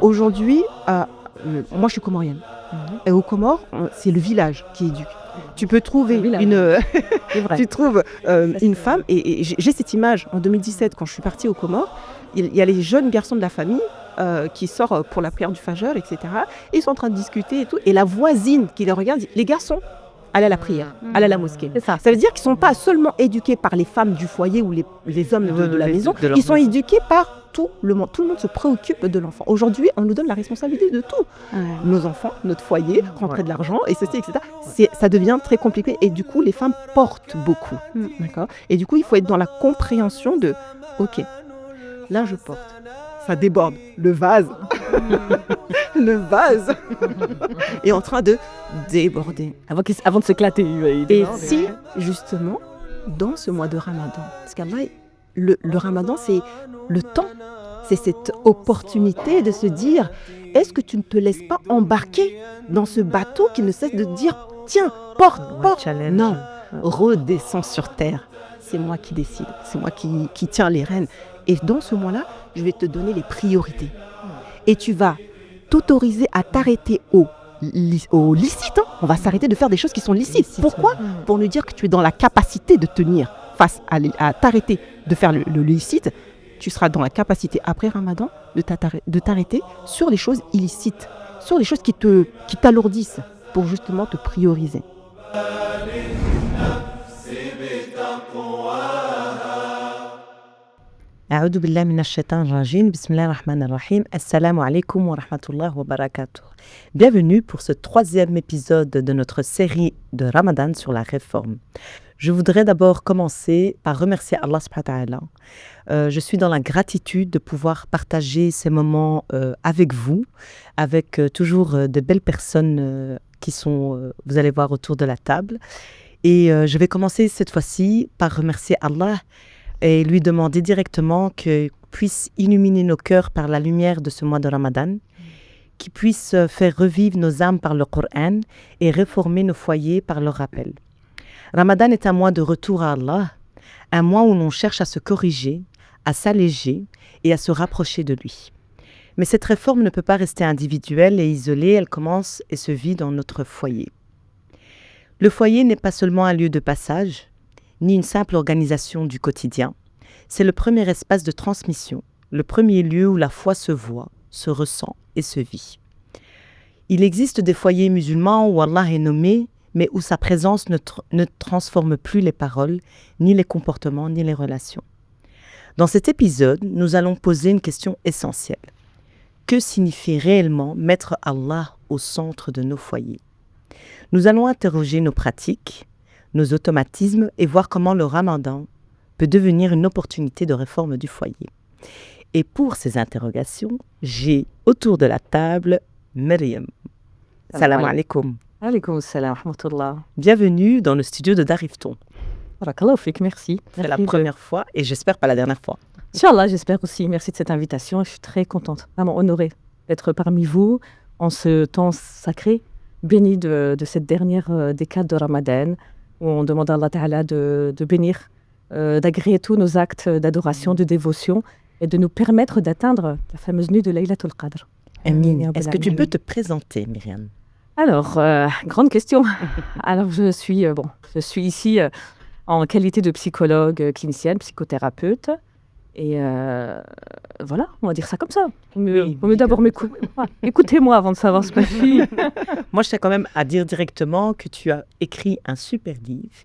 Aujourd'hui, moi je suis comorienne. Et aux Comores, c'est le village qui éduque. Tu peux trouver une femme, et j'ai cette image en 2017 quand je suis partie aux Comores, il y a les jeunes garçons de la famille qui sortent pour la prière du Fajr, etc. Et ils sont en train de discuter et tout, et la voisine qui les regarde dit, les garçons, allez à la prière, allez à la mosquée. Ça veut dire qu'ils ne sont pas seulement éduqués par les femmes du foyer ou les hommes de la maison, ils sont éduqués par tout le monde. Tout le monde se préoccupe de l'enfant. Aujourd'hui, on nous donne la responsabilité de tout. Nos enfants, notre foyer, rentrer de l'argent, et ceci, etc. Ça devient très compliqué. Et du coup, les femmes portent beaucoup. D'accord ? Et du coup, il faut être dans la compréhension de, ok, là je porte. Ça déborde. Le vase est en train de déborder. Avant de s'éclater. Et si, justement, dans ce mois de Ramadan, parce qu'Allah, le Ramadan, c'est le temps, c'est cette opportunité de se dire, est-ce que tu ne te laisses pas embarquer dans ce bateau qui ne cesse de dire, tiens, porte. Non, redescends sur terre. C'est moi qui décide, c'est moi qui tiens les rênes. Et dans ce mois-là, je vais te donner les priorités. Et tu vas t'autoriser à t'arrêter au licite. On va s'arrêter de faire des choses qui sont licites. Pourquoi ? Pour nous dire que tu es dans la capacité de tenir face à t'arrêter de faire le licite. Tu seras dans la capacité, après Ramadan, de t'arrêter sur les choses illicites, sur les choses qui t'alourdissent, pour justement te prioriser. أعوذ بالله من الشيطان الرجيم بسم الله الرحمن الرحيم السلام عليكم ورحمة الله وبركاته. Bienvenue pour ce 3e épisode de notre série de Ramadan sur la réforme. Je voudrais d'abord commencer par remercier Allah subhanahu wa ta'ala. Je suis dans la gratitude de pouvoir partager ces moments avec vous, avec toujours de belles personnes qui sont, vous allez voir, autour de la table. Et je vais commencer cette fois-ci par remercier Allah et lui demander directement qu'il puisse illuminer nos cœurs par la lumière de ce mois de Ramadan, qu'il puisse faire revivre nos âmes par le Coran et réformer nos foyers par le rappel. Ramadan est un mois de retour à Allah, un mois où l'on cherche à se corriger, à s'alléger et à se rapprocher de lui. Mais cette réforme ne peut pas rester individuelle et isolée, elle commence et se vit dans notre foyer. Le foyer n'est pas seulement un lieu de passage, ni une simple organisation du quotidien. C'est le premier espace de transmission, le premier lieu où la foi se voit, se ressent et se vit. Il existe des foyers musulmans où Allah est nommé, mais où sa présence ne transforme plus les paroles, ni les comportements, ni les relations. Dans cet épisode, nous allons poser une question essentielle. Que signifie réellement mettre Allah au centre de nos foyers ? Nous allons interroger nos pratiques, nos automatismes et voir comment le Ramadan peut devenir une opportunité de réforme du foyer. Et pour ces interrogations, j'ai autour de la table Myriam. Salam alaikum. Alaikum salam wa rahmatullah. Bienvenue dans le studio de Darifton. Barakallahu fik, merci. C'est la première fois et j'espère pas la dernière fois. Inch'Allah, j'espère aussi. Merci de cette invitation. Je suis très contente, vraiment honorée d'être parmi vous en ce temps sacré, béni de cette dernière décade de Ramadan, où on demande à Allah Ta'ala de bénir, d'agréer tous nos actes d'adoration, de dévotion et de nous permettre d'atteindre la fameuse nuit de Laylatul Qadr. Amin. Est-ce que tu peux te présenter, Myriam ? Alors, grande question. Alors, je suis ici en qualité de psychologue clinicienne, psychothérapeute. Et voilà, on va dire ça comme ça. Vaut mieux d'abord écoutez-moi avant de savoir ce que je suis. Moi, je tiens quand même à dire directement que tu as écrit un super livre.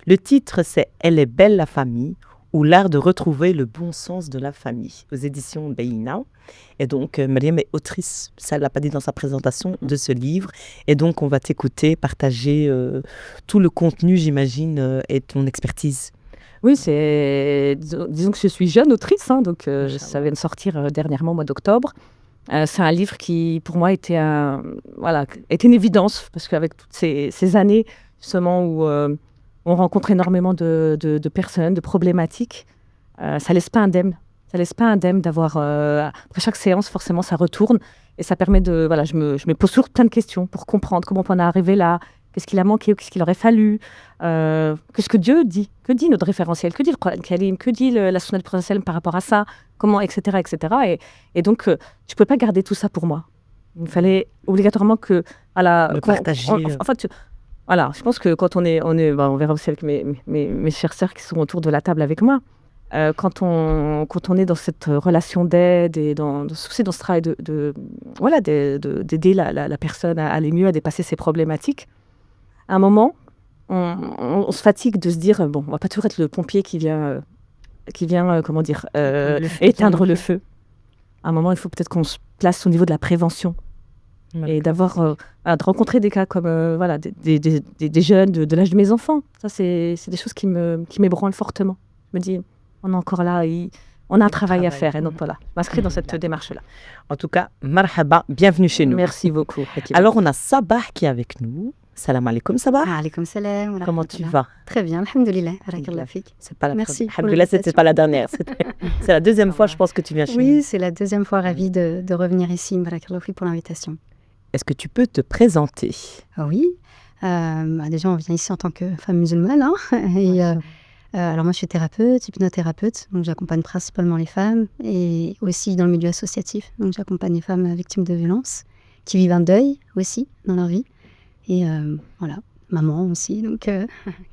Le titre, c'est « Elle est belle la famille » ou « L'art de retrouver le bon sens de la famille » aux éditions Beina. Et donc, Myriam est autrice, ça ne l'a pas dit dans sa présentation, de ce livre. Et donc, on va t'écouter, partager tout le contenu, j'imagine, et ton expertise. Oui, disons que je suis jeune autrice, donc ça vient de sortir dernièrement au mois d'octobre. C'est un livre qui, pour moi, était une évidence, parce qu'avec toutes ces années, justement, où on rencontre énormément de personnes, de problématiques, ça laisse pas indemne. Ça laisse pas indemne d'avoir, après chaque séance, forcément, ça retourne, et ça permet je me pose toujours plein de questions pour comprendre comment on en est arrivé là, qu'est-ce qu'il a manqué, qu'est-ce qu'il aurait fallu, qu'est-ce que Dieu dit, que dit notre référentiel, que dit le Coran Karim, que dit la Sunna du Prophète sallam par rapport à ça, comment, etc., etc. Et donc, je ne pouvais pas garder tout ça pour moi. Il fallait obligatoirement que... Le partager. En fait, voilà, je pense que quand on verra aussi avec mes chères sœurs qui sont autour de la table avec moi, quand on est dans cette relation d'aide et dans ce travail d'aider la personne à aller mieux, à dépasser ses problématiques, à un moment, on se fatigue de se dire, bon, on va pas toujours être le pompier qui vient comment dire, éteindre le feu. À un moment, il faut peut-être qu'on se place au niveau de la prévention. Et de rencontrer des cas comme des jeunes de l'âge de mes enfants. Ça, c'est des choses qui m'ébranlent fortement. Je me dis, on est encore là, on a un travail à faire. Et donc voilà, m'inscrire dans cette démarche-là. En tout cas, marhaba, bienvenue chez nous. Merci beaucoup. Alors, on a Sabah qui est avec nous. Salam alaikum, Sabah. Alaikum salam. Comment tu vas? Très bien, alhamdoulilah. Barakallah fik. C'est pas la Merci. Alhamdoulilah, c'était pas la dernière. C'est la deuxième fois, je pense, que tu viens chez nous. Oui, c'est la deuxième fois, ravie de revenir ici. Barakallah fik pour l'invitation. Est-ce que tu peux te présenter? Oui. Déjà, on vient ici en tant que femme musulmane. Et, alors moi, je suis thérapeute, hypnothérapeute. Donc, j'accompagne principalement les femmes et aussi dans le milieu associatif. Donc, j'accompagne les femmes victimes de violences qui vivent un deuil aussi dans leur vie. Et voilà, maman aussi, donc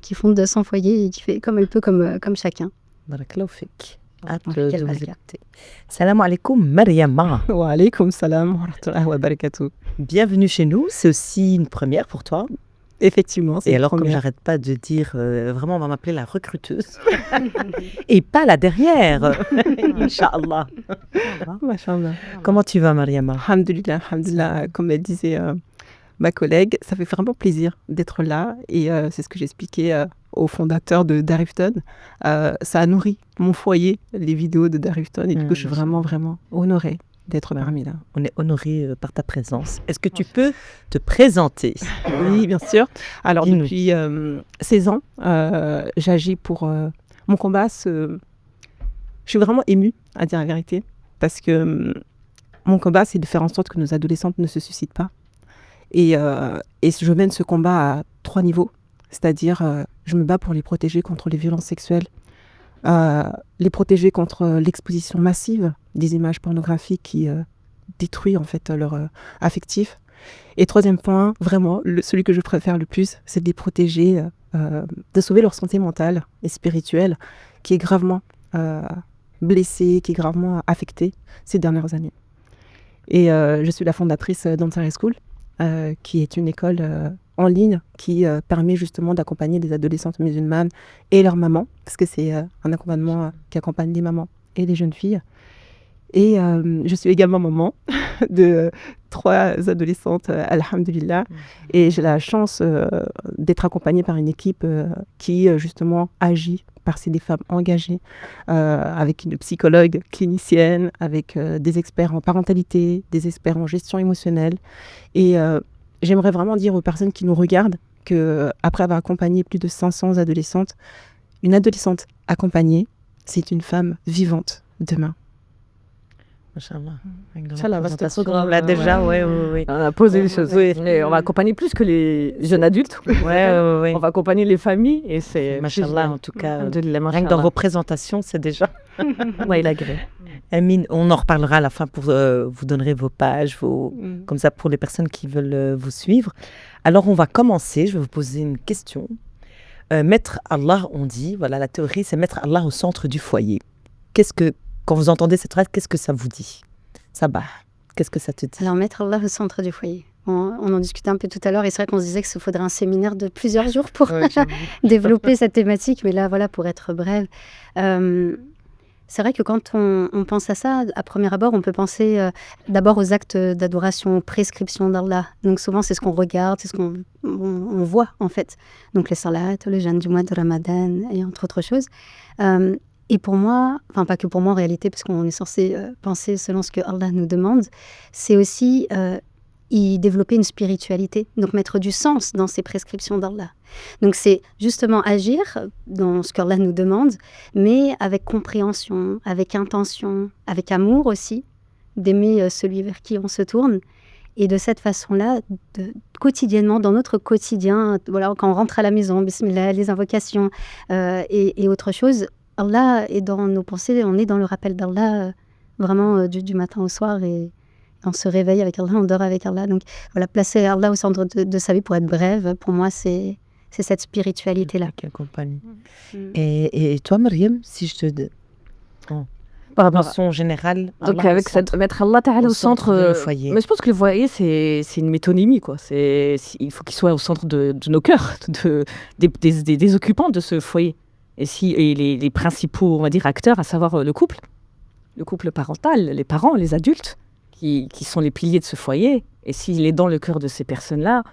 qui fonde 200 foyers et qui fait comme elle peut, comme chacun. Barakallahu fik. Hâte de vous écouter. Salam alaikum, Mariama. Wa alaikum salam wa rahmatullahi wa barakatuh. Bienvenue chez nous. C'est aussi une première pour toi. Effectivement, c'est Et une alors, première. comme j'arrête pas de dire, vraiment, on va m'appeler la recruteuse. Et pas la dernière. Inch'Allah. Machallah. Comment tu vas, Mariama? Alhamdulillah, alhamdulillah. Comme elle disait ma collègue, ça fait vraiment plaisir d'être là. Et c'est ce que j'expliquais au fondateur de Darifton. Ça a nourri mon foyer, les vidéos de Darifton. Et du coup, je suis vraiment, vraiment honorée d'être parmi là. On est honoré par ta présence. Est-ce que tu peux te présenter? Oui, bien sûr. Alors, Dis-nous. depuis 16 ans, j'agis pour mon combat. Je suis vraiment émue, à dire la vérité, parce que mon combat, c'est de faire en sorte que nos adolescentes ne se suicident pas. Et je mène ce combat à 3 niveaux. C'est-à-dire, je me bats pour les protéger contre les violences sexuelles, les protéger contre l'exposition massive des images pornographiques qui détruit en fait leur affectif. Et 3e point, vraiment, celui que je préfère le plus, c'est de les protéger, de sauver leur santé mentale et spirituelle, qui est gravement blessée, qui est gravement affectée ces dernières années. Et je suis la fondatrice d'Ansari School, qui est une école en ligne qui permet justement d'accompagner des adolescentes musulmanes et leurs mamans, parce que c'est un accompagnement qui accompagne les mamans et les jeunes filles. Et je suis également maman de 3 adolescentes, alhamdulillah. Et j'ai la chance d'être accompagnée par une équipe qui justement agit parce que c'est des femmes engagées, avec une psychologue clinicienne, avec des experts en parentalité, des experts en gestion émotionnelle. Et j'aimerais vraiment dire aux personnes qui nous regardent qu'après avoir accompagné plus de 500 adolescentes, une adolescente accompagnée, c'est une femme vivante demain. Inch'Allah. Inch'Allah, vaste programme. Là, déjà, oui. On a posé les choses. Mais on va accompagner plus que les jeunes adultes. Oui. On va accompagner les familles et c'est... Machallah, en tout cas, Alhamdulillah, rien que dans vos présentations, c'est déjà... Ouais, il agrée. Amine, on en reparlera à la fin pour vous donnerez vos pages, comme ça pour les personnes qui veulent vous suivre. Alors, on va commencer. Je vais vous poser une question. Mettre Allah, on dit, voilà, la théorie, c'est mettre Allah au centre du foyer. Quand vous entendez cette phrase, qu'est-ce que ça vous dit? Sabah, qu'est-ce que ça te dit? Alors, mettre Allah au centre du foyer. On en discutait un peu tout à l'heure et c'est vrai qu'on se disait qu'il faudrait un séminaire de plusieurs jours pour développer cette thématique. Mais là, voilà, pour être brève, c'est vrai que quand on pense à ça, à premier abord, on peut penser d'abord aux actes d'adoration, aux prescriptions d'Allah. Donc souvent, c'est ce qu'on regarde, c'est ce qu'on voit en fait. Donc les salats, le jeûne du mois de Ramadan et entre autres choses. Et pour moi, enfin pas que pour moi en réalité, parce qu'on est censé penser selon ce que Allah nous demande, c'est aussi y développer une spiritualité, donc mettre du sens dans ces prescriptions d'Allah. Donc c'est justement agir dans ce qu'Allah nous demande, mais avec compréhension, avec intention, avec amour aussi, d'aimer celui vers qui on se tourne, Et de cette façon-là, quotidiennement, dans notre quotidien, voilà, quand on rentre à la maison, bismillah, les invocations et autre chose, Allah est dans nos pensées, on est dans le rappel d'Allah vraiment du matin au soir et on se réveille avec Allah, on dort avec Allah. Donc voilà, placer Allah au centre de sa vie pour être brève, pour moi, c'est cette spiritualité-là. Qui accompagne. Et toi, Mariam, si je te dis... Par rapport à notion générale, donc avec cette mettre Allah Ta'ala au centre du foyer. Mais je pense que le foyer c'est une métonymie quoi. Il faut qu'il soit au centre de nos cœurs, des occupants de ce foyer. Et les principaux, on va dire, acteurs, à savoir le couple parental, les parents, les adultes, qui sont les piliers de ce foyer. Et s'il est dans le cœur de ces personnes-là,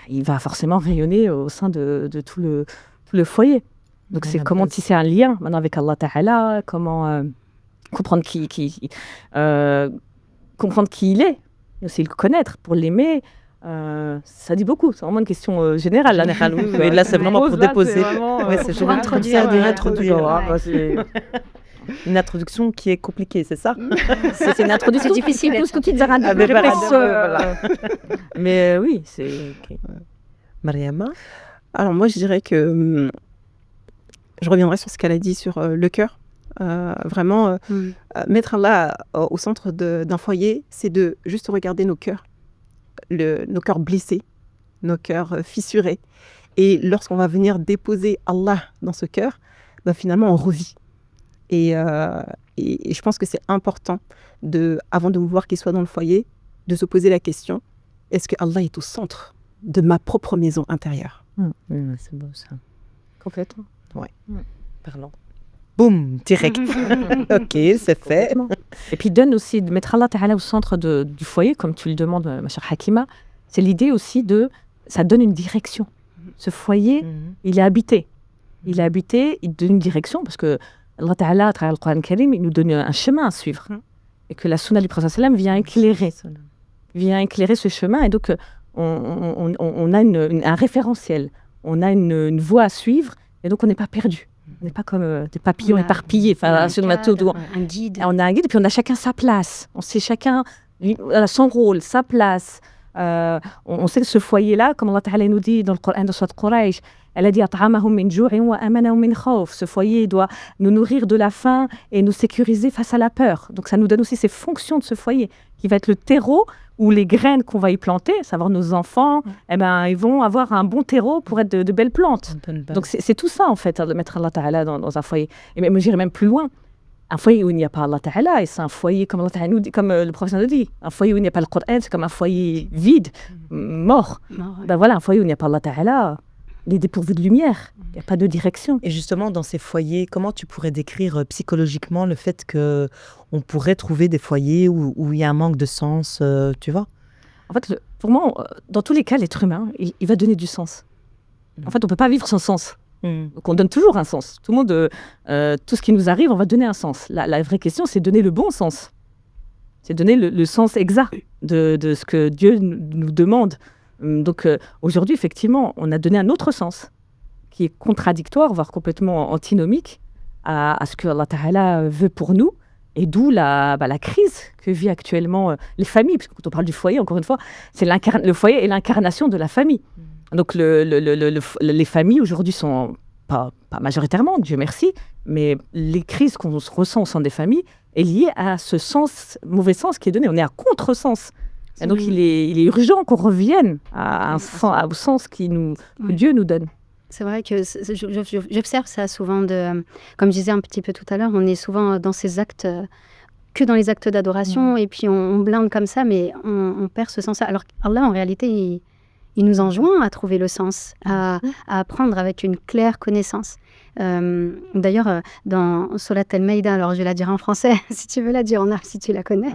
il va forcément rayonner au sein de tout le foyer. Donc c'est comment tisser un lien maintenant avec Allah Ta'ala, comment comprendre comprendre qui il est, aussi le connaître pour l'aimer. Ça dit beaucoup, c'est vraiment une question générale. Et là, c'est vraiment pour déposer. C'est pour introduire. Une introduction qui est compliquée, c'est ça? C'est une introduction difficile. Tout ce que tu dis, mais oui, c'est... Okay. Mariama? Alors moi, je dirais que je reviendrai sur ce qu'elle a dit sur le cœur. Vraiment, mettre Allah au centre d'un foyer, c'est de juste regarder nos cœurs, nos cœurs blessés, nos cœurs fissurés. Et lorsqu'on va venir déposer Allah dans ce cœur, ben finalement, on revit. Et je pense que c'est important, avant de vouloir qu'il soit dans le foyer, de se poser la question, est-ce que Allah est au centre de ma propre maison intérieure? C'est beau ça. Complètement. Ouais. Parlons. Boum, direct. Ok, c'est fait. Et puis donne aussi de mettre Allah Ta'ala au centre du foyer, comme tu le demandes, ma chère Hakima. C'est l'idée aussi ça donne une direction. Ce foyer, il est habité. Il donne une direction parce que Allah Ta'ala, à travers le Coran Karim, il nous donne un chemin à suivre. Et que la sunna du prophète sallam vient éclairer ce chemin. Et donc, on a un référentiel. On a une voie à suivre. Et donc, on n'est pas perdu. On n'est pas comme des papillons éparpillés. Un guide. On a un guide et puis on a chacun sa place. On sait chacun son rôle, sa place. On sait que ce foyer-là, comme Allah Ta'ala nous dit dans le Coran de Sourate Quraysh, elle a dit at'amahum min ju'in wa amanahum min khawf. Ce foyer doit nous nourrir de la faim et nous sécuriser face à la peur. Donc ça nous donne aussi ces fonctions de ce foyer qui va être le terreau où les graines qu'on va y planter, à savoir nos enfants, ils vont avoir un bon terreau pour être de belles plantes. Donc c'est tout ça en fait, de mettre Allah Ta'ala dans un foyer. Et même, j'irai même plus loin. Un foyer où il n'y a pas Allah Ta'ala, et c'est un foyer, comme, Allah Ta'ala nous dit, comme le professeur nous dit, un foyer où il n'y a pas le Coran, c'est comme un foyer vide, mort. Ben voilà, un foyer où il n'y a pas Allah Ta'ala, il est dépourvu de lumière, il n'y a pas de direction. Et justement, dans ces foyers, comment tu pourrais décrire psychologiquement le fait qu'on pourrait trouver des foyers où il y a un manque de sens, tu vois? En fait, pour moi, dans tous les cas, l'être humain, il va donner du sens. En fait, on ne peut pas vivre sans sens. Donc on donne toujours un sens. Tout le monde, tout ce qui nous arrive, on va donner un sens. La vraie question, c'est donner le bon sens. C'est donner le sens exact de ce que Dieu nous demande. Donc aujourd'hui, effectivement, on a donné un autre sens qui est contradictoire, voire complètement antinomique à ce que Allah Ta'ala veut pour nous. Et d'où la crise que vit actuellement les familles. Parce que quand on parle du foyer, encore une fois, le foyer est l'incarnation de la famille. Donc les familles aujourd'hui sont pas majoritairement, Dieu merci, mais les crises qu'on ressent au sein des familles est liée à ce mauvais sens qui est donné. On est à contresens. Et donc il est urgent qu'on revienne au sens que Dieu nous donne. C'est vrai que j'observe ça souvent, comme je disais un petit peu tout à l'heure, on est souvent dans ces actes, que dans les actes d'adoration, et puis on blinde comme ça, mais on perd ce sens-là. Alors qu'Allah, en réalité, il nous enjoint à trouver le sens, à apprendre avec une claire connaissance. D'ailleurs, dans Surat Al-Maïda, alors je vais la dire en français, si tu veux la dire en arabe, si tu la connais.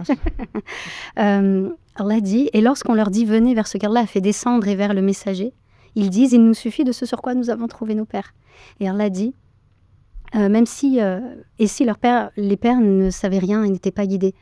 Allah dit, et lorsqu'on leur dit « Venez vers ce qu'Allah a fait descendre et vers le messager », ils disent « Il nous suffit de ce sur quoi nous avons trouvé nos pères ». Et Allah dit même si les pères ne savaient rien, ils n'étaient pas guidés.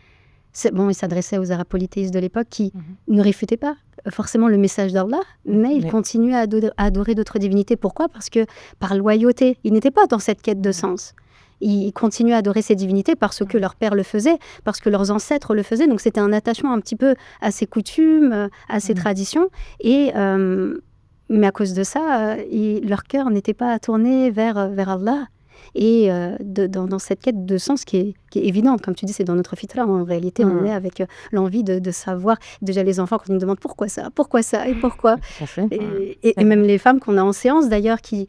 Il s'adressait aux arabes polythéistes de l'époque qui ne réfutaient pas forcément le message d'Allah, mais ils continuaient à adorer d'autres divinités. Pourquoi ? Parce que par loyauté, ils n'étaient pas dans cette quête de sens. ils continuaient à adorer ces divinités parce que leur père le faisait, parce que leurs ancêtres le faisaient. Donc c'était un attachement un petit peu à ces coutumes, à ces traditions. Mais à cause de ça, leur cœur n'était pas tourné vers Allah. Et dans cette quête de sens qui est évidente, comme tu dis, c'est dans notre fitra. En réalité, on est avec l'envie de savoir. Déjà, les enfants, quand ils nous demandent pourquoi ça et pourquoi. Et même les femmes qu'on a en séance, d'ailleurs, qui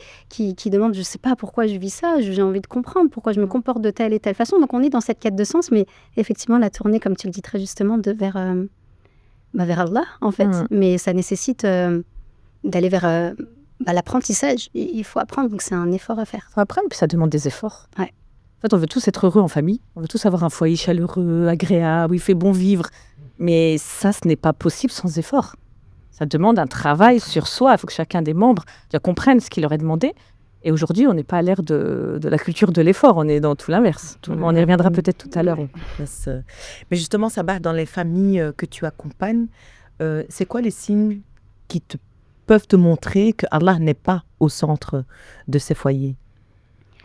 demandent, je ne sais pas pourquoi je vis ça, j'ai envie de comprendre pourquoi je me comporte de telle et telle façon. Donc, on est dans cette quête de sens, mais effectivement, la tournée, comme tu le dis très justement, vers Allah, en fait. Mais ça nécessite d'aller vers... l'apprentissage, il faut apprendre, donc c'est un effort à faire. Il faut apprendre, puis ça demande des efforts. Ouais. En fait, on veut tous être heureux en famille, on veut tous avoir un foyer chaleureux, agréable, où il fait bon vivre. Mais ça, ce n'est pas possible sans effort. Ça demande un travail sur soi. Il faut que chacun des membres comprenne ce qu'il leur est demandé. Et aujourd'hui, on n'est pas à l'ère de la culture de l'effort, on est dans tout l'inverse. On y reviendra peut-être tout à l'heure. Mais justement, Sabah, dans les familles que tu accompagnes, c'est quoi les signes qui peuvent te montrer que Allah n'est pas au centre de ces foyers?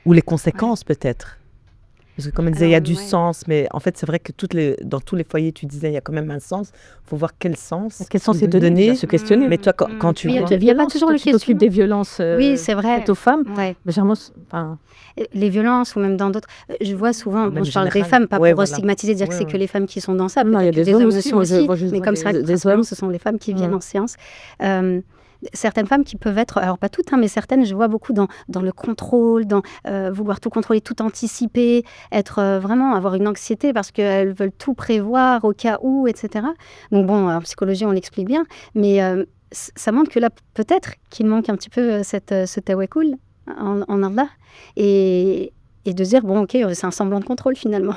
Ou les conséquences peut-être? Parce que comme elle disait, il y a du sens, mais en fait, c'est vrai que dans tous les foyers, tu disais, il y a quand même un sens. Il faut voir quel sens est donné, se questionner. Mais toi, quand tu vois... Il y a pas toujours le questionnement. Tu t'occupes des violences oui, c'est vrai. faites aux femmes. Ouais. Les violences, ou même dans d'autres... Je vois souvent, je parle des femmes, pas pour stigmatiser, dire que c'est que les femmes qui sont dans ça. Non, il y a des hommes aussi. Mais comme c'est des hommes, ce sont les femmes qui viennent en séance. Certaines femmes qui peuvent être, alors pas toutes, mais certaines, je vois beaucoup dans le contrôle, dans vouloir tout contrôler, tout anticiper, vraiment avoir une anxiété parce qu'elles veulent tout prévoir au cas où, etc. Donc bon, en psychologie, on l'explique bien, mais ça montre que là, peut-être qu'il manque un petit peu ce tawakkul en Allah et de dire, bon, ok, c'est un semblant de contrôle finalement.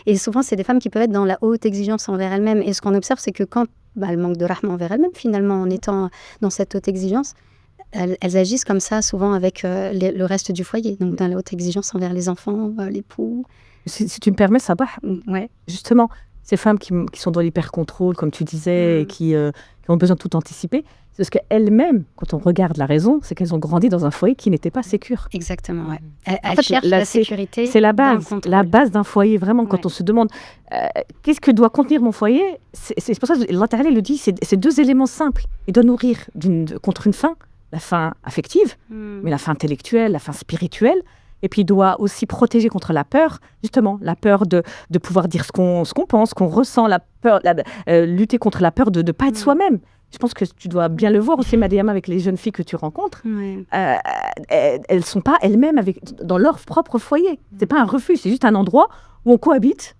Et souvent, c'est des femmes qui peuvent être dans la haute exigence envers elles-mêmes. Et ce qu'on observe, c'est que quand elles manquent de rahma envers elles-mêmes, finalement, en étant dans cette haute exigence, elles agissent comme ça, souvent avec le reste du foyer. Donc, dans la haute exigence envers les enfants, l'époux. Si tu me permets, Sabah, justement, ces femmes qui sont dans l'hyper-contrôle, comme tu disais, et qui ont besoin de tout anticiper, c'est parce qu'elles-mêmes, quand on regarde la raison, c'est qu'elles ont grandi dans un foyer qui n'était pas sécure. Exactement, ouais. Elles cherchent la sécurité. C'est la base d'un foyer, vraiment. Quand on se demande qu'est-ce que doit contenir mon foyer, c'est pour ça que Allah Ta'ala le dit, c'est deux éléments simples. Il doit nourrir contre une faim, la faim affective, mais la faim intellectuelle, la faim spirituelle. Et puis il doit aussi protéger contre la peur, justement, la peur de pouvoir dire ce qu'on pense, ce qu'on ressent, la peur, lutter contre la peur de ne pas être soi-même. Je pense que tu dois bien le voir aussi, Mariama, avec les jeunes filles que tu rencontres. Elles ne sont pas elles-mêmes dans leur propre foyer. Ce n'est pas un refuge, c'est juste un endroit où on cohabite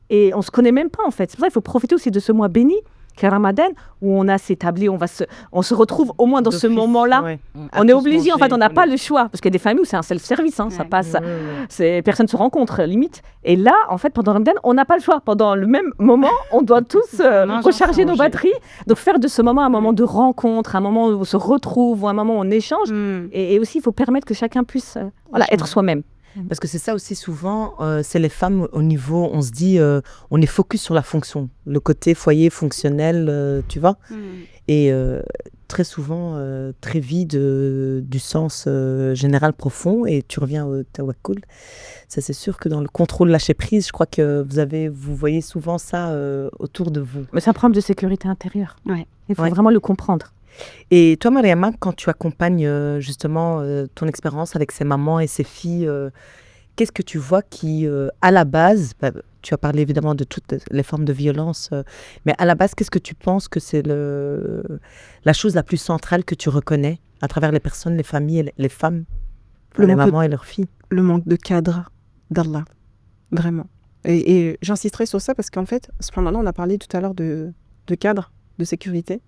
et on ne se connaît même pas, en fait. C'est pour ça qu'il faut profiter aussi de ce mois béni, qu'est Ramadan, où on a s'établi, on se retrouve au moins dans ce moment-là. Ouais. On est obligé, en fait, on n'a pas le choix. Parce qu'il y a des familles où c'est un self-service, ça passe, personne ne se rencontre, limite. Et là, en fait, pendant Ramadan, on n'a pas le choix. Pendant le même moment, on doit tous recharger nos batteries. Donc, faire de ce moment un moment de rencontre, un moment où on se retrouve, ou un moment où on échange. Et aussi, il faut permettre que chacun puisse être soi-même. Parce que c'est ça aussi souvent, c'est les femmes au niveau, on se dit, on est focus sur la fonction, le côté foyer fonctionnel, tu vois. Et très souvent, très vide du sens général profond. Et tu reviens au tawakkul. Ça, c'est sûr que dans le contrôle lâcher prise, je crois que vous voyez souvent ça autour de vous. Mais c'est un problème de sécurité intérieure. Ouais. Il faut vraiment le comprendre. Et toi, Mariama, quand tu accompagnes justement ton expérience avec ces mamans et ces filles, qu'est-ce que tu vois qui, à la base, tu as parlé évidemment de toutes les formes de violence, mais à la base, qu'est-ce que tu penses que c'est la chose la plus centrale que tu reconnais à travers les personnes, les familles, les femmes, les mamans et leurs filles? Le manque de cadre d'Allah, vraiment. Et j'insisterai sur ça parce qu'en fait, cependant, on a parlé tout à l'heure de cadre, de sécurité.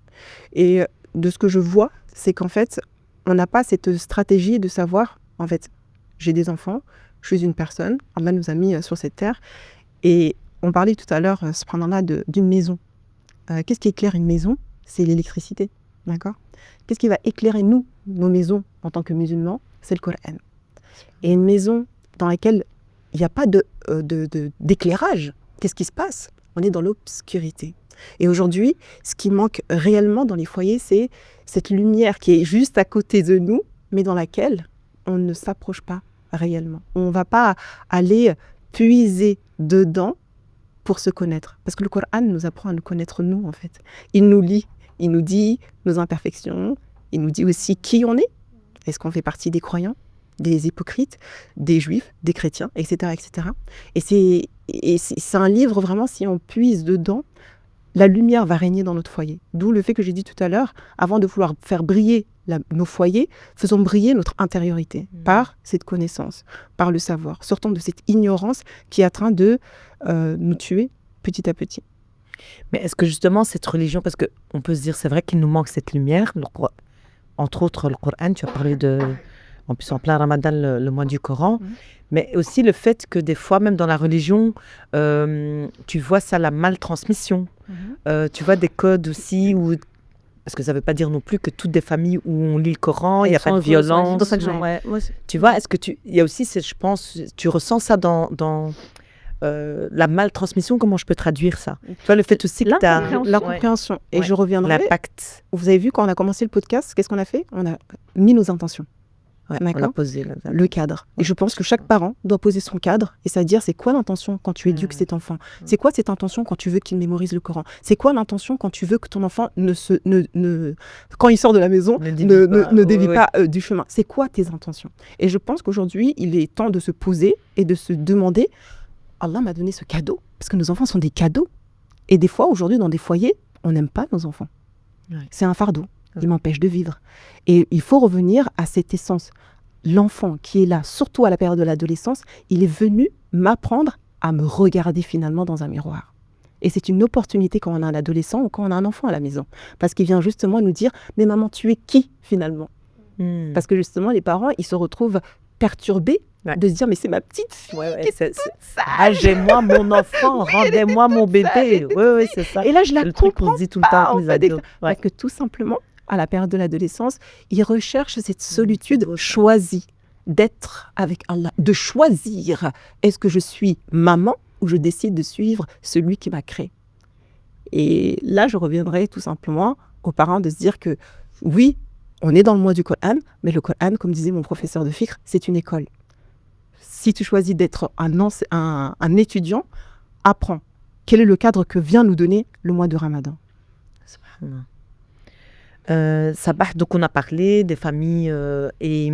Et de ce que je vois, c'est qu'en fait, on n'a pas cette stratégie de savoir, en fait, j'ai des enfants, je suis une personne, Allah nous a mis sur cette terre, et on parlait tout à l'heure, cependant-là, d'une maison. Qu'est-ce qui éclaire une maison? C'est l'électricité, d'accord? Qu'est-ce qui va éclairer nos maisons en tant que musulmans? C'est le Coran. Et une maison dans laquelle il n'y a pas d'éclairage, qu'est-ce qui se passe? On est dans l'obscurité. Et aujourd'hui, ce qui manque réellement dans les foyers, c'est cette lumière qui est juste à côté de nous, mais dans laquelle on ne s'approche pas réellement. On ne va pas aller puiser dedans pour se connaître. Parce que le Coran nous apprend à nous connaître nous, en fait. Il nous lit, il nous dit nos imperfections, il nous dit aussi qui on est. Est-ce qu'on fait partie des croyants, des hypocrites, des juifs, des chrétiens, etc. etc. Et c'est un livre, vraiment, si on puise dedans, la lumière va régner dans notre foyer. D'où le fait que j'ai dit tout à l'heure, avant de vouloir faire briller nos foyers, faisons briller notre intériorité par cette connaissance, par le savoir. Sortons de cette ignorance qui est en train de nous tuer petit à petit. Mais est-ce que justement cette religion, parce qu'on peut se dire, c'est vrai qu'il nous manque cette lumière, entre autres le Coran, tu as parlé en plus en plein Ramadan, le mois du Coran, mais aussi le fait que des fois, même dans la religion, tu vois ça, la maltransmission. Tu vois des codes aussi où... Parce que ça ne veut pas dire non plus que toutes des familles où on lit le Coran, il n'y a pas de violence. C'est pour ça que tu vois, est-ce que il y a aussi, je pense, tu ressens ça dans la maltransmission, comment je peux traduire ça? Tu vois, le fait aussi que tu as... L'incompréhension. Et je reviendrai... L'impact. Vous avez vu, quand on a commencé le podcast, qu'est-ce qu'on a fait? On a mis nos intentions. On a posé le cadre. Et je pense que chaque parent doit poser son cadre et c'est-à-dire c'est quoi l'intention quand tu éduques cet enfant? C'est quoi cette intention quand tu veux qu'il mémorise le Coran? C'est quoi l'intention quand tu veux que ton enfant quand il sort de la maison ne dévie pas du chemin? C'est quoi tes intentions? Et je pense qu'aujourd'hui, il est temps de se poser et de se demander, Allah m'a donné ce cadeau parce que nos enfants sont des cadeaux. Et des fois, aujourd'hui, dans des foyers, on n'aime pas nos enfants. C'est un fardeau. Il m'empêche de vivre. Et il faut revenir à cette essence. L'enfant qui est là, surtout à la période de l'adolescence, il est venu m'apprendre à me regarder finalement dans un miroir. Et c'est une opportunité quand on a un adolescent ou quand on a un enfant à la maison. Parce qu'il vient justement nous dire « Mais maman, tu es qui finalement ?» Parce que justement, les parents, ils se retrouvent perturbés de se dire « Mais c'est ma petite fille qui est toute sage. Âgez-moi mon enfant, rendez-moi mon bébé. » Oui, c'est ça. Et là, je la comprends dit tout le temps aux ados. Parce que tout simplement, à la période de l'adolescence, ils recherchent cette solitude choisie, d'être avec Allah, de choisir. Est-ce que je suis maman ou je décide de suivre celui qui m'a créé? Et là, je reviendrai tout simplement aux parents de se dire que oui, on est dans le mois du Coran, mais le Coran, comme disait mon professeur de fiqh, c'est une école. Si tu choisis d'être un étudiant, apprends. Quel est le cadre que vient nous donner le mois de Ramadan? Sabah, donc on a parlé des familles et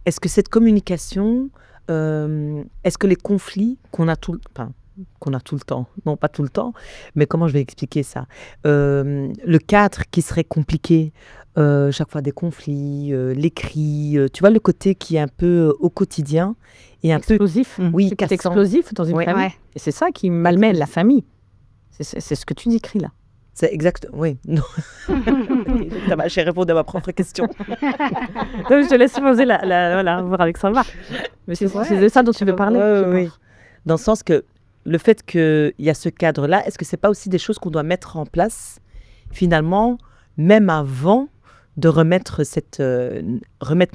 est-ce que cette communication, est-ce que les conflits qu'on a tout le temps, non pas tout le temps, mais comment je vais expliquer ça, le cadre qui serait compliqué, chaque fois des conflits, les cris, tu vois le côté qui est un peu au quotidien et un explosif. Oui, c'est explosif dans une famille. Et c'est ça qui malmène la famille. C'est ce que tu décris là. C'est exact, oui. J'ai répondu à ma propre question. Donc, je te laisse poser voilà, voir avec Salma. Mais c'est de ça dont tu veux parler. Oui. Dans le sens que le fait qu'il y a ce cadre-là, est-ce que c'est pas aussi des choses qu'on doit mettre en place, finalement, même avant de remettre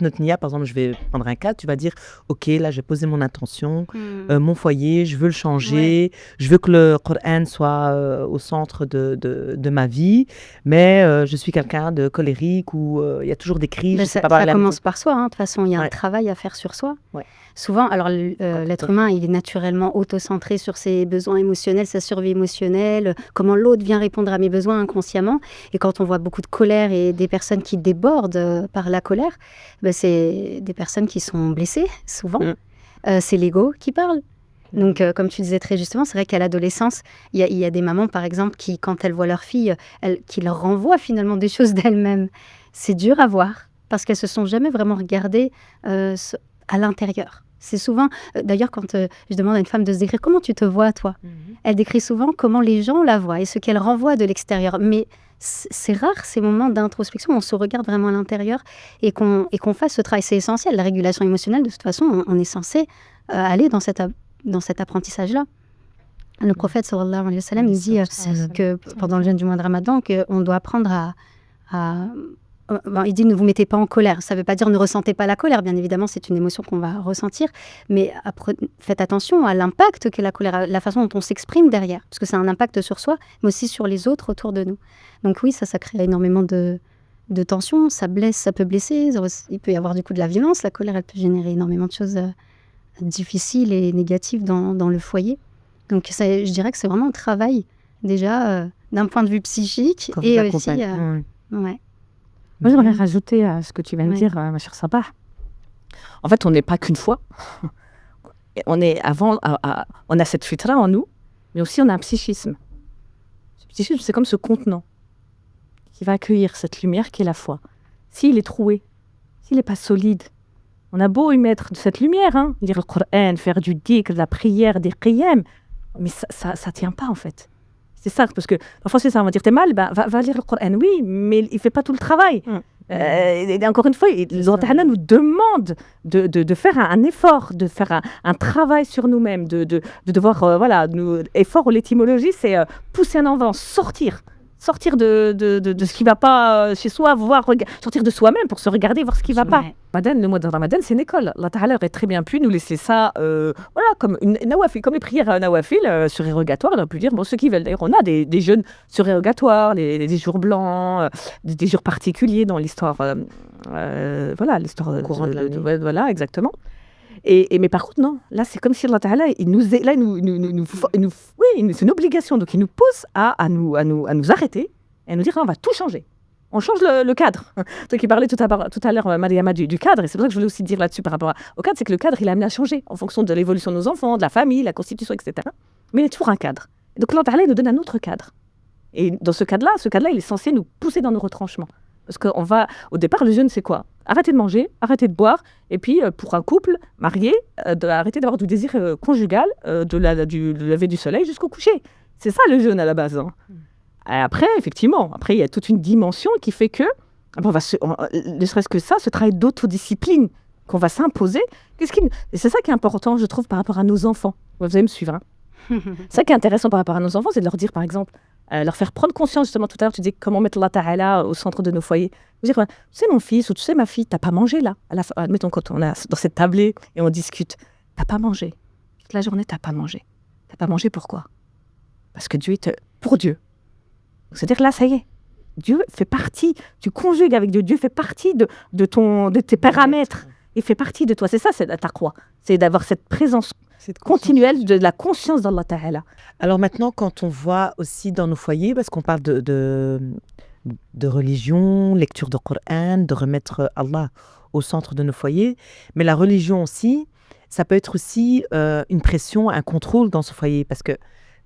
notre niya? Par exemple, je vais prendre un cas, tu vas dire, ok, là, j'ai posé mon intention, mon foyer, je veux le changer, je veux que le Coran soit au centre de ma vie, mais je suis quelqu'un de colérique où il y a toujours des cris. Ça commence par soi, de toute façon, il y a un travail à faire sur soi. Souvent, alors l'être humain, il est naturellement autocentré sur ses besoins émotionnels, sa survie émotionnelle, comment l'autre vient répondre à mes besoins inconsciemment. Et quand on voit beaucoup de colère et des personnes qui débordent par la colère, c'est des personnes qui sont blessées, souvent. C'est l'ego qui parle. Donc, comme tu disais très justement, c'est vrai qu'à l'adolescence, il y a des mamans, par exemple, qui, quand elles voient leur fille, qui leur renvoient finalement des choses d'elles-mêmes. C'est dur à voir, parce qu'elles ne se sont jamais vraiment regardées à l'intérieur. C'est souvent, d'ailleurs, quand je demande à une femme de se décrire comment tu te vois, toi, elle décrit souvent comment les gens la voient et ce qu'elle renvoie de l'extérieur. Mais c'est rare ces moments d'introspection où on se regarde vraiment à l'intérieur et qu'on fasse ce travail. C'est essentiel. La régulation émotionnelle, de toute façon, on est censé aller dans cet apprentissage-là. Le prophète, sallallahu alayhi wa sallam, il dit que pendant le jeûne du mois de Ramadan, qu'on doit apprendre il dit ne vous mettez pas en colère. Ça ne veut pas dire ne ressentez pas la colère. Bien évidemment, c'est une émotion qu'on va ressentir. Mais faites attention à l'impact que la colère a, la façon dont on s'exprime derrière. Parce que ça a un impact sur soi, mais aussi sur les autres autour de nous. Donc oui, ça crée énormément de de tension, ça blesse, ça peut blesser, il peut y avoir du coup de la violence, la colère, elle peut générer énormément de choses difficiles et négatives dans le foyer. Donc je dirais que c'est vraiment un travail déjà d'un point de vue psychique Quand et vous aussi... accompagnez. ouais. Moi, j'aimerais rajouter à ce que tu viens de dire, ma chère Sabah. En fait, on n'est pas qu'une foi. On a cette fitra en nous, mais aussi on a un psychisme. Ce psychisme, c'est comme ce contenant qui va accueillir cette lumière qui est la foi. S'il est troué, s'il n'est pas solide, on a beau y mettre de cette lumière, lire le Coran, faire du dhikr, de la prière, des qiyam, mais ça tient pas en fait. C'est ça, parce que parfois c'est ça, on va dire t'es mal, va lire le Coran, oui, mais il fait pas tout le travail. Et encore une fois, Allah Ta'ala nous demande de faire un effort, de faire un travail sur nous-mêmes, de devoir, effort, l'étymologie, c'est pousser en avant, sortir de ce qui ne va pas chez soi, sortir de soi-même pour se regarder, voir ce qui ne va pas. Le mois de Ramadan, c'est une école. Allah Ta'ala aurait très bien pu nous laisser ça comme une nawafil, comme les prières nawafil surérogatoires. On a pu dire, ceux qui veulent. D'ailleurs, on a des jeûnes surérogatoires, des jours blancs, des jours particuliers dans l'histoire. L'histoire courante de l'année. Voilà, exactement. Mais par contre, non. Là, c'est comme si Allah Ta'ala, c'est une obligation. Donc, il nous pousse à nous arrêter et à nous dire, on va tout changer. On change le cadre. Toi qui parlais tout à l'heure, Mariama, du cadre, et c'est pour ça que je voulais aussi dire là-dessus par rapport au cadre, c'est que le cadre, il est amené à changer en fonction de l'évolution de nos enfants, de la famille, la constitution, etc. Mais il est toujours un cadre. Et donc, Allah Ta'ala, il nous donne un autre cadre. Et dans ce cadre-là, il est censé nous pousser dans nos retranchements. Parce au départ, le jeûne, c'est quoi ? Arrêter de manger, arrêter de boire, et puis pour un couple marié, arrêter d'avoir du désir conjugal du lever du soleil jusqu'au coucher. C'est ça le jeûne à la base. Après, effectivement, il y a toute une dimension qui fait que, ne serait-ce que ça, ce travail d'autodiscipline qu'on va s'imposer, et c'est ça qui est important, je trouve, par rapport à nos enfants. Vous allez me suivre. Ça qui est intéressant par rapport à nos enfants, c'est de leur dire, par exemple, leur faire prendre conscience, justement, tout à l'heure, tu dis comment mettre Allah Ta'ala au centre de nos foyers. Dire, tu sais, mon fils ou tu sais, ma fille, t'as pas mangé là. Admettons, quand on est dans cette tablée et on discute, t'as pas mangé. Toute la journée, t'as pas mangé. T'as pas mangé pourquoi ? Parce que Dieu est pour Dieu. C'est-à-dire là, ça y est. Dieu fait partie, tu conjugues avec Dieu. Dieu fait partie de tes paramètres. Il fait partie de toi. C'est ça, c'est ta croix. C'est d'avoir cette présence continuelle de la conscience d'Allah Ta'ala. Alors maintenant, quand on voit aussi dans nos foyers, parce qu'on parle de religion, lecture de Coran, de remettre Allah au centre de nos foyers, mais la religion aussi, ça peut être aussi une pression, un contrôle dans ce foyer, parce que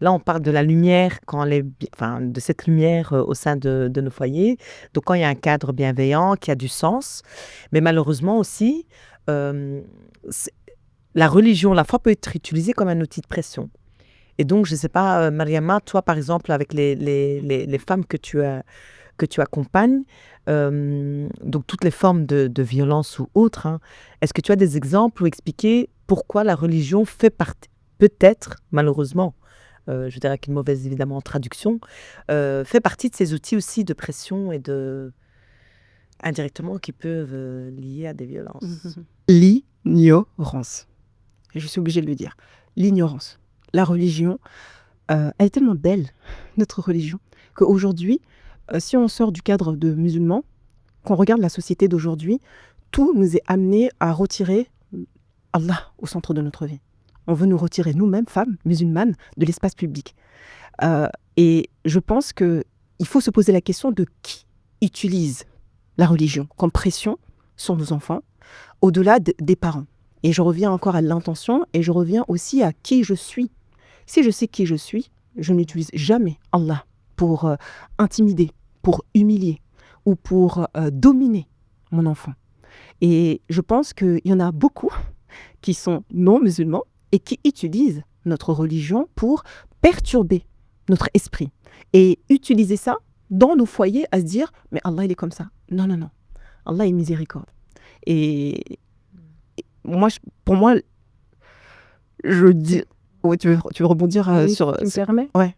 là, on parle de la lumière, de cette lumière au sein de nos foyers, donc quand il y a un cadre bienveillant, qui a du sens, mais malheureusement aussi, la religion, la foi peut être utilisée comme un outil de pression. Et donc, je ne sais pas, Mariama, toi, par exemple, avec les femmes que tu accompagnes, donc toutes les formes de violence ou autres, est-ce que tu as des exemples ou expliquer pourquoi la religion fait partie, peut-être, malheureusement, je dirais avec une mauvaise, évidemment, traduction, fait partie de ces outils aussi de pression et indirectement qui peuvent lier à des violences. L'ignorance. Je suis obligée de le dire. L'ignorance. La religion, elle est tellement belle, notre religion, qu'aujourd'hui, si on sort du cadre de musulmans, qu'on regarde la société d'aujourd'hui, tout nous est amené à retirer Allah au centre de notre vie. On veut nous retirer nous-mêmes, femmes musulmanes, de l'espace public. Et je pense qu'il faut se poser la question de qui utilise la religion comme pression sur nos enfants, au-delà des parents. Et je reviens encore à l'intention et je reviens aussi à qui je suis. Si je sais qui je suis, je n'utilise jamais Allah pour intimider, pour humilier ou pour dominer mon enfant. Et je pense qu'il y en a beaucoup qui sont non musulmans et qui utilisent notre religion pour perturber notre esprit et utiliser ça dans nos foyers à se dire « mais Allah il est comme ça ». Non, non, non. Allah est miséricorde. Et pour moi, je dis... Ouais, tu veux rebondir sur... Tu me permets ? Ouais.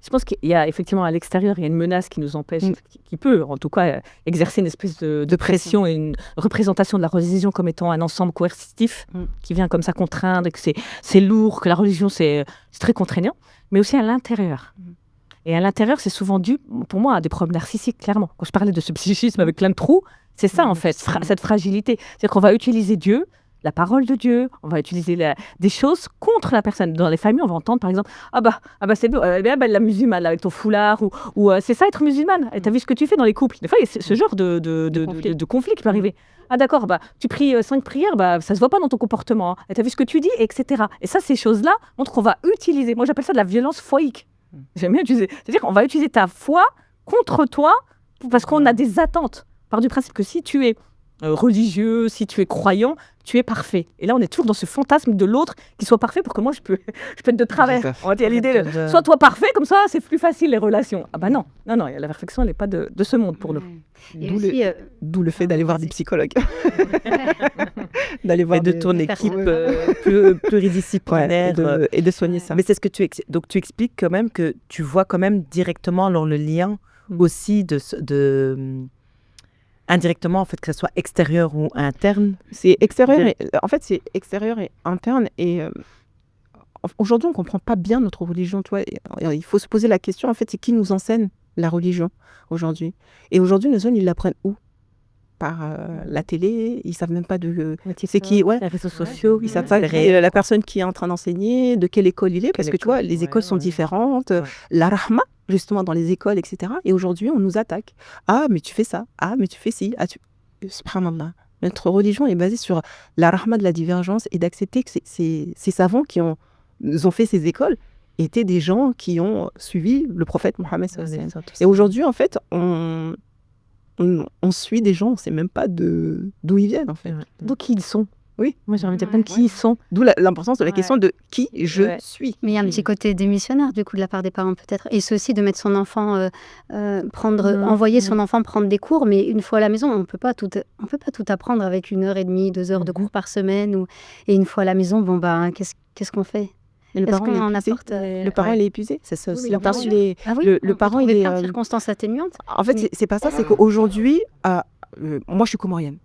Je pense qu'il y a effectivement à l'extérieur, il y a une menace qui nous empêche, qui peut en tout cas exercer une espèce de pression et une représentation de la religion comme étant un ensemble coercitif qui vient comme ça contraindre, et que c'est lourd, que la religion c'est très contraignant, mais aussi à l'intérieur. Et à l'intérieur, c'est souvent dû, pour moi, à des problèmes narcissiques, clairement. Quand je parlais de ce psychisme avec plein de trous, c'est ça, en fait, cette fragilité. C'est-à-dire qu'on va utiliser Dieu, la parole de Dieu, on va utiliser des choses contre la personne. Dans les familles, on va entendre, par exemple, ah bah c'est beau, la musulmane, là, avec ton foulard, ou c'est ça, être musulmane. Et t'as vu ce que tu fais dans les couples. Des fois, il y a ce genre de conflit qui peut arriver. Ah d'accord, tu pries 5 prières, ça se voit pas dans ton comportement. Hein. Et t'as vu ce que tu dis, etc. Et ça, ces choses-là montrent qu'on va utiliser, moi j'appelle ça de la violence foïque. J'aime bien utiliser. C'est-à-dire qu'on va utiliser ta foi contre toi parce qu'on a des attentes. Part du principe que si tu es religieux, si tu es croyant, tu es parfait. Et là, on est toujours dans ce fantasme de l'autre qui soit parfait pour que moi, je peux être de travers. On va dire l'idée, sois toi parfait, comme ça, c'est plus facile les relations. Ah bah non, la perfection, elle n'est pas de ce monde pour nous. D'où le fait d'aller voir des psychologues. D'aller voir de ton équipe pluridisciplinaire et de soigner ça. Mais c'est ce que donc tu expliques quand même que tu vois quand même directement alors, le lien aussi indirectement, en fait, que ce soit extérieur ou interne. C'est extérieur. C'est extérieur et interne. Et aujourd'hui, on ne comprend pas bien notre religion. Toi. Il faut se poser la question, en fait, c'est qui nous enseigne la religion aujourd'hui. Et aujourd'hui, nos jeunes, ils l'apprennent où ? Par la télé. Ils ne savent même pas de... c'est qui, les réseaux sociaux. Ils savent pas la personne qui est en train d'enseigner, de quelle école il est. Parce que, tu vois, les écoles sont différentes. Ouais. La rahma, justement, dans les écoles, etc. Et aujourd'hui, on nous attaque. Ah, mais tu fais ça. Ah, mais tu fais ci. Ah, subhanallah. Notre religion est basée sur la rahma de la divergence et d'accepter que ces savants qui nous ont fait ces écoles étaient des gens qui ont suivi le prophète Mohammed. Et aujourd'hui, en fait, on suit des gens, on ne sait même pas d'où ils viennent, en fait. D'où qui ils sont. Oui. Moi, j'ai envie de dire qui ils sont. D'où l'importance de la question de qui je suis. Mais il y a un petit côté démissionnaire, du coup, de la part des parents, peut-être. Et c'est aussi de mettre son enfant, envoyer son enfant prendre des cours, mais une fois à la maison, on peut pas tout apprendre avec 1h30, 2 heures de cours par semaine. Et une fois à la maison, qu'est-ce qu'on fait ? Le parent le parent il est épuisé, c'est ça aussi. Le parent il est plein de circonstances atténuantes. En fait, c'est pas ça, c'est qu'aujourd'hui, moi je suis comorienne.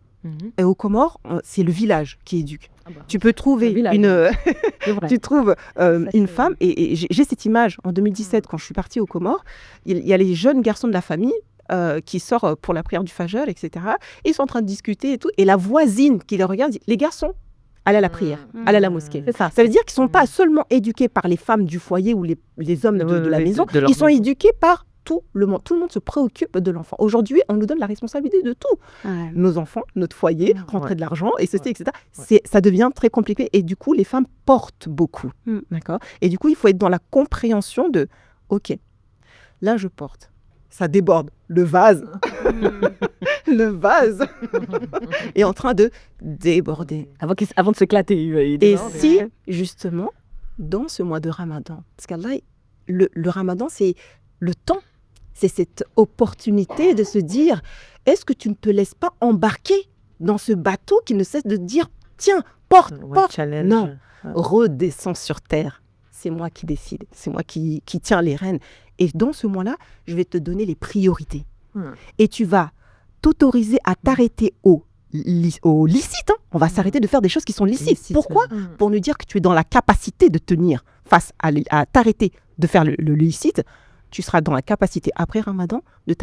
Et aux Comores, c'est le village qui éduque. Tu peux trouver une femme, et j'ai cette image en 2017 quand je suis partie aux Comores, il y a les jeunes garçons de la famille qui sortent pour la prière du Fajr, etc. Ils sont en train de discuter et tout, et la voisine qui les regarde dit, les garçons, allez à la prière, allez à la mosquée. Ça veut dire qu'ils ne sont pas seulement éduqués par les femmes du foyer ou les hommes de la maison, ils sont éduqués par tout le monde. Tout le monde se préoccupe de l'enfant. Aujourd'hui, on nous donne la responsabilité de tout. Ouais. Nos enfants, notre foyer, rentrer de l'argent, et ceci, etc. Ça devient très compliqué. Et du coup, les femmes portent beaucoup. D'accord ? Et du coup, il faut être dans la compréhension de, OK, là, je porte. Ça déborde. Le vase est en train de déborder. Avant de s'éclater. Et si, justement, dans ce mois de Ramadan, parce qu'Allah, le Ramadan, c'est le temps, c'est cette opportunité de se dire, est-ce que tu ne te laisses pas embarquer dans ce bateau qui ne cesse de dire, tiens, porte. Challenge. Non, redescends sur terre. C'est moi qui décide, c'est moi qui tiens les rênes. Et dans ce mois-là, je vais te donner les priorités. Et tu vas t'autoriser à t'arrêter au licite. On va s'arrêter de faire des choses qui sont licites. Pourquoi ? Pour nous dire que tu es dans la capacité de tenir face à t'arrêter de faire le licite. Tu seras dans la capacité, après Ramadan, de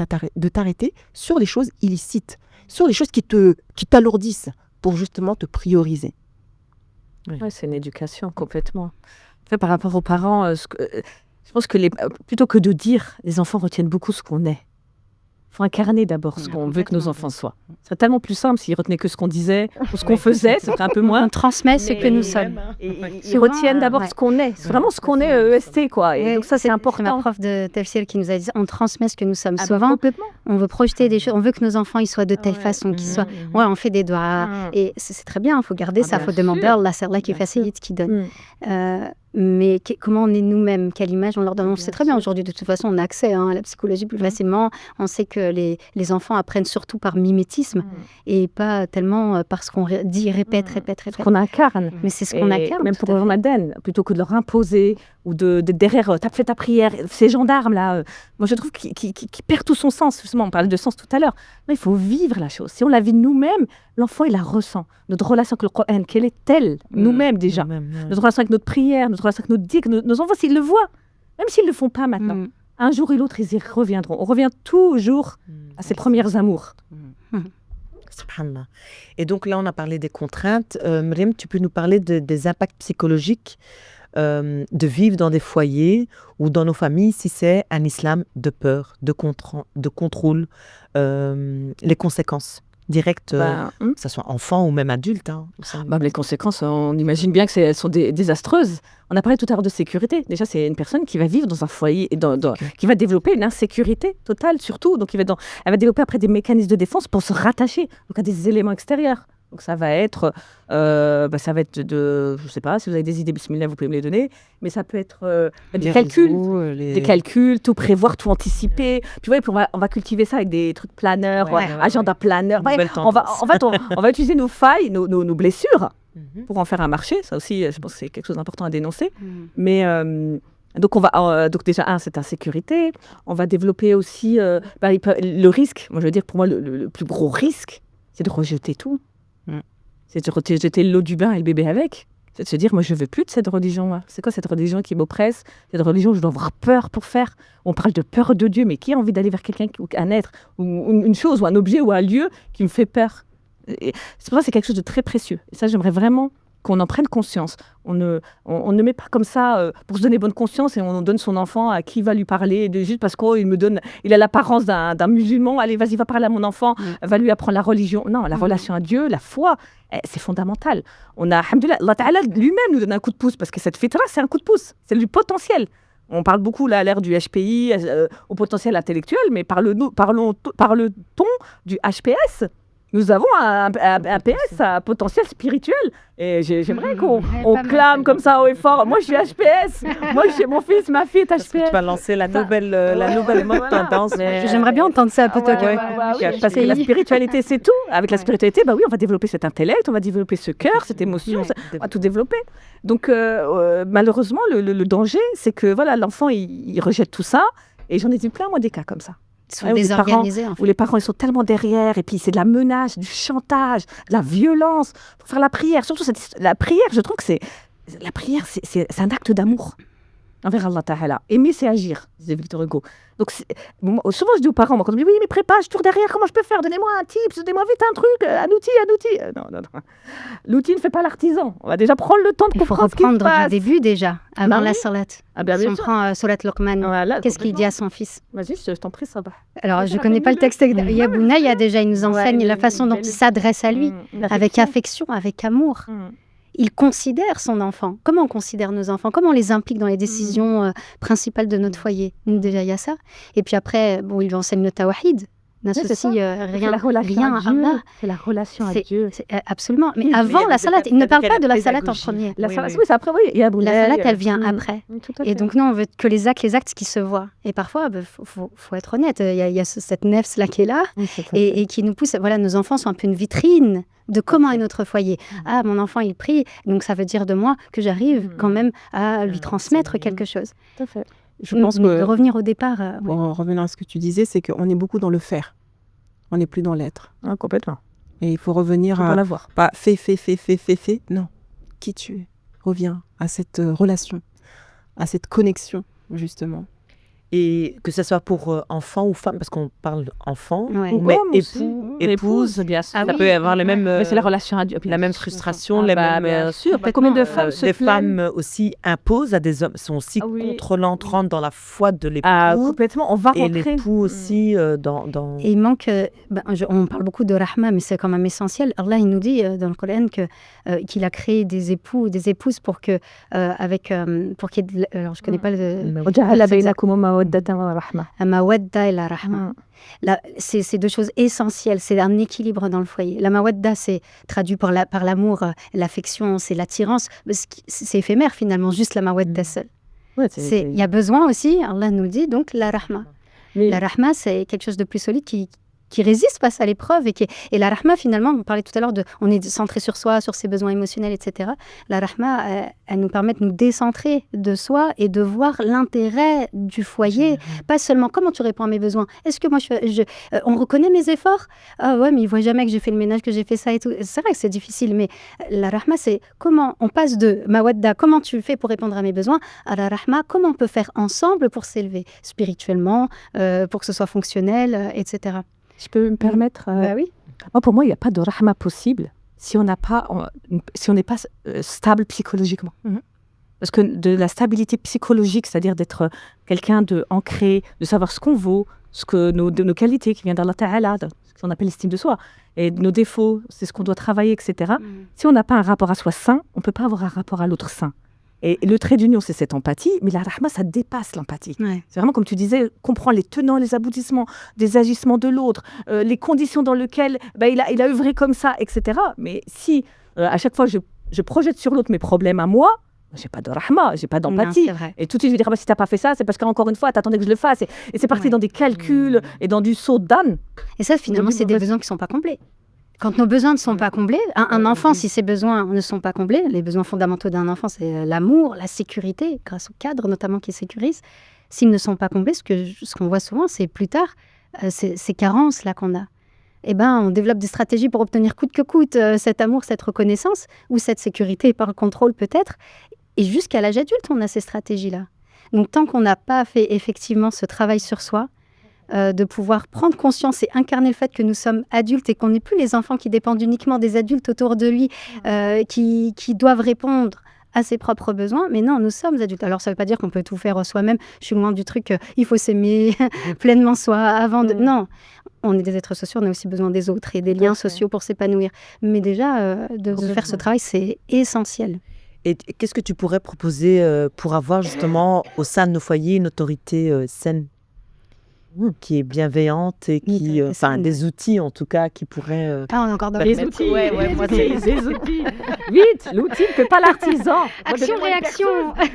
t'arrêter sur les choses illicites, sur les choses qui t'alourdissent, pour justement te prioriser. Oui. Ouais, c'est une éducation, complètement. En fait, par rapport aux parents, je pense que plutôt que de dire, les enfants retiennent beaucoup ce qu'on est. Il faut incarner d'abord ce qu'on veut que nos enfants soient. Ce serait tellement plus simple s'ils retenaient que ce qu'on disait ou ce qu'on faisait, ce serait un peu moins. On transmet ce que nous sommes. Ils retiennent d'abord ce qu'on est. C'est vraiment ce qu'on est EST, quoi. Et donc ça, c'est important. C'est ma prof de tafsir qui nous a dit, on transmet ce que nous sommes. Souvent, on veut projeter des choses, on veut que nos enfants ils soient de telle façon, qu'ils soient... Ouais, on fait des doigts. Et c'est très bien, il faut garder ça, il faut demander à Allah, c'est Allah qui facilite, qui donne. Mais comment on est nous-mêmes, quelle image on leur donne. On sait très bien aujourd'hui, de toute façon, on a accès à la psychologie plus facilement. On sait que les enfants apprennent surtout par mimétisme et pas tellement parce qu'on dit, répète. Ce qu'on incarne. Mais c'est ce qu'on incarne. Même pour Ramadan, plutôt que de leur imposer ou de derrière, t'as fait ta prière, ces gendarmes-là, moi je trouve qu'ils perdent tout son sens. Justement, on parlait de sens tout à l'heure. Non, il faut vivre la chose. Si on la vit nous-mêmes, l'enfant, il la ressent. Notre relation avec le Coran, quelle est-elle nous-mêmes déjà. Notre relation avec notre prière, notre relation avec notre dîme, nos enfants, s'ils le voient, même s'ils ne le font pas maintenant, un jour et l'autre, ils y reviendront. On revient toujours à ses premières amours. Subhanallah. Et donc là, on a parlé des contraintes. Myriam, tu peux nous parler des impacts psychologiques de vivre dans des foyers ou dans nos familles si c'est un islam de peur, de contrôle, les conséquences directes, que ce soit enfant ou même adulte. Les conséquences, on imagine bien que elles sont désastreuses. On a parlé tout à l'heure de sécurité. Déjà, c'est une personne qui va vivre dans un foyer et qui va développer une insécurité totale, surtout. Donc, elle va développer après des mécanismes de défense pour se rattacher donc, à des éléments extérieurs. Donc, ça va être je ne sais pas, si vous avez des idées, bismillah, vous pouvez me les donner, mais ça peut être des calculs, tout prévoir, tout anticiper. Puis, on va cultiver ça avec des trucs planeurs, agenda planeur. On va utiliser nos failles, nos blessures pour en faire un marché. Ça aussi, je pense que c'est quelque chose d'important à dénoncer. Mais donc déjà, c'est insécurité. On va développer aussi le risque. Moi, je veux dire, pour moi, le plus gros risque, c'est de rejeter tout. C'est de rejeter l'eau du bain et le bébé avec. C'est de se dire, moi, je ne veux plus de cette religion-là. C'est quoi cette religion qui m'oppresse? Cette religion où je dois avoir peur pour faire. On parle de peur de Dieu, mais qui a envie d'aller vers quelqu'un, ou un être, ou une chose, ou un objet, ou un lieu qui me fait peur? Et c'est pour ça que c'est quelque chose de très précieux. Et ça, j'aimerais vraiment qu'on en prenne conscience. On ne met pas comme ça pour se donner bonne conscience et on donne son enfant à qui va lui parler juste parce qu'il a l'apparence d'un musulman. Allez, vas-y, va parler à mon enfant, va lui apprendre la religion. Non, la relation à Dieu, la foi, c'est fondamental. Alhamdoulilah, Allah Ta'ala lui-même nous donne un coup de pouce parce que cette fitra, c'est un coup de pouce, c'est du potentiel. On parle beaucoup là à l'ère du HPI, au potentiel intellectuel, mais parle-t-on du HPS? Nous avons un PS à potentiel spirituel. Et j'aimerais qu'on clame comme ça haut et fort. Moi, je suis HPS. Moi, mon fils, ma fille est HPS. Tu vas lancer la nouvelle tendance. J'aimerais bien entendre ça, peut-être. Parce que la spiritualité, c'est tout. Avec la spiritualité, on va développer cet intellect, on va développer ce cœur, cette émotion, on va tout développer. Donc, malheureusement, le danger, c'est que l'enfant, il rejette tout ça. Et j'en ai vu plein, moi, des cas comme ça. Ils sont désorganisés, où les parents ils sont tellement derrière et puis c'est de la menace, du chantage, de la violence pour faire la prière. Surtout la prière, je trouve que c'est un acte d'amour envers Allah Ta'ala. Aimer, c'est agir, disait Victor Hugo. Donc souvent je dis aux parents, quand on me dit oui mais prépare, je tourne derrière, comment je peux faire? Donnez-moi un tips, donnez-moi vite un truc, un outil. Non. L'outil ne fait pas l'artisan. On va déjà prendre le temps de comprendre ce qui se passe. Il faut reprendre du début déjà, avant la salat. Si on prend Salat Luqman, qu'est-ce qu'il dit à son fils? Vas-y, je t'en prie, Sabah. Alors je ne connais pas le texte. Yabounaya déjà, il nous enseigne la façon dont il s'adresse à lui, avec affection, avec amour. Il considère son enfant. Comment on considère nos enfants? Comment on les implique dans les décisions principales de notre foyer? Déjà, il y a ça. Et puis après, il lui enseigne le tawahid. N'associe rien à Allah. C'est la relation à Dieu. Absolument. Mais avant la salade, il ne parle pas de la salade en premier. La salade, c'est après, oui. La salade, elle vient après. Et donc, nous, on veut que les actes qui se voient. Et parfois, faut être honnête, il y a cette nefs-là qui est là et qui nous pousse. Voilà, nos enfants sont un peu une vitrine de comment est notre foyer. Ah, mon enfant, il prie, donc ça veut dire de moi que j'arrive quand même à lui transmettre quelque chose. Tout à fait. Je pense que... De revenir au départ... En revenant à ce que tu disais, c'est qu'on est beaucoup dans le faire. On n'est plus dans l'être. Ah, complètement. Et il faut revenir à... Pas l'avoir. Pas fais. Non. Qui tu es? Reviens à cette relation, à cette connexion, justement. Et que ce soit pour enfant ou femme, parce qu'on parle d'enfant, mais épouse, bien sûr. Ça peut avoir les mêmes... Mais c'est la relation à Dieu. La même frustration, les mêmes... Bien sûr. Combien de femmes les femmes aussi imposent à des hommes, sont aussi contrôlantes, rentrent dans la foi de l'époux. Complètement, on va rentrer. Et l'époux aussi dans... Et il manque... on parle beaucoup de rahma, mais c'est quand même essentiel. Allah, il nous dit dans le Coran qu'il a créé des époux, des épouses pour qu'il y ait... Alors, je ne connais pas le... Mawadda et la rahma. C'est deux choses essentielles, c'est un équilibre dans le foyer. La mawadda, c'est traduit par l'amour, l'affection, c'est l'attirance. C'est éphémère finalement, juste la mawadda seule. Il y a besoin aussi, Allah nous dit, donc la rahma. La rahma, c'est quelque chose de plus solide qui qui résiste face à l'épreuve. Et la rahma, finalement, on parlait tout à l'heure on est centré sur soi, sur ses besoins émotionnels, etc. La rahma, elle nous permet de nous décentrer de soi et de voir l'intérêt du foyer. Pas seulement comment tu réponds à mes besoins. Est-ce que moi, on reconnaît mes efforts? Ah ouais, mais ils voient jamais que j'ai fait le ménage, que j'ai fait ça et tout. C'est vrai que c'est difficile, mais la rahma, c'est comment on passe de mawadda, comment tu fais pour répondre à mes besoins, à la rahma, comment on peut faire ensemble pour s'élever spirituellement, pour que ce soit fonctionnel, etc. Je peux me permettre Bah oui. Moi, pour moi, il n'y a pas de rahma possible si on n'est pas stable psychologiquement. Parce que de la stabilité psychologique, c'est-à-dire d'être quelqu'un de ancré, de savoir ce qu'on vaut, nos qualités qui viennent d'Allah Ta'ala, ce qu'on appelle l'estime de soi, et nos défauts, c'est ce qu'on doit travailler, etc. Si on n'a pas un rapport à soi sain, on ne peut pas avoir un rapport à l'autre sain. Et le trait d'union, c'est cette empathie, mais la rahma, ça dépasse l'empathie. Ouais. C'est vraiment, comme tu disais, comprendre les tenants, les aboutissements des agissements de l'autre, les conditions dans lesquelles il a œuvré comme ça, etc. Mais si, à chaque fois, je projette sur l'autre mes problèmes à moi, j'ai pas de rahma, j'ai pas d'empathie. Non, c'est vrai. Et tout de suite, je vais dire, si t'as pas fait ça, c'est parce qu'encore une fois, t'attendais que je le fasse. Et c'est parti dans des calculs et dans du saut d'âne. Et ça, finalement, c'est des besoins qui ne sont pas comblés. Quand nos besoins ne sont pas comblés, un enfant, si ses besoins ne sont pas comblés, les besoins fondamentaux d'un enfant, c'est l'amour, la sécurité, grâce au cadre notamment qui sécurise. S'ils ne sont pas comblés, ce qu'on voit souvent, c'est plus tard, ces carences-là qu'on a. On développe des stratégies pour obtenir coûte que coûte cet amour, cette reconnaissance, ou cette sécurité par le contrôle peut-être. Et jusqu'à l'âge adulte, on a ces stratégies-là. Donc, tant qu'on n'a pas fait effectivement ce travail sur soi, de pouvoir prendre conscience et incarner le fait que nous sommes adultes et qu'on n'est plus les enfants qui dépendent uniquement des adultes autour de lui, qui doivent répondre à ses propres besoins. Mais non, nous sommes adultes. Alors, ça ne veut pas dire qu'on peut tout faire soi-même. Je suis loin du truc, il faut s'aimer pleinement soi avant de... Non, on est des êtres sociaux, on a aussi besoin des autres et des liens sociaux pour s'épanouir. Mais déjà, de faire ce travail, c'est essentiel. Et qu'est-ce que tu pourrais proposer pour avoir justement au sein de nos foyers une autorité saine, qui est bienveillante et qui, des outils en tout cas qui pourraient... on est encore dans les outils. Ouais, moi c'est les outils. Vite, l'outil ne fait pas l'artisan. Action, réaction.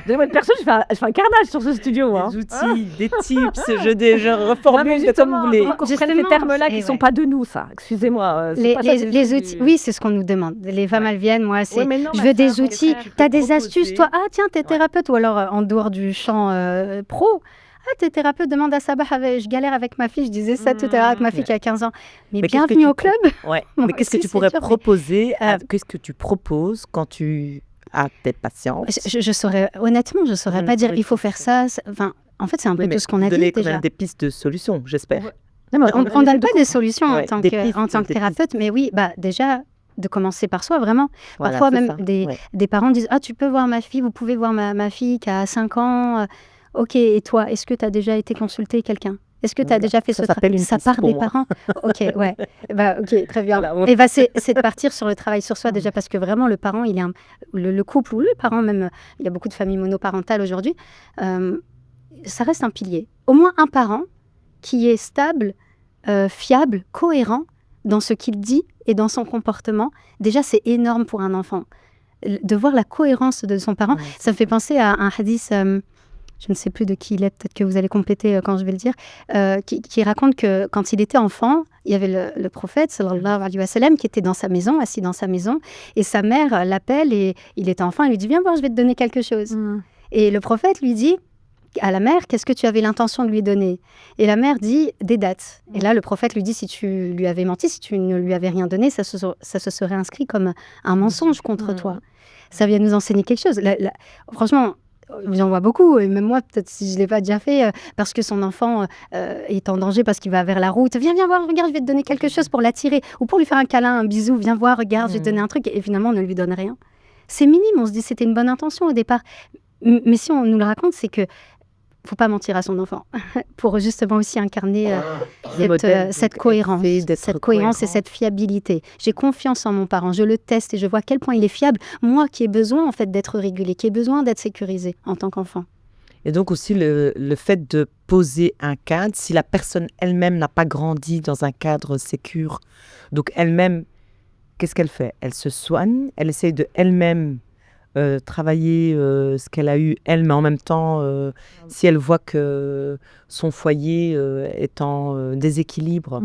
Donnez-moi une personne, je fais un carnage sur ce studio. Des outils, des tips, je reformule comme vous voulez. On comprenne ces termes-là qui ne sont pas de nous, ça. Excusez-moi. Les outils, oui, c'est ce qu'on nous demande. Les femmes, elles viennent, moi, c'est je veux des outils. Tu as des astuces, toi? Ah, tiens, t'es thérapeute. Ou alors, en dehors du champ pro. Ah, t'es thérapeute, demande à Sabah, je galère avec ma fille, je disais ça tout à l'heure avec ma fille qui a 15 ans. Mais bienvenue au club. Mais qu'est-ce que tu pourrais proposer qu'est-ce que tu proposes quand tu as tes patients? Je saurais, honnêtement, je saurais pas dire il faut faire ça. En fait, c'est un peu tout ce qu'on a dit déjà. Des pistes de solutions, j'espère. Non, on ne donne pas des solutions en tant que thérapeute, mais oui, déjà, de commencer par soi, vraiment. Parfois, même des parents disent « Ah, tu peux voir ma fille, vous pouvez voir ma fille qui a 5 ans. » Ok, et toi, est-ce que tu as déjà été consulter quelqu'un? Est-ce que tu as déjà fait ce travail? Ça part des parents. Ok, ouais. Ok, très bien. Et c'est de partir sur le travail sur soi déjà, parce que vraiment, le parent, il est le couple ou le parent même, il y a beaucoup de familles monoparentales aujourd'hui, ça reste un pilier. Au moins un parent qui est stable, fiable, cohérent dans ce qu'il dit et dans son comportement, déjà, c'est énorme pour un enfant. De voir la cohérence de son parent, ça me fait penser à un hadith... je ne sais plus de qui il est, peut-être que vous allez compléter quand je vais le dire, qui raconte que quand il était enfant, il y avait le prophète, sallallahu alayhi wa sallam, qui était dans sa maison, assis dans sa maison, et sa mère l'appelle, et il était enfant, elle lui dit « Viens voir, je vais te donner quelque chose. Et le prophète lui dit à la mère « Qu'est-ce que tu avais l'intention de lui donner ?» Et la mère dit « Des dates. » Et là, le prophète lui dit « Si tu lui avais menti, si tu ne lui avais rien donné, ça se serait inscrit comme un mensonge contre toi. » Ça vient nous enseigner quelque chose. Franchement, j'en vois beaucoup, et même moi, peut-être si je ne l'ai pas déjà fait, parce que son enfant est en danger, parce qu'il va vers la route. Viens voir, regarde, je vais te donner quelque chose pour l'attirer. Ou pour lui faire un câlin, un bisou, viens voir, regarde, je vais te donner un truc. Et finalement, on ne lui donne rien. C'est minime, on se dit c'était une bonne intention au départ. Mais si on nous le raconte, c'est que faut pas mentir à son enfant pour justement aussi incarner cette cohérence, et cette fiabilité. J'ai confiance en mon parent, je le teste et je vois à quel point il est fiable. Moi qui ai besoin en fait d'être régulé, qui ai besoin d'être sécurisé en tant qu'enfant. Et donc aussi le fait de poser un cadre, si la personne elle-même n'a pas grandi dans un cadre sécure, donc elle-même, qu'est-ce qu'elle fait? Elle se soigne, elle essaye de elle-même travailler ce qu'elle a eu elle, mais en même temps, si elle voit que son foyer est en déséquilibre.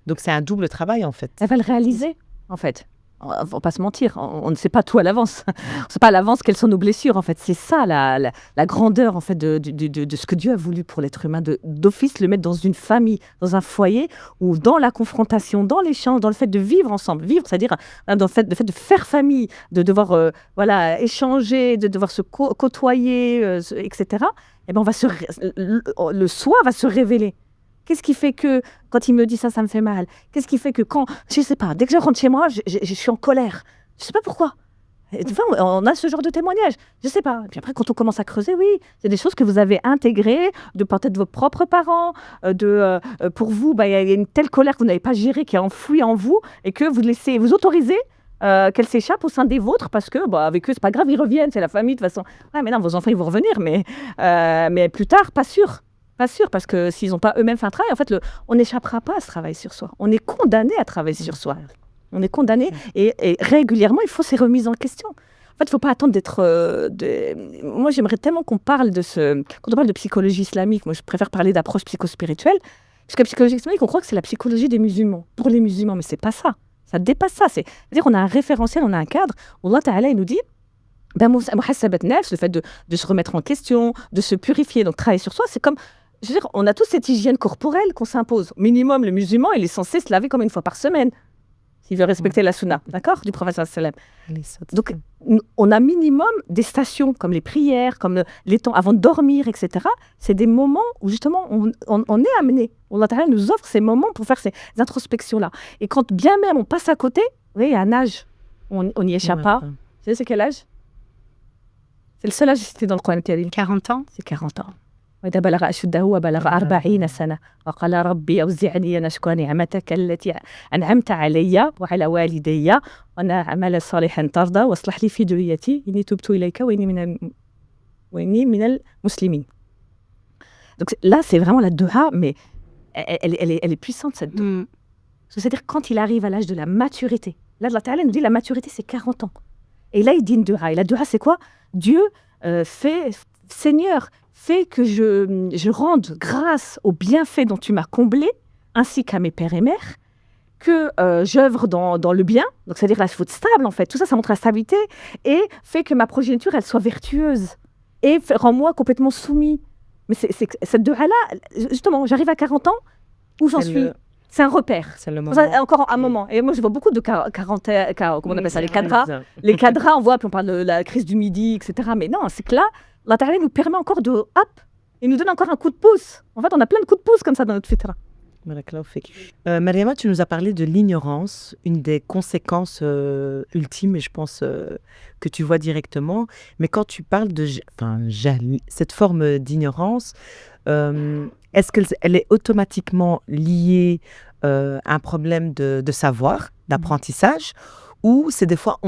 Donc c'est un double travail en fait. Elle va le réaliser, en fait. On va pas se mentir, on ne sait pas tout à l'avance. On ne sait pas à l'avance quelles sont nos blessures, en fait. C'est ça la grandeur, en fait, de ce que Dieu a voulu pour l'être humain, d'office le mettre dans une famille, dans un foyer, ou dans la confrontation, dans l'échange, dans le fait de vivre ensemble. Vivre, c'est-à-dire dans le fait de faire famille, de devoir échanger, de devoir se côtoyer, etc. Et ben le soi va se révéler. Qu'est-ce qui fait que, quand il me dit ça, ça me fait mal? Qu'est-ce qui fait que quand, je ne sais pas, dès que je rentre chez moi, je suis en colère. Je ne sais pas pourquoi. Et des fois, on a ce genre de témoignage. Je ne sais pas. Et puis après, quand on commence à creuser, oui, c'est des choses que vous avez intégrées, de peut-être vos propres parents, pour vous, il y a une telle colère que vous n'avez pas gérée, qui est enfouie en vous, et que vous autorisez qu'elle s'échappe au sein des vôtres, parce que avec eux, c'est pas grave, ils reviennent, c'est la famille, de toute façon. Ouais, mais non, vos enfants, ils vont revenir, mais plus tard, pas sûr. Pas sûr, parce que s'ils n'ont pas eux-mêmes fait un travail, en fait, on n'échappera pas à ce travail sur soi. On est condamné à travailler sur soi. On est condamné, et régulièrement, il faut ces remises en question. En fait, il ne faut pas attendre d'être... Moi, j'aimerais tellement qu'on parle de ce... Quand on parle de psychologie islamique, moi, je préfère parler d'approche psychospirituelle, parce que la psychologie islamique, on croit que c'est la psychologie des musulmans, pour les musulmans, mais ce n'est pas ça. Ça dépasse ça. C'est-à-dire qu'on a un référentiel, on a un cadre, où Allah Ta'ala, il nous dit... muhasabat nafs, le fait de se remettre en question, de se purifier, donc travailler sur soi, c'est comme... Je veux dire, on a tous cette hygiène corporelle qu'on s'impose. Au minimum, le musulman, il est censé se laver comme une fois par semaine, s'il veut respecter la sunna, d'accord, du prophète sallam. Donc, on a minimum des stations, comme les prières, comme les temps avant de dormir, etc. C'est des moments où, justement, on est amené. Allah Ta'ala nous offre ces moments pour faire ces introspections-là. Et quand bien même on passe à côté, vous voyez, il y a un âge, on n'y échappe pas. Vous savez, c'est quel âge? C'est le seul âge cité dans le Coran Karim. 40 ans. C'est 40 ans. وإذا بلغ أشده وبلغ 40 سنة وقال ربي أوزعني أن أشكر نعمتك التي أنعمت علي وعلى والدي وأن أعمل صالحا ترضى واصلح لي في ذريتي إني تبت إليك وإني من المسلمين. Donc là, c'est vraiment la doha, mais elle est puissante, cette doha. C'est-à-dire quand il arrive à l'âge de la maturité. Là, Allah Ta'ala nous dit la maturité, c'est 40 ans. Et là, il dit une doha. Et la doha, c'est quoi? Dieu Seigneur, fais que je rende grâce aux bienfaits dont tu m'as comblé, ainsi qu'à mes pères et mères, que j'œuvre dans le bien, donc c'est-à-dire là, il faut être stable en fait, tout ça, ça montre la stabilité, et fait que ma progéniture, elle soit vertueuse, et rends-moi complètement soumis. Mais cette doha-là, justement, j'arrive à 40 ans, où j'en suis? C'est un repère. C'est le moment. Encore un moment. Et moi, je vois beaucoup de comment on appelle ça, les cadras. Les cadras, on voit, puis on parle de la crise du Midi, etc. Mais non, c'est que là, Allah Ta'ala nous permet encore de... Hop, il nous donne encore un coup de pouce. En fait, on a plein de coups de pouce comme ça dans notre fitra. Mariama, tu nous as parlé de l'ignorance, une des conséquences ultimes, et je pense que tu vois directement. Mais quand tu parles de cette forme d'ignorance, est-ce qu'elle est automatiquement liée à un problème de savoir, d'apprentissage, ou c'est des fois,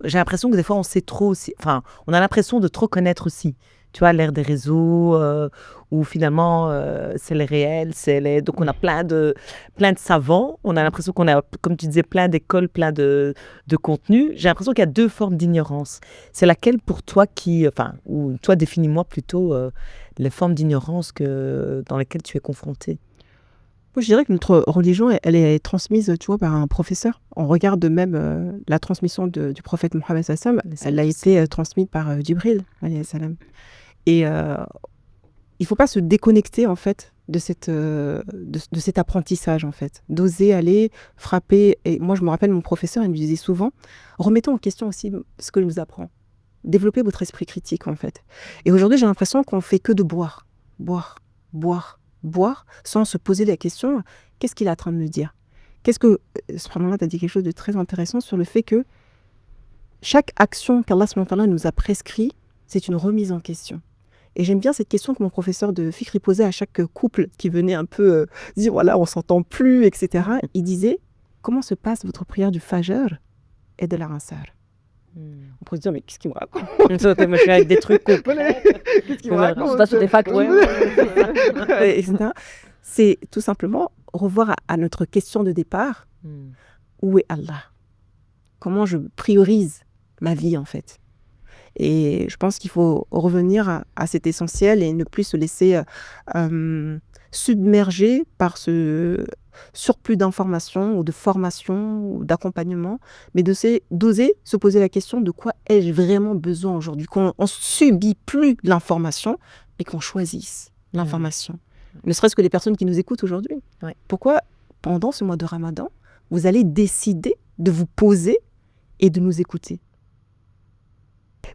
j'ai l'impression que des fois on sait trop aussi, enfin, on a l'impression de trop connaître aussi. Tu vois, l'ère des réseaux, où finalement, c'est les réels, donc on a plein de savants, on a l'impression qu'on a, comme tu disais, plein d'écoles, plein de contenus. J'ai l'impression qu'il y a deux formes d'ignorance. C'est laquelle pour toi ou toi, définis-moi plutôt les formes d'ignorance dans lesquelles tu es confronté. Moi, je dirais que notre religion, elle est transmise, tu vois, par un professeur. On regarde même la transmission du prophète Mohammed sallam, elle a été transmise par Jibril alayhi salam. Et il ne faut pas se déconnecter, en fait, de cet apprentissage, en fait. D'oser aller frapper. Et moi, je me rappelle, mon professeur, il me disait souvent, remettons en question aussi ce que je vous apprends. Développez votre esprit critique, en fait. Et aujourd'hui, j'ai l'impression qu'on ne fait que de boire, sans se poser la question, qu'est-ce qu'il est en train de me dire? Subhanallah, tu as dit quelque chose de très intéressant sur le fait que chaque action qu'Allah nous a prescrit, c'est une remise en question. Et j'aime bien cette question que mon professeur de fiqh posait à chaque couple qui venait un peu dire, voilà, on s'entend plus, etc. Il disait, comment se passe votre prière du Fajr et de la Ransar? On pourrait se dire, mais qu'est-ce qu'il me raconte? Moi, je suis avec des trucs Qu'est-ce qu'il me raconte? On passe sur des facts. C'est tout simplement revoir à notre question de départ, où est Allah? Comment je priorise ma vie, en fait? Et je pense qu'il faut revenir à cet essentiel et ne plus se laisser submerger par ce surplus d'informations ou de formation ou d'accompagnement, mais d'oser se poser la question de quoi ai-je vraiment besoin aujourd'hui, qu'on ne subit plus l'information, mais qu'on choisisse l'information. Ne serait-ce que les personnes qui nous écoutent aujourd'hui. Ouais. Pourquoi, pendant ce mois de Ramadan, vous allez décider de vous poser et de nous écouter?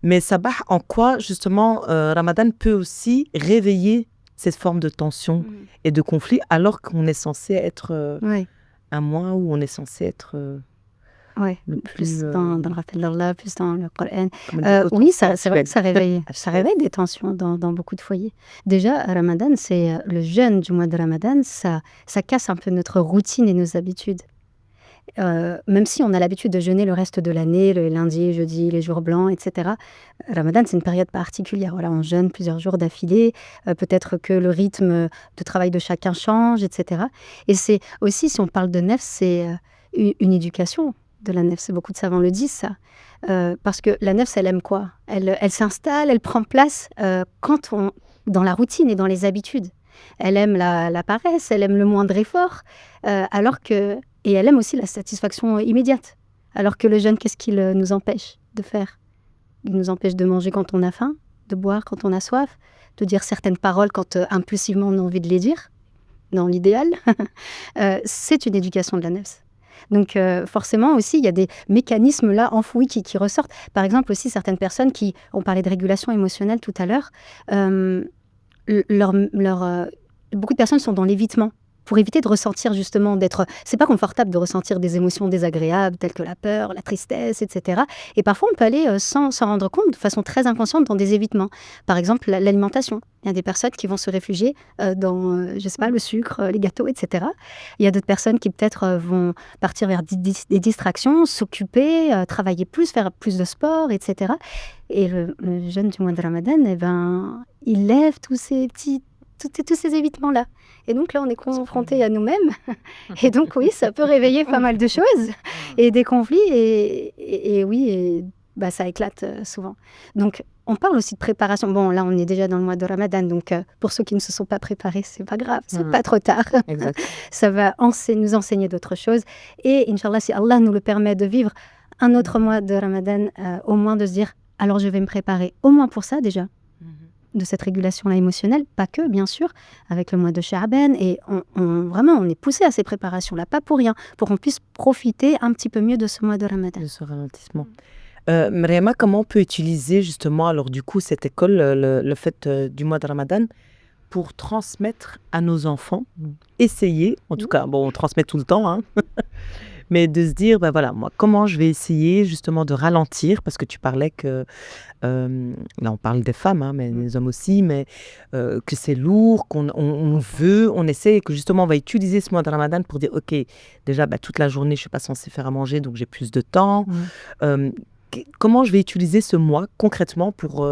Mais Sabah, en quoi justement Ramadan peut aussi réveiller cette forme de tension et de conflit alors qu'on est censé être un mois où on est censé être plus dans le rappel d'Allah, plus dans le Coran. Oui, c'est vrai que ça réveille des tensions dans beaucoup de foyers. Déjà, Ramadan, c'est le jeûne du mois de Ramadan, ça casse un peu notre routine et nos habitudes. Même si on a l'habitude de jeûner le reste de l'année, le lundi, jeudi, les jours blancs, etc. Ramadan, c'est une période particulière. Voilà, on jeûne plusieurs jours d'affilée. Peut-être que le rythme de travail de chacun change, etc. Et c'est aussi, si on parle de nefs, c'est une éducation de la nefs. Beaucoup de savants le disent, ça. Parce que la nefs, elle aime quoi ? Elle s'installe, elle prend place dans la routine et dans les habitudes. Elle aime la paresse, elle aime le moindre effort, et elle aime aussi la satisfaction immédiate. Alors que le jeûne, qu'est-ce qu'il nous empêche de faire ? Il nous empêche de manger quand on a faim, de boire quand on a soif, de dire certaines paroles quand impulsivement on a envie de les dire, dans l'idéal. C'est une éducation de la nefs. Donc forcément aussi, il y a des mécanismes là enfouis qui ressortent. Par exemple aussi, certaines personnes on parlait de régulation émotionnelle tout à l'heure, beaucoup de personnes sont dans l'évitement pour éviter de ressentir justement c'est pas confortable de ressentir des émotions désagréables telles que la peur, la tristesse, etc. Et parfois on peut aller sans s'en rendre compte de façon très inconsciente dans des évitements. Par exemple l'alimentation. Il y a des personnes qui vont se réfugier dans, je sais pas, le sucre, les gâteaux, etc. Il y a d'autres personnes qui peut-être vont partir vers des distractions, s'occuper, travailler plus, faire plus de sport, etc. Et le jeûne du mois de Ramadan, il lève tous ces évitements-là. Et donc là, on est confronté à nous-mêmes. Et donc oui, ça peut réveiller pas mal de choses et des conflits. Et ça éclate souvent. Donc, on parle aussi de préparation. Bon, là, on est déjà dans le mois de Ramadan. Donc, pour ceux qui ne se sont pas préparés, c'est pas grave. C'est pas trop tard. Ça va nous enseigner d'autres choses. Et Inch'Allah, si Allah nous le permet de vivre un autre mois de Ramadan, au moins de se dire, alors je vais me préparer au moins pour ça déjà. De cette régulation-là émotionnelle, pas que, bien sûr, avec le mois de Sha'ban. Et on est poussé à ces préparations-là, pas pour rien, pour qu'on puisse profiter un petit peu mieux de ce mois de Ramadan. De ce ralentissement. Mariama, comment on peut utiliser justement, alors du coup, cette école, le fait du mois de Ramadan, pour transmettre à nos enfants, essayer, en tout cas, bon, on transmet tout le temps, hein, mais de se dire, moi, comment je vais essayer justement de ralentir, parce que tu parlais que, là on parle des femmes, hein, mais des hommes aussi, mais que c'est lourd, on essaie, que justement on va utiliser ce mois de Ramadan pour dire, ok, déjà toute la journée je ne suis pas censée faire à manger, donc j'ai plus de temps. Comment je vais utiliser ce mois concrètement pour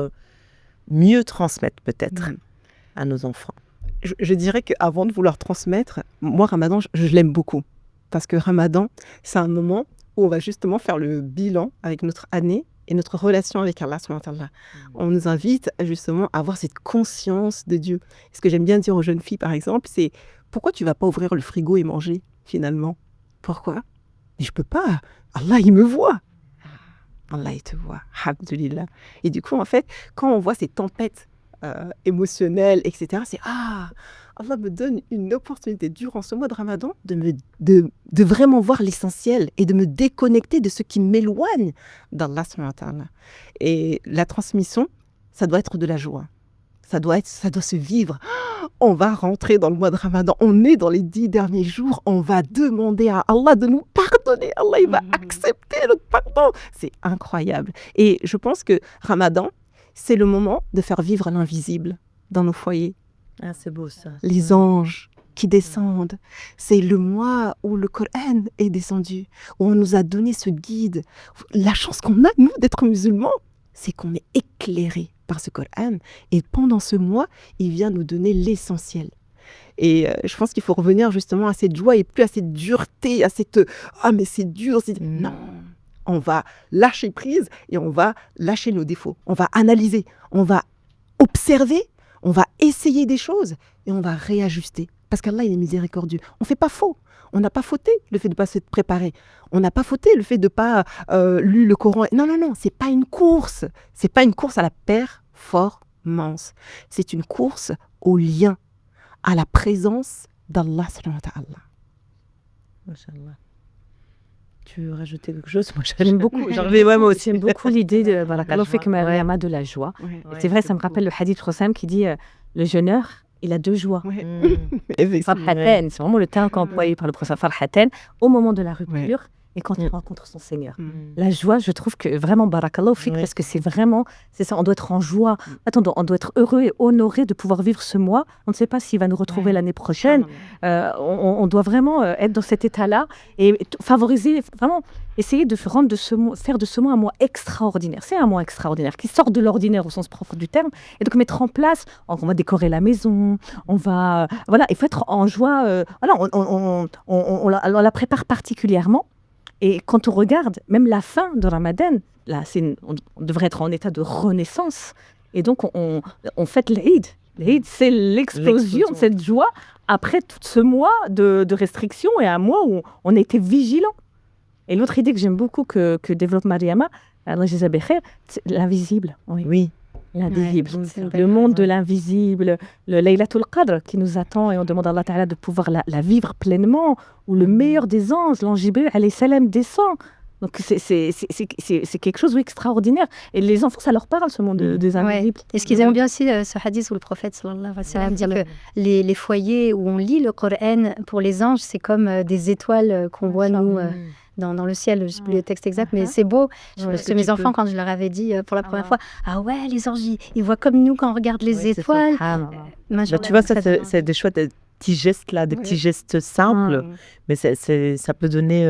mieux transmettre peut-être à nos enfants? Je dirais qu'avant de vouloir transmettre, moi Ramadan, je l'aime beaucoup. Parce que Ramadan, c'est un moment où on va justement faire le bilan avec notre année et notre relation avec Allah subhanahu wa ta'ala. On nous invite justement à avoir cette conscience de Dieu. Ce que j'aime bien dire aux jeunes filles, par exemple, c'est pourquoi tu ne vas pas ouvrir le frigo et manger, finalement? Pourquoi? Mais je ne peux pas. Allah, il me voit. Allah, il te voit. Alhamdulillah. Et du coup, en fait, quand on voit ces tempêtes émotionnelles, etc., c'est Allah me donne une opportunité durant ce mois de Ramadan de vraiment voir l'essentiel et de me déconnecter de ce qui m'éloigne d'Allah subhanahu wa ta'ala. Et la transmission, ça doit être de la joie. Ça doit se vivre. On va rentrer dans le mois de Ramadan. On est dans les 10 derniers jours. On va demander à Allah de nous pardonner. Allah, il va accepter notre pardon. C'est incroyable. Et je pense que Ramadan, c'est le moment de faire vivre l'invisible dans nos foyers. Ah, c'est beau ça. Les anges qui descendent. C'est le mois où le Coran est descendu, où on nous a donné ce guide. La chance qu'on a, nous, d'être musulmans, c'est qu'on est éclairés par ce Coran. Et pendant ce mois, il vient nous donner l'essentiel. Et je pense qu'il faut revenir justement à cette joie et plus à cette dureté, à cette « ah mais c'est dur ». Non, On va lâcher prise et on va lâcher nos défauts. On va analyser, on va observer, on va essayer des choses et on va réajuster. Parce qu'Allah, il est miséricordieux. On ne fait pas faux. On n'a pas fauté le fait de ne pas se préparer. On n'a pas fauté le fait de ne pas lu le Coran. Non. Ce n'est pas une course. Ce n'est pas une course à la performance. C'est une course au lien, à la présence d'Allah subhanahu wa ta'ala. Machallah. Tu veux rajouter quelque chose? Moi, J'aime beaucoup, moi aussi. j'aime beaucoup l'idée de Barakallahu joie, fik Mariama, de la joie. Et c'est vrai, ça me rappelle le hadith Rossam qui dit le jeûneur, il a deux joies. Farhatan, c'est vraiment le terme employé par le prophète Farhatan au moment de la rupture et quand il rencontre son Seigneur. La joie, je trouve que vraiment Barakallahu fik, parce que c'est ça, on doit être en joie. On doit être heureux et honoré de pouvoir vivre ce mois. On ne sait pas s'il va nous retrouver l'année prochaine. On doit vraiment être dans cet état-là et favoriser, vraiment essayer de faire de ce mois un mois extraordinaire. C'est un mois extraordinaire qui sort de l'ordinaire au sens propre du terme. Et donc mettre en place, on va décorer la maison, il faut être en joie. On la prépare particulièrement. Et quand on regarde même la fin de Ramadan, là, on devrait être en état de renaissance. Et donc, on fête l'Eid. L'Eid, c'est l'explosion de cette joie après tout ce mois de restrictions et un mois où on a été vigilant. Et l'autre idée que j'aime beaucoup que développe Mariama, c'est l'invisible. Oui. L'invisible. Le monde de l'invisible, le Laylatul Qadr qui nous attend et on demande à Allah Ta'ala de pouvoir la vivre pleinement, où le meilleur des anges, l'ange Jibril alayhi salam, descend. Donc c'est quelque chose d'extraordinaire. Et les enfants, ça leur parle, ce monde des invisibles. Et ce qu'ils aiment bien aussi, ce hadith où le prophète sallallahu alayhi wa sallam dit que les foyers où on lit le Coran pour les anges, c'est comme des étoiles qu'on voit nous dans le ciel. Je ne sais plus le texte exact, mais c'est beau. Parce que mes enfants, quand je leur avais dit pour la première fois, ah ouais, les anges, ils voient comme nous quand on regarde les étoiles. Tu vois, ça, c'est des chouettes petits gestes là, des petits gestes simples, mais ça peut donner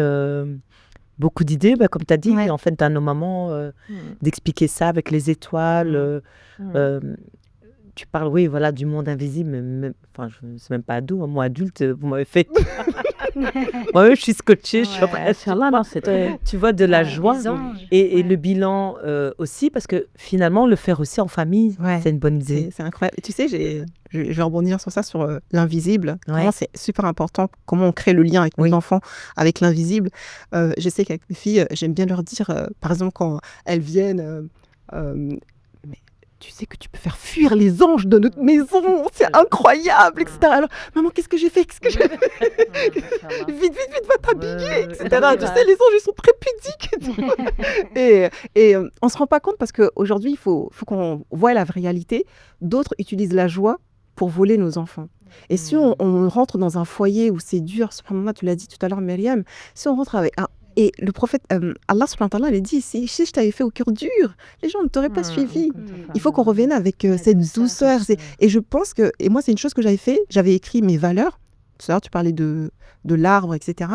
beaucoup d'idées, comme tu as dit, en fait, à nos mamans, d'expliquer ça avec les étoiles. Tu parles, du monde invisible, mais je ne sais même pas d'où, moi, adulte, vous m'avez fait... Moi, je suis scotchée, je suis tu vois, de la joie. Et le bilan aussi, parce que finalement, le faire aussi en famille, c'est une bonne idée. C'est incroyable. Tu sais, je vais rebondir sur ça, sur l'invisible. Vraiment, c'est super important, comment on crée le lien avec nos enfants, avec l'invisible. Je sais qu'avec mes filles, j'aime bien leur dire, par exemple, quand elles viennent... tu sais que tu peux faire fuir les anges de notre maison, c'est incroyable, etc. Alors, maman, qu'est-ce que j'ai fait, Vite, va t'habiller, etc. Tu sais, les anges, ils sont très pudiques. Et on ne se rend pas compte parce qu'aujourd'hui, il faut qu'on voie la réalité. D'autres utilisent la joie pour voler nos enfants. Et si on rentre dans un foyer où c'est dur, subhanallah, tu l'as dit tout à l'heure, Myriam, si on rentre avec et le prophète, Allah subhanahu wa ta'ala, il dit, si je t'avais fait au cœur dur, les gens ne t'auraient pas suivi. Il faut qu'on revienne avec cette douceur. Et je pense que, et moi, c'est une chose que j'avais fait, j'avais écrit mes valeurs. Tout à l'heure, tu parlais de l'arbre, etc.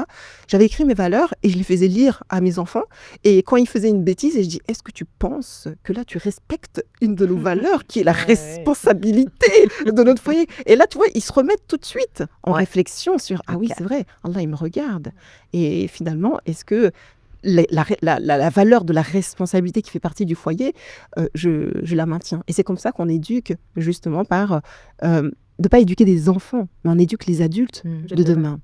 J'avais écrit mes valeurs et je les faisais lire à mes enfants. Et quand ils faisaient une bêtise, et je dis, est-ce que tu penses que là, tu respectes une de nos valeurs, qui est la responsabilité de notre foyer? Et là, tu vois, ils se remettent tout de suite en réflexion sur, ah oui, c'est vrai, Allah, il me regarde. Et finalement, est-ce que la valeur de la responsabilité qui fait partie du foyer, je la maintiens. Et c'est comme ça qu'on éduque, justement, par... de ne pas éduquer des enfants, mais on éduque les adultes de demain.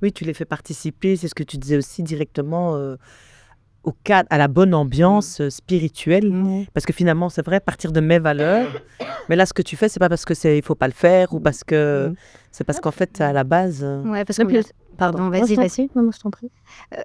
Oui, tu les fais participer, c'est ce que tu disais aussi directement au cadre, à la bonne ambiance spirituelle. Parce que finalement, c'est vrai, partir de mes valeurs, mais là, ce que tu fais, c'est pas parce que il ne faut pas le faire ou parce que... C'est parce qu'en fait, à la base... Ouais, parce que... Pardon, vas-y. Non, je t'en prie.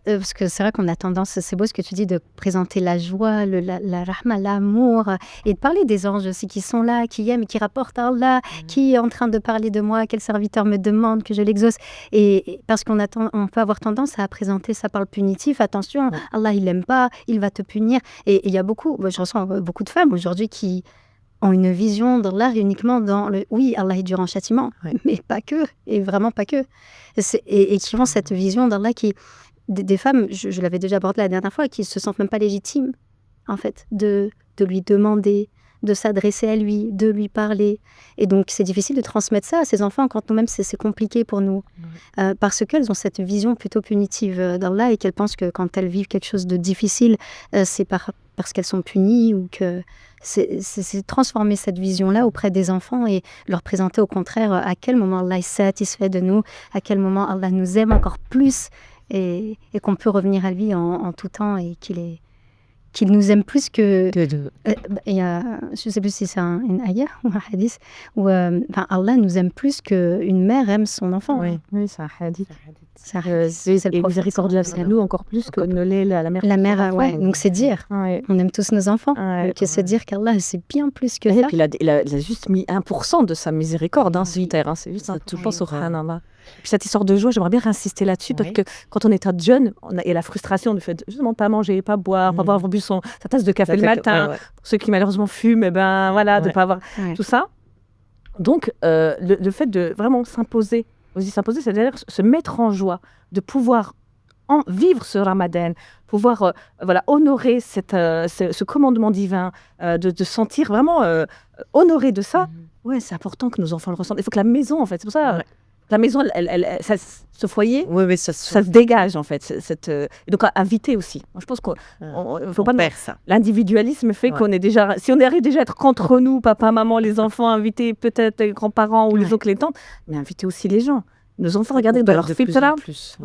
Parce que c'est vrai qu'on a tendance, c'est beau ce que tu dis, de présenter la joie, la rahma, l'amour, et de parler des anges aussi qui sont là, qui aiment, qui rapportent à Allah, qui est en train de parler de moi, quel serviteur me demande que je l'exauce. Et parce qu'on peut avoir tendance à présenter ça par le punitif. Attention, Allah, il n'aime pas, il va te punir. Et il y a je ressens beaucoup de femmes aujourd'hui qui ont une vision d'Allah uniquement dans le... Oui, Allah est dur en châtiment, mais pas que, et vraiment pas que. Et qui ont cette vision d'Allah qui... Des femmes, je l'avais déjà abordé la dernière fois, qui ne se sentent même pas légitimes, en fait, de lui demander de s'adresser à lui, de lui parler. Et donc, c'est difficile de transmettre ça à ses enfants quand nous-mêmes, c'est compliqué pour nous. Parce qu'elles ont cette vision plutôt punitive d'Allah et qu'elles pensent que quand elles vivent quelque chose de difficile, c'est parce qu'elles sont punies ou que c'est transformer cette vision-là auprès des enfants et leur présenter au contraire à quel moment Allah est satisfait de nous, à quel moment Allah nous aime encore plus et qu'on peut revenir à lui en tout temps et qu'il nous aime plus que... Il y a, je ne sais plus si c'est une ayah ou un hadith, où Allah nous aime plus qu'une mère aime son enfant. Oui, c'est un hadith. C'est le prophète. Miséricordieux à nous encore plus que ne l'est la mère. La mère, ouais. Donc c'est dire. Ouais. On aime tous nos enfants. Ouais, donc c'est dire qu'Allah, c'est bien plus que et ça. puis il a juste mis 1% de sa miséricorde sur terre. C'est juste un tout pense au Subhanallah. Puis cette histoire de joie, j'aimerais bien insister là-dessus parce que quand on est jeune, et la frustration du fait justement de pas manger, pas boire, pas avoir bu sa tasse de café le matin, pour ceux qui malheureusement fument, de ne pas avoir tout ça. Donc le fait de vraiment s'imposer, c'est-à-dire se mettre en joie, de pouvoir vivre ce Ramadan, pouvoir honorer ce commandement divin, de sentir vraiment honoré de ça. Ouais, c'est important que nos enfants le ressentent. Il faut que la maison, en fait, c'est pour ça. La maison, ce foyer, ça se dégage en fait. Et donc inviter aussi. Je pense qu'il faut pas perd ça. L'individualisme fait qu'on est déjà. Si on arrive déjà à être qu'entre nous, papa, maman, les enfants, inviter peut-être les grands-parents ou les oncles, les tantes, mais inviter aussi les gens. Nos enfants, regardez dans leur fitra.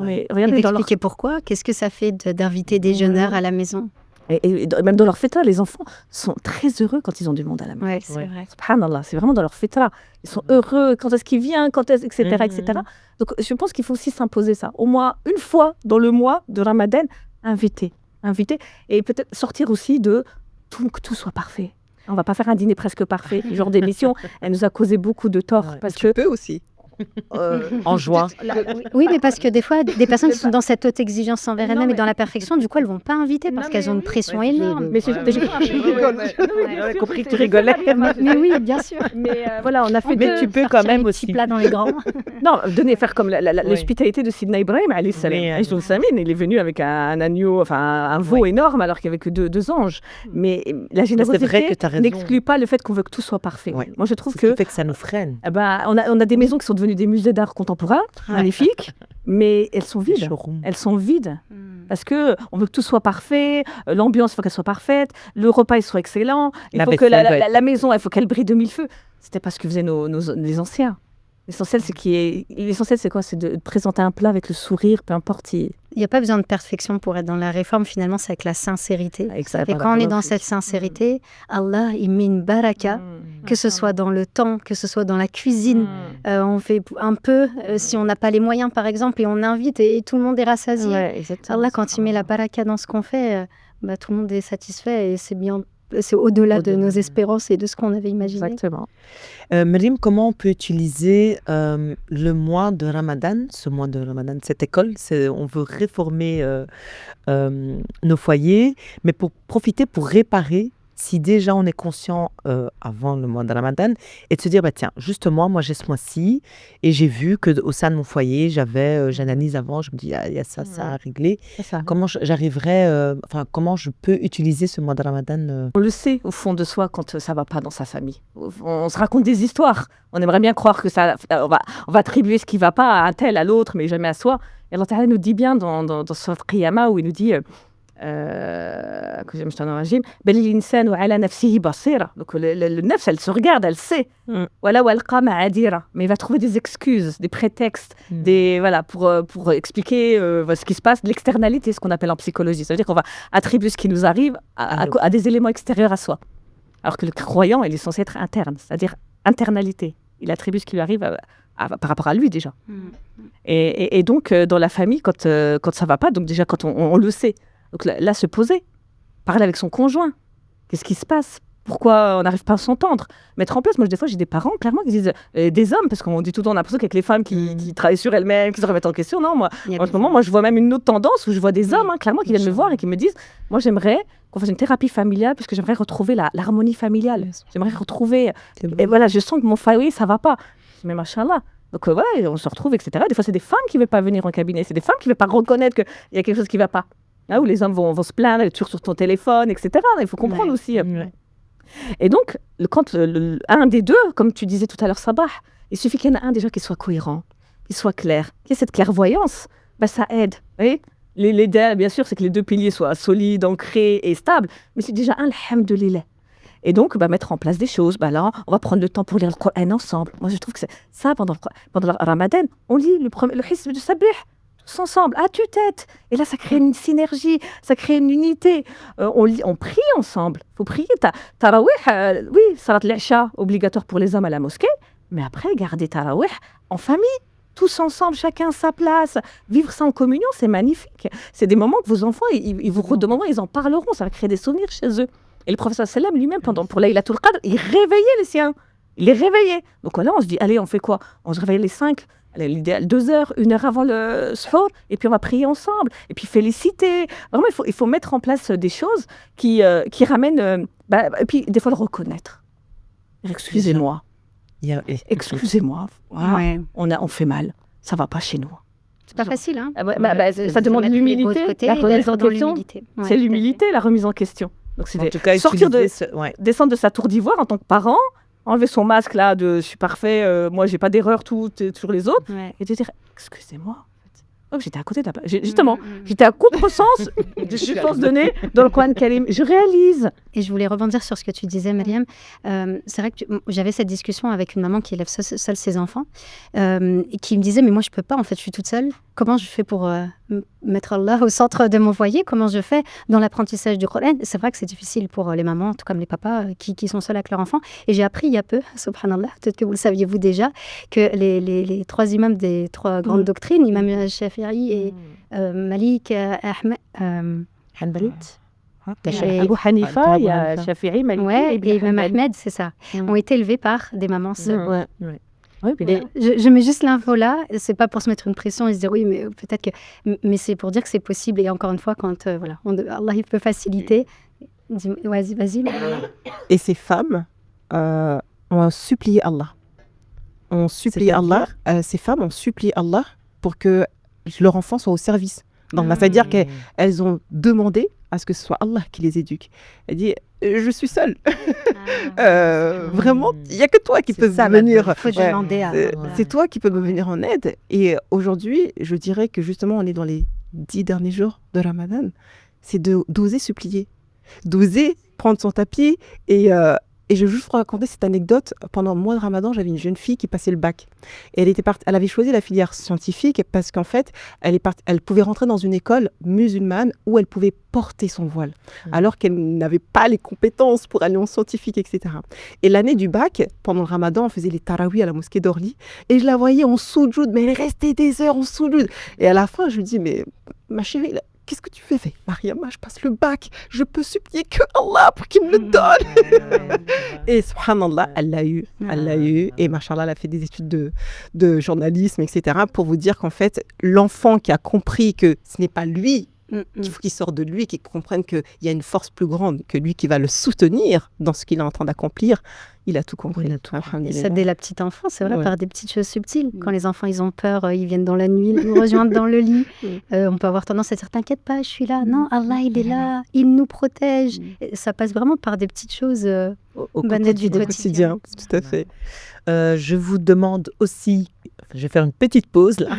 Et d'expliquer pourquoi. Qu'est-ce que ça fait d'inviter des jeûneurs à la maison? Et même dans leur fitra, les enfants sont très heureux quand ils ont du monde à la maison. Ouais, c'est vrai. Subhanallah, c'est vraiment dans leur fitra. Ils sont heureux quand est-ce qu'il vient, etc., etc. Donc, je pense qu'il faut aussi s'imposer ça. Au moins une fois dans le mois de Ramadan, inviter. Et peut-être sortir aussi que tout soit parfait. On ne va pas faire un dîner presque parfait. Ce genre d'émission, elle nous a causé beaucoup de tort. Parce que tu peux aussi. En joie. Oui, mais parce que des fois, des personnes qui sont dans cette haute exigence envers elles-mêmes et dans la perfection, du coup, elles ne vont pas inviter parce qu'elles ont une pression énorme. Mais c'est juste j'ai compris que tu rigolais. Mais oui, bien sûr. Mais voilà, on a fait. Mais tu peux quand même aussi. Petits plats dans les grands. Non, faire comme l'hospitalité de Sidna Ibrahim, il est venu avec un agneau, enfin un veau énorme, alors qu'il n'y avait que deux anges. Mais la générosité n'exclut pas le fait qu'on veut que tout soit parfait. Moi, je trouve que ça nous freine. On a des maisons qui sont devenues des musées d'art contemporain, magnifiques, mais elles sont vides. Elles sont vides. Parce qu'on veut que tout soit parfait, l'ambiance, il faut qu'elle soit parfaite, le repas, il soit excellent, il faut que la maison, il faut qu'elle brille de mille feux. C'était pas ce que faisaient les anciens. L'essentiel, c'est quoi? C'est de présenter un plat avec le sourire, peu importe. Il n'y a pas besoin de perfection pour être dans la réforme, finalement, c'est avec la sincérité. Et quand on est dans cette sincérité, Allah, il met une baraka, que ce soit dans le temps, que ce soit dans la cuisine. On fait un peu, si on n'a pas les moyens, par exemple, et on invite et tout le monde est rassasié. Allah, quand il met la baraka dans ce qu'on fait, tout le monde est satisfait et c'est bien. C'est au-delà de nos espérances et de ce qu'on avait imaginé. Exactement. Myriam, comment on peut utiliser le mois de Ramadan, cette école, on veut réformer nos foyers, mais pour profiter, pour réparer, si déjà on est conscient avant le mois de Ramadan, et de se dire, tiens, justement, moi j'ai ce mois-ci, et j'ai vu qu'au sein de mon foyer, j'analyse avant, je me dis, il y a ça à régler. Comment comment je peux utiliser ce mois de Ramadan On le sait au fond de soi quand ça ne va pas dans sa famille. On se raconte des histoires. On aimerait bien croire que on va attribuer ce qui ne va pas à un tel, à l'autre, mais jamais à soi. Et Allah Ta'ala nous dit bien dans Surat Qiyamah, où il nous dit... donc le nefs, elle se regarde, elle sait. Mais il va trouver des excuses, des prétextes, pour expliquer ce qui se passe, l'externalité, ce qu'on appelle en psychologie. Ça veut dire qu'on va attribuer ce qui nous arrive à des éléments extérieurs à soi. Alors que le croyant, il est censé être interne, c'est-à-dire internaalité. Il attribue ce qui lui arrive par rapport à lui déjà. Et donc, dans la famille, quand ça ne va pas, donc déjà quand on le sait, donc là, se poser, parler avec son conjoint. Qu'est-ce qui se passe? Pourquoi on n'arrive pas à s'entendre? Mettre en place, moi des fois j'ai des parents clairement qui disent des hommes, parce qu'on dit tout le temps, on a l'impression qu'avec les femmes qui travaillent sur elles-mêmes, qui se remettent en question. Non, moi, en ce moment, je vois même une autre tendance où je vois des hommes clairement qui viennent me voir et qui me disent, moi j'aimerais qu'on fasse une thérapie familiale puisque j'aimerais retrouver l'harmonie familiale. J'aimerais retrouver... Et voilà, je sens que mon foyer, ça va pas. Mais machallah. Donc on se retrouve, etc. Des fois, c'est des femmes qui ne veulent pas venir en cabinet. C'est des femmes qui ne veulent pas reconnaître qu'il y a quelque chose qui ne va pas. Où les hommes vont se plaindre, toujours sur ton téléphone, etc. Il faut comprendre aussi. Et donc, quand un des deux, comme tu disais tout à l'heure, Sabah, il suffit qu'il y en ait un déjà qui soit cohérent, qui soit clair, qui ait cette clairvoyance, ça aide. Vous voyez, l'idéal, bien sûr, c'est que les deux piliers soient solides, ancrés et stables, mais c'est déjà un, alhamdoulilah. Et donc, mettre en place des choses. Là, on va prendre le temps pour lire le Coran ensemble. Moi, je trouve que c'est ça, pendant le Ramadan, on lit le Hisb du Sabih, tous ensemble, à tue-tête. Et là, ça crée une synergie, ça crée une unité. On prie ensemble. Il faut prier. Tarawih, oui, Salat al-Isha, obligatoire pour les hommes à la mosquée. Mais après, garder Tarawih en famille, tous ensemble, chacun à sa place. Vivre ça en communion, c'est magnifique. C'est des moments que vos enfants, de moments, ils en parleront. Ça va créer des souvenirs chez eux. Et le professeur sallam lui-même, pour Laylatul Qadr, il réveillait les siens. Il les réveillait. Donc là, on se dit, allez, on fait quoi? On se réveille les 5, l'idéal 2 heures, 1 heure avant le suhoor, et puis on va prier ensemble. Et puis féliciter. Vraiment, il faut mettre en place des choses qui ramènent... et puis, des fois, le reconnaître. Excusez-moi. Excusez-moi. Voilà. Ouais. On fait mal. Ça va pas chez nous. C'est pas facile, hein. Ça demande l'humilité, la remise en question. Ouais, c'est l'humilité, la remise en question. Donc c'est descendre de sa tour d'ivoire en tant que parent, enlever son masque là de je suis parfait, moi j'ai pas d'erreur tout sur les autres, et de dire excusez-moi. Donc j'étais à côté de la place. Justement, j'étais à contresens du sens donné dans le Coran Karim. Je réalise. Et je voulais rebondir sur ce que tu disais, Mariam. C'est vrai que j'avais cette discussion avec une maman qui élève seule ses enfants, et qui me disait, mais moi je peux pas, en fait, je suis toute seule. Comment je fais pour mettre Allah au centre de mon foyer? Comment je fais dans l'apprentissage du Coran? C'est vrai que c'est difficile pour les mamans, tout comme les papas, qui sont seuls avec leurs enfants. Et j'ai appris il y a peu, subhanallah, peut-être que vous le saviez vous déjà, que les 3 imams des 3 grandes doctrines, Imam Shafi'i et Malik, Ahmed... Hanbalit. Abu Hanifa, il y a Shafi'i, Malik et Imam Ahmed, c'est ça, ont été élevés par des mamans seules. Oui, je mets juste l'info là, c'est pas pour se mettre une pression et se dire oui, mais peut-être que. Mais c'est pour dire que c'est possible. Et encore une fois, quand Allah il peut faciliter. Vas-y. Et ces femmes ont supplié Allah. Ces femmes ont supplié Allah pour que leur enfant soit au service. Donc, c'est-à-dire qu'elles ont demandé à ce que ce soit Allah qui les éduque. Elle dit, je suis seule. Vraiment, il n'y a que toi qui peux venir. Faut demander à c'est toi qui peux me venir en aide. Et aujourd'hui, je dirais que justement, on est dans les 10 derniers jours de Ramadan. C'est d'oser supplier, d'oser prendre son tapis. Et je vais juste vous raconter cette anecdote. Pendant le mois de Ramadan, j'avais une jeune fille qui passait le bac. Et elle avait choisi la filière scientifique parce qu'en fait, elle pouvait rentrer dans une école musulmane où elle pouvait porter son voile, alors qu'elle n'avait pas les compétences pour aller en scientifique, etc. Et l'année du bac, pendant le Ramadan, on faisait les tarawih à la mosquée d'Orly. Et je la voyais en soujoud, mais elle restait des heures en soujoud. Et à la fin, je lui dis, mais ma chérie, qu'est-ce que tu fais? Mariam, je passe le bac, je peux supplier que Allah pour qu'il me le donne. Et subhanallah, elle l'a eu. Et machallah, elle a fait des études de journalisme, etc. pour vous dire qu'en fait, l'enfant qui a compris que ce n'est pas lui, il faut qu'il sorte de lui, qu'il comprenne qu'il y a une force plus grande que lui qui va le soutenir dans ce qu'il est en train d'accomplir. Il a tout compris. Et ça dès la petite enfance, c'est vrai, par des petites choses subtiles. Quand les enfants, ils ont peur, ils viennent dans la nuit, ils nous rejoignent dans le lit. On peut avoir tendance à dire, t'inquiète pas, je suis là. Non, Allah, il est là, il nous protège. Et ça passe vraiment par des petites choses banales du quotidien. Tout à fait. Je vous demande aussi, je vais faire une petite pause là,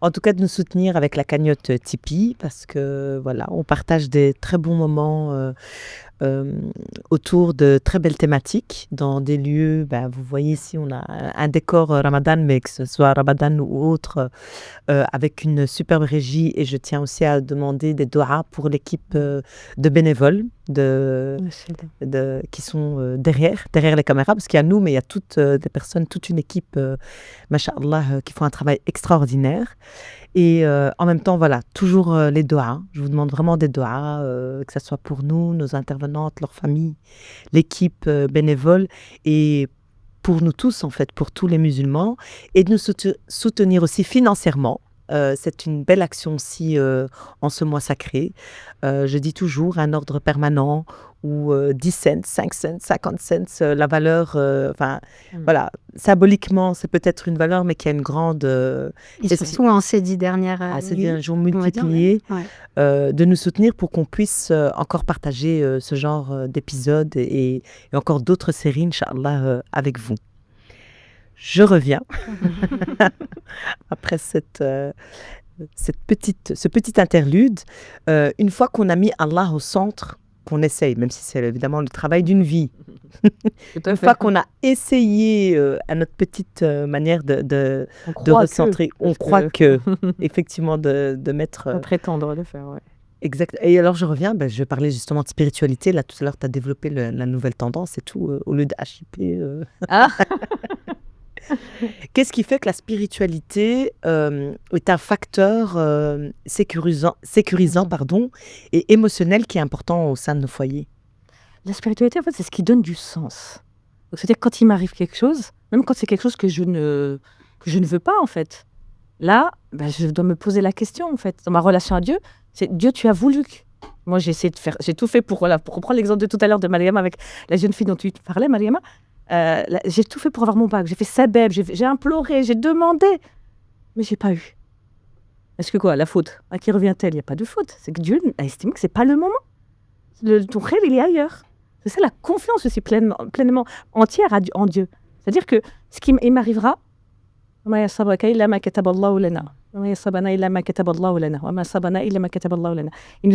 en tout cas de nous soutenir avec la cagnotte Tipeee, parce que voilà, on partage des très bons moments autour de très belles thématiques dans des lieux, vous voyez ici on a un décor Ramadan, mais que ce soit Ramadan ou autre, avec une superbe régie. Et je tiens aussi à demander des doigts pour l'équipe de bénévoles qui sont derrière les caméras, parce qu'il y a nous, mais il y a toutes des personnes, toute une équipe, masha'Allah, qui font un travail extraordinaire. Et en même temps, voilà, toujours les doigts. Je vous demande vraiment des doigts, que ce soit pour nous, nos intervenantes, leurs familles, l'équipe bénévole, et pour nous tous, en fait, pour tous les musulmans, et de nous soutenir aussi financièrement. c'est une belle action aussi en ce mois sacré. Je dis toujours un ordre permanent ou 10 cents, 5 cents, 50 cents, la valeur, voilà, symboliquement, c'est peut-être une valeur, mais qui a une grande... Et surtout en ces 10 dernières ces nuits, derniers jours on va dire, multipliés, ouais. de nous soutenir pour qu'on puisse encore partager ce genre d'épisodes et encore d'autres séries, Inch'Allah, avec vous. Je reviens après ce petit interlude. Une fois qu'on a mis Allah au centre, qu'on essaye, même si c'est évidemment le travail d'une vie, une fois qu'on a essayé à notre petite manière de recentrer, on croit que effectivement de mettre... prétendre le faire, ouais. Exact. Et alors je reviens, je parlais justement de spiritualité. Là tout à l'heure tu as développé la nouvelle tendance et tout, au lieu de HIP. Ah. Qu'est-ce qui fait que la spiritualité est un facteur sécurisant et émotionnel qui est important au sein de nos foyers? La spiritualité, en fait, c'est ce qui donne du sens. Donc, c'est-à-dire quand il m'arrive quelque chose, même quand c'est quelque chose que je ne veux pas, en fait, là, je dois me poser la question, en fait. Dans ma relation à Dieu, c'est Dieu, tu as voulu. Moi, j'ai tout fait pour reprendre l'exemple de tout à l'heure de Mariama avec la jeune fille dont tu parlais, Mariama. J'ai tout fait pour avoir mon bac, j'ai fait sabeb, j'ai imploré, j'ai demandé, mais j'ai pas eu. Est-ce que quoi, la faute, à qui revient-elle? Il n'y a pas de faute, c'est que Dieu a estimé que c'est pas le moment. Ton rêve, il est ailleurs. C'est ça la confiance aussi pleinement entière en Dieu. C'est-à-dire que ce qui m'arrivera, il nous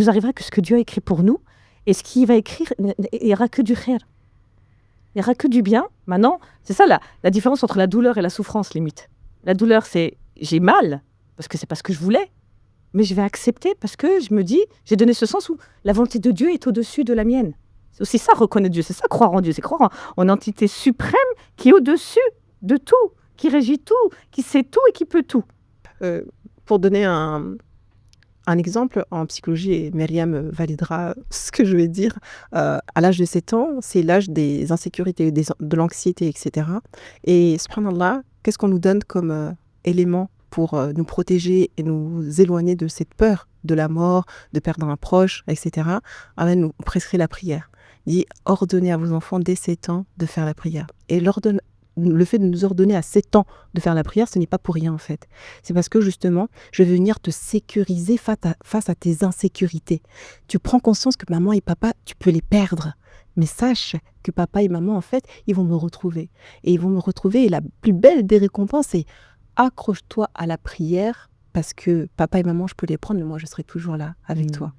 arrivera que ce que Dieu a écrit pour nous, et ce qu'il va écrire, il n'y aura que du khair. Il n'y aura que du bien. Maintenant, c'est ça la différence entre la douleur et la souffrance, limite. La douleur, c'est j'ai mal, parce que c'est pas ce que je voulais, mais je vais accepter parce que je me dis, j'ai donné ce sens où la volonté de Dieu est au-dessus de la mienne. C'est aussi ça, reconnaître Dieu, c'est ça, croire en Dieu, c'est croire en une entité suprême qui est au-dessus de tout, qui régit tout, qui sait tout et qui peut tout. Pour donner un exemple, en psychologie, et Myriam validera ce que je vais dire, à l'âge de 7 ans, c'est l'âge des insécurités, de l'anxiété, etc. Et subhanallah, qu'est-ce qu'on nous donne comme élément pour nous protéger et nous éloigner de cette peur de la mort, de perdre un proche, etc. Allah nous prescrit la prière. Il dit, ordonnez à vos enfants dès 7 ans de faire la prière. Et le fait de nous ordonner à 7 ans de faire la prière, ce n'est pas pour rien en fait. C'est parce que justement, je vais venir te sécuriser face à tes insécurités. Tu prends conscience que maman et papa, tu peux les perdre. Mais sache que papa et maman, en fait, ils vont me retrouver. Et ils vont me retrouver. Et la plus belle des récompenses, c'est accroche-toi à la prière parce que papa et maman, je peux les prendre, mais moi, je serai toujours là avec toi.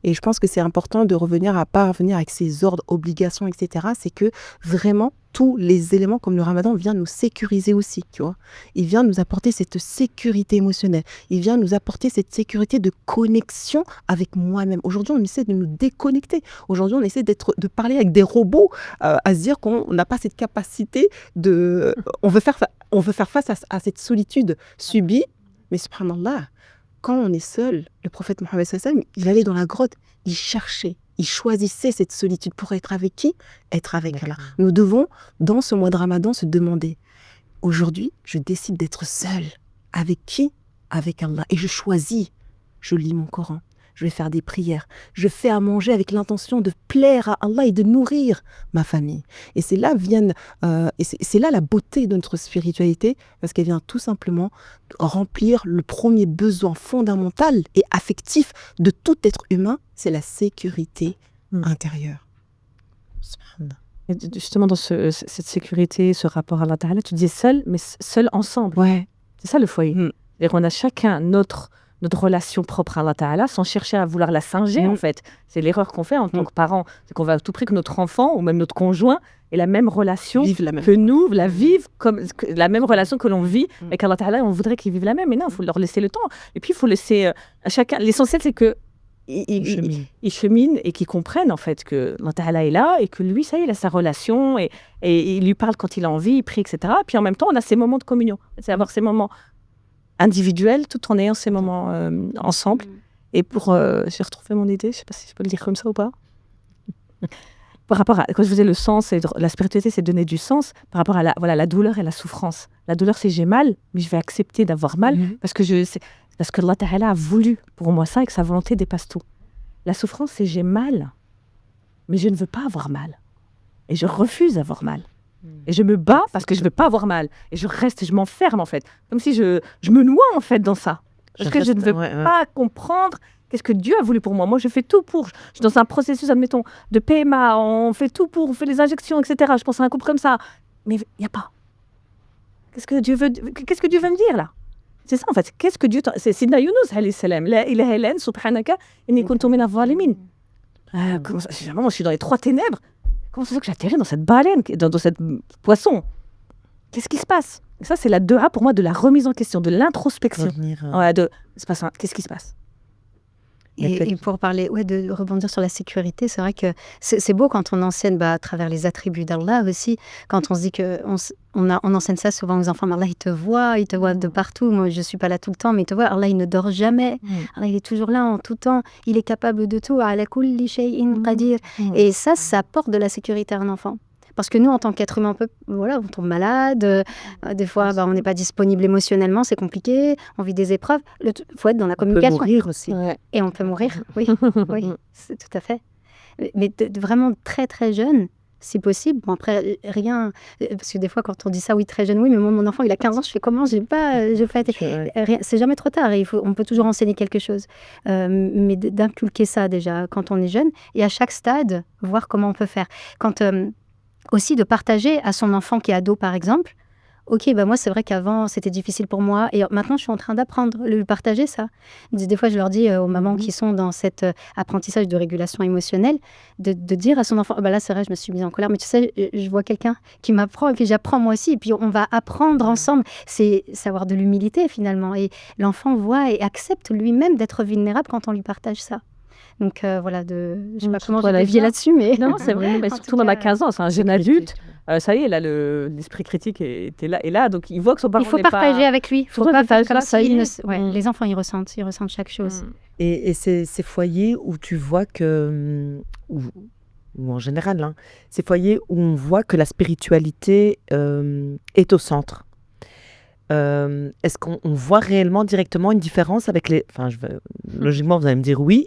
Et je pense que c'est important de revenir à pas revenir avec ces ordres, obligations, etc. C'est que vraiment, tous les éléments comme le ramadan vient nous sécuriser aussi, tu vois. Il vient nous apporter cette sécurité émotionnelle. Il vient nous apporter cette sécurité de connexion avec moi-même. Aujourd'hui, on essaie de nous déconnecter. Aujourd'hui, on essaie de parler avec des robots, à se dire qu'on n'a pas cette capacité de... On veut faire face à cette solitude subie. Mais subhanallah, quand on est seul, le prophète Mohammed sallallahu alayhi wa sallam, il allait dans la grotte, il cherchait, il choisissait cette solitude pour être avec qui? Être avec Allah. Nous devons, dans ce mois de Ramadan, se demander, aujourd'hui, je décide d'être seul. Avec qui? Avec Allah. Et je choisis, je lis mon Coran, je vais faire des prières, je fais à manger avec l'intention de plaire à Allah et de nourrir ma famille. Et c'est là c'est là la beauté de notre spiritualité, parce qu'elle vient tout simplement remplir le premier besoin fondamental et affectif de tout être humain, c'est la sécurité intérieure. Et justement, dans cette sécurité, ce rapport à Allah Ta'ala, tu disais seul, mais seul ensemble. Ouais. C'est ça le foyer. C'est-à-dire qu'on a chacun notre relation propre à Allah Ta'ala sans chercher à vouloir la singer, en fait. C'est l'erreur qu'on fait en tant que parents. C'est qu'on va à tout prix que notre enfant ou même notre conjoint ait la même relation que nous, la vivent comme la même relation que l'on vit avec Allah Ta'ala. On voudrait qu'ils vivent la même. Mais non, il faut leur laisser le temps. Et puis, il faut laisser à chacun... L'essentiel, c'est que ils cheminent et qu'ils comprennent en fait que Allah Ta'ala est là et que lui, ça y est, il a sa relation et il lui parle quand il a envie, il prie, etc. Puis en même temps, on a ces moments de communion. C'est avoir ces moments individuels tout en ayant ces moments ensemble. Et pour... j'ai retrouvé mon idée, je ne sais pas si je peux le dire comme ça ou pas. Par rapport à... Quand je faisais le sens, et la spiritualité, c'est donner du sens par rapport à la douleur et la souffrance. La douleur, c'est j'ai mal, mais je vais accepter d'avoir mal parce que Parce que Allah Ta'ala a voulu pour moi ça et que sa volonté dépasse tout. La souffrance, c'est j'ai mal, mais je ne veux pas avoir mal. Et je refuse d'avoir mal. Et je me bats parce que je ne veux pas avoir mal. Et je reste et je m'enferme en fait. Comme si je me noie en fait dans ça. Parce que je ne veux pas comprendre qu'est-ce que Dieu a voulu pour moi. Moi, je fais tout pour. Je suis dans un processus, admettons, de PMA. On fait tout pour, on fait les injections, etc. Je pense à un couple comme ça. Mais il n'y a pas. Qu'est-ce que Dieu veut me dire là? C'est ça en fait. Qu'est-ce que Dieu... C'est Sidna Younous, alayhi salam. La ilaha illa anta subhanaka inni kuntu mina zalimin. Moi, je suis dans les 3 ténèbres. Comment ça se fait que j'atterris dans cette baleine, dans cette poisson? Qu'est-ce qui se passe? Et ça, c'est la 2A pour moi de la remise en question, de l'introspection. Qu'est-ce qui se passe? Et pour parler, de rebondir sur la sécurité, c'est vrai que c'est beau quand on enseigne à travers les attributs d'Allah aussi, quand on se dit on enseigne ça souvent aux enfants, mais Allah il te voit de partout, moi je suis pas là tout le temps, mais il te voit, Allah il ne dort jamais, Allah il est toujours là en tout temps, il est capable de tout, ala kulli shay'in qadir. Et ça apporte de la sécurité à un enfant. Parce que nous, en tant qu'être humain, on tombe malade, des fois, on n'est pas disponible émotionnellement, c'est compliqué, on vit des épreuves. Il faut être dans la communication. On peut mourir aussi. Ouais. Et on peut mourir, oui, c'est tout à fait. Mais vraiment très, très jeune, si possible. Bon, après, rien... Parce que des fois, quand on dit ça, oui, très jeune, oui, mais moi, mon enfant, il a 15 ans, je fais comment? Rien, c'est jamais trop tard, on peut toujours enseigner quelque chose. Mais d'inculquer ça, déjà, quand on est jeune, et à chaque stade, voir comment on peut faire. Aussi de partager à son enfant qui est ado, par exemple. Ok, moi, c'est vrai qu'avant, c'était difficile pour moi. Et maintenant, je suis en train d'apprendre, lui partager ça. Des fois, je leur dis aux mamans qui sont dans cet apprentissage de régulation émotionnelle, de dire à son enfant, là, c'est vrai, je me suis mise en colère, mais tu sais, je vois quelqu'un qui m'apprend, et puis j'apprends moi aussi, et puis on va apprendre ensemble. C'est savoir de l'humilité, finalement. Et l'enfant voit et accepte lui-même d'être vulnérable quand on lui partage ça. Donc je sais pas comment j'ai dévié là-dessus, mais... Non, c'est vrai, mais surtout dans ma 15 ans, c'est un jeune adulte. Ça y est, là, l'esprit critique est là, donc il voit que son parent il faut partager avec lui. Il faut pas faire comme ça. Les enfants, ils ressentent chaque chose. Et ces foyers où tu vois que... ou en général, ces foyers où on voit que la spiritualité est au centre. Est-ce qu'on voit réellement directement une différence avec les... logiquement, vous allez me dire oui.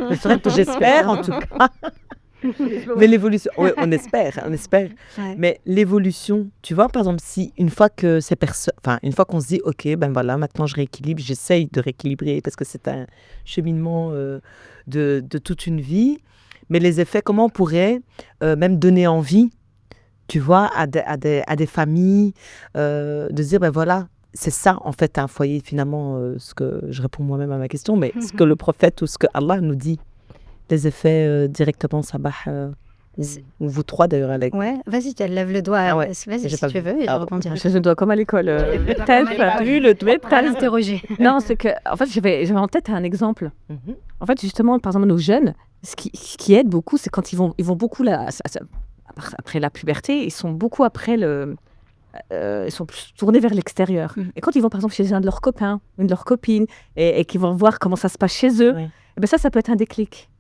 Mais c'est vrai que j'espère, en tout cas. Mais l'évolution... Oui, on espère. Ouais. Mais l'évolution, tu vois, par exemple, si une fois que ces personnes... une fois qu'on se dit, OK, maintenant je rééquilibre, j'essaye de rééquilibrer parce que c'est un cheminement de toute une vie. Mais les effets, comment on pourrait même donner envie, tu vois, à des familles, de dire, c'est ça, en fait, un foyer, finalement, ce que je réponds moi-même à ma question, mais ce que le prophète ou ce que Allah nous dit, les effets directement, Sabah, ou vous 3 d'ailleurs, Alec. Ouais, vas-y, tu lèves le doigt, vas-y si tu veux, et je rebondirai. Je dois comme à l'école. Interroger. Non, c'est que, en fait, j'avais en tête un exemple. En fait, justement, par exemple, nos jeunes, ce qui aide beaucoup, c'est quand ils vont beaucoup après la puberté, ils sont beaucoup après ils sont plus tournés vers l'extérieur. Et quand ils vont par exemple chez un de leurs copains, une de leurs copines, et qu'ils vont voir comment ça se passe chez eux, ça peut être un déclic.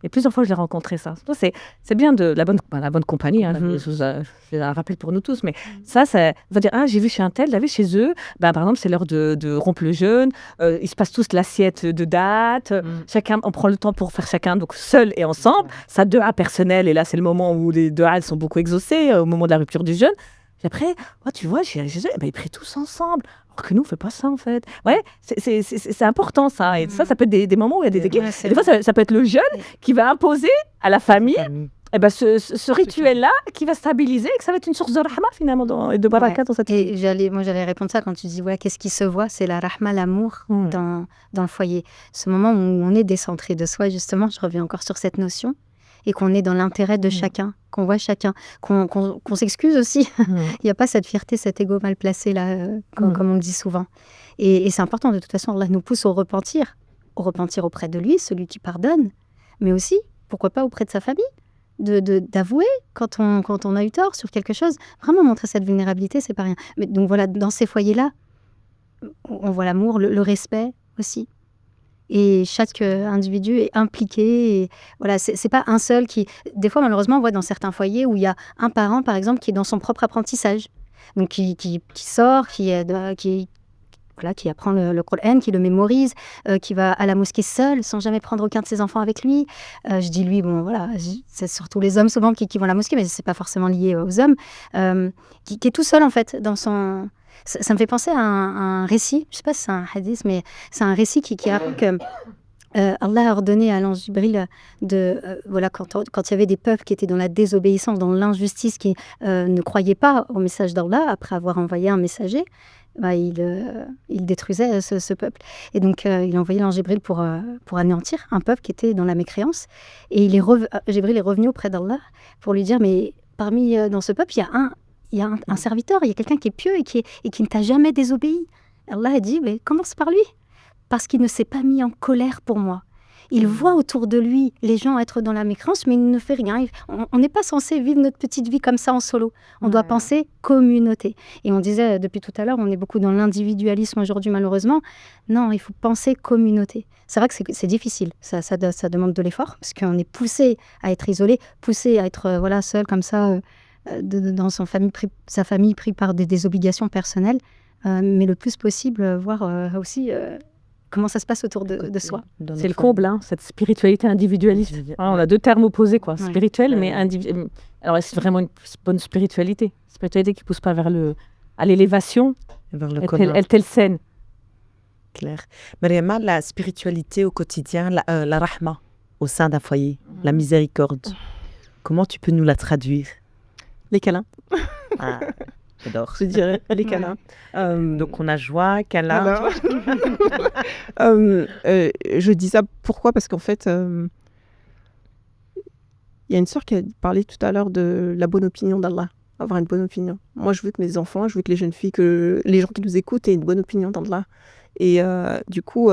Et plusieurs fois, je l'ai rencontré ça. C'est bien de la bonne compagnie. Je un rappel pour nous tous. Mais ça va dire, j'ai vu chez un tel, j'ai vu chez eux. Par exemple, c'est l'heure de rompre le jeûne. Ils se passent tous l'assiette de date. Chacun, on prend le temps pour faire chacun, donc seul et ensemble. Ça, 2A personnel. Et là, c'est le moment où les 2A sont beaucoup exaucés, au moment de la rupture du jeûne. Et après, tu vois, chez eux, ils prient tous ensemble. Alors que nous, on ne fait pas ça, en fait. Ouais, c'est important, ça. Et ça peut être des moments où il y a des déclics. Et des fois, ça peut être le jeune qui va imposer à la famille ce rituel-là qui va stabiliser et que ça va être une source de rahma, finalement, et de baraka dans cette vie. Et j'allais répondre ça quand tu dis, qu'est-ce qui se voit? C'est la rahma, l'amour dans le foyer. Ce moment où on est décentré de soi, justement, je reviens encore sur cette notion, et qu'on est dans l'intérêt de chacun, qu'on voit chacun, qu'on s'excuse aussi. Il n'y a pas cette fierté, cet ego mal placé, là, comme on le dit souvent. Et c'est important, de toute façon, Allah nous pousse au repentir auprès de lui, celui qui pardonne, mais aussi, pourquoi pas, auprès de sa famille, d'avouer quand on a eu tort sur quelque chose. Vraiment montrer cette vulnérabilité, c'est pas rien. Mais donc voilà, dans ces foyers-là, on voit l'amour, le respect aussi. Et chaque individu est impliqué. Et voilà, c'est pas un seul qui... Des fois, malheureusement, on voit dans certains foyers où il y a un parent, par exemple, qui est dans son propre apprentissage. Donc, qui sort, qui voilà, qui apprend le Coran, qui le mémorise, qui va à la mosquée seul, sans jamais prendre aucun de ses enfants avec lui. Je dis lui, bon voilà, c'est surtout les hommes souvent qui vont à la mosquée, mais c'est pas forcément lié aux hommes, qui est tout seul en fait dans son... Ça me fait penser à un récit, je sais pas si c'est un hadith, mais c'est un récit qui raconte que Allah a ordonné à l'ange Jibril voilà, quand il y avait des peuples qui étaient dans la désobéissance, dans l'injustice, qui ne croyaient pas au message d'Allah, après avoir envoyé un messager, il détruisait ce peuple. Et donc, il a envoyé l'ange Jibril pour anéantir un peuple qui était dans la mécréance. Et Jibril est revenu auprès d'Allah pour lui dire, mais dans ce peuple, il y a un serviteur, il y a quelqu'un qui est pieux et qui ne t'a jamais désobéi. Allah a dit, mais commence par lui. Parce qu'il ne s'est pas mis en colère pour moi. Il voit autour de lui les gens être dans la mécréance, mais il ne fait rien. On n'est pas censé vivre notre petite vie comme ça en solo. On doit penser communauté. Et on disait depuis tout à l'heure, on est beaucoup dans l'individualisme aujourd'hui malheureusement. Non, il faut penser communauté. C'est vrai que c'est difficile. Ça demande de l'effort, parce qu'on est poussé à être isolé, poussé à être seul comme ça, dans sa famille pris par des obligations personnelles. Mais le plus possible, voir aussi... comment ça se passe autour de soi. C'est le comble, cette spiritualité individualiste. On a deux termes opposés, quoi. Spirituel, mais individuel. Alors, est-ce vraiment une bonne spiritualité? Spiritualité qui ne pousse pas à l'élévation, est-elle saine? Claire. Mariama, la spiritualité au quotidien, la rahma au sein d'un foyer, la miséricorde, comment tu peux nous la traduire? Les câlins. J'adore. Je dirais les câlins. Donc, on a joie, câlin. Je dis ça pourquoi? Parce qu'en fait, il y a une sœur qui a parlé tout à l'heure de la bonne opinion d'Allah. Avoir une bonne opinion. Moi, je veux que mes enfants, je veux que les jeunes filles, que les gens qui nous écoutent aient une bonne opinion d'Allah. Et du coup,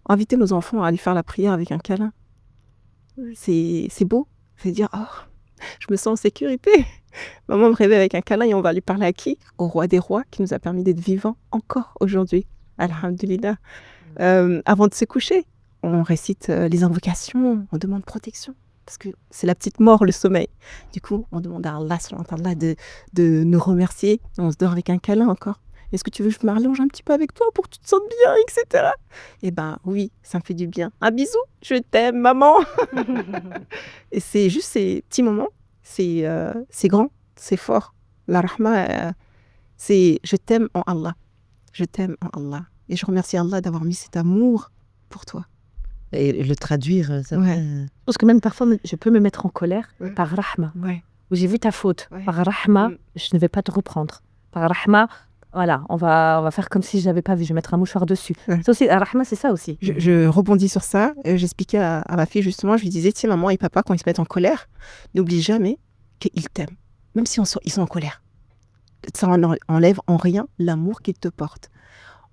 inviter nos enfants à aller faire la prière avec un câlin, c'est beau. C'est dire, oh, je me sens en sécurité. Maman me réveille avec un câlin et on va aller parler à qui? Au roi des rois qui nous a permis d'être vivants encore aujourd'hui. Alhamdulillah. Avant de se coucher, on récite les invocations, on demande protection. Parce que c'est la petite mort, le sommeil. Du coup, on demande à Allah de nous remercier. On se dort avec un câlin encore. Est-ce que tu veux que je m'allonge un petit peu avec toi pour que tu te sentes bien, etc. Eh ben oui, ça me fait du bien. Un bisou, je t'aime, maman. Et c'est juste ces petits moments. C'est grand, c'est fort. La rahma, c'est je t'aime en Allah. Je t'aime en Allah. Et je remercie Allah d'avoir mis cet amour pour toi. Et le traduire, ça Parce que même parfois, je peux me mettre en colère par rahma. Où j'ai vu ta faute. Par rahma, je ne vais pas te reprendre. Par rahma, voilà, on va faire comme si je n'avais pas vu. Je vais mettre un mouchoir dessus. C'est aussi, rahma, c'est ça aussi. Je rebondis sur ça. J'expliquais à ma fille, justement, je lui disais, tiens, maman et papa, quand ils se mettent en colère, n'oublie jamais qu'ils t'aiment. Même si ils sont en colère. Ça enlève en rien l'amour qu'ils te portent.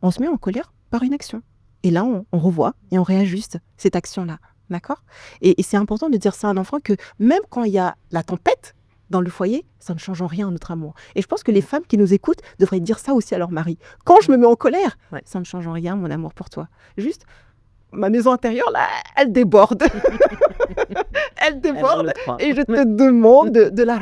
On se met en colère par une action. Et là, on revoit et on réajuste cette action-là. D'accord ? Et c'est important de dire ça à un enfant que même quand il y a la tempête dans le foyer, ça ne change en rien notre amour. Et je pense que les femmes qui nous écoutent devraient dire ça aussi à leur mari. Quand je me mets en colère, ça ne change en rien mon amour pour toi. Juste, ma maison intérieure, là, elle déborde. Elle déborde. Et je te demande de la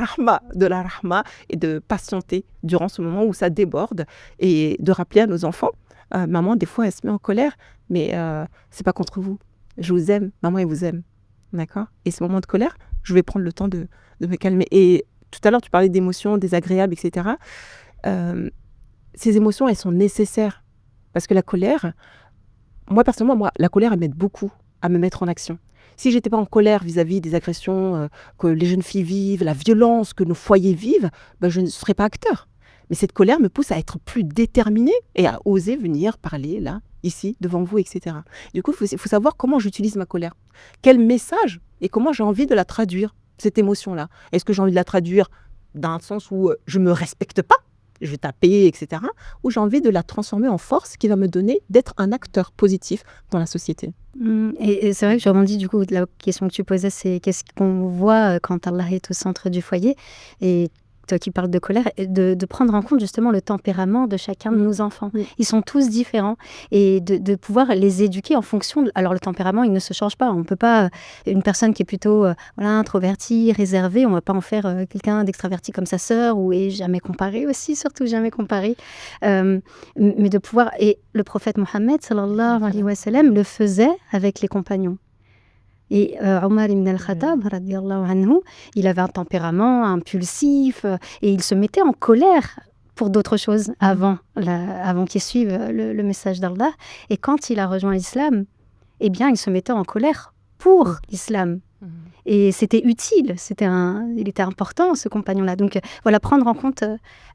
rahma et de patienter durant ce moment où ça déborde et de rappeler à nos enfants, maman, des fois, elle se met en colère, mais c'est pas contre vous. Je vous aime, maman, elle vous aime. D'accord ? Et ce moment de colère, je vais prendre le temps de me calmer. Et tout à l'heure, tu parlais d'émotions désagréables, etc. Ces émotions, elles sont nécessaires. Parce que la colère, moi, personnellement, la colère, elle m'aide beaucoup à me mettre en action. Si j'étais pas en colère vis-à-vis des agressions que les jeunes filles vivent, la violence que nos foyers vivent, je ne serais pas acteur. Mais cette colère me pousse à être plus déterminée et à oser venir parler là, ici, devant vous, etc. Du coup, il faut savoir comment j'utilise ma colère. Quel message et comment j'ai envie de la traduire, cette émotion-là. Est-ce que j'ai envie de la traduire dans un sens où je ne me respecte pas, je vais taper, etc. Ou j'ai envie de la transformer en force qui va me donner d'être un acteur positif dans la société. Et c'est vrai que je rebondis du coup, la question que tu posais, c'est qu'est-ce qu'on voit quand Allah est au centre du foyer. Et toi qui parles de colère, de prendre en compte justement le tempérament de chacun de nos enfants. Ils sont tous différents et de pouvoir les éduquer en fonction alors le tempérament, il ne se change pas. On ne peut pas, une personne qui est plutôt introvertie, réservée, on ne va pas en faire quelqu'un d'extraverti comme sa sœur et jamais comparé aussi, surtout jamais comparé. Mais de pouvoir, et le prophète Mohammed sallallahu alayhi wa sallam le faisait avec les compagnons. Et Omar ibn al-Khattab, radiyallahu anhu, il avait un tempérament impulsif et il se mettait en colère pour d'autres choses avant qu'il suive le message d'Allah. Et quand il a rejoint l'islam, eh bien, il se mettait en colère pour l'islam. Et c'était utile, il était important, ce compagnon-là. Donc voilà, prendre en compte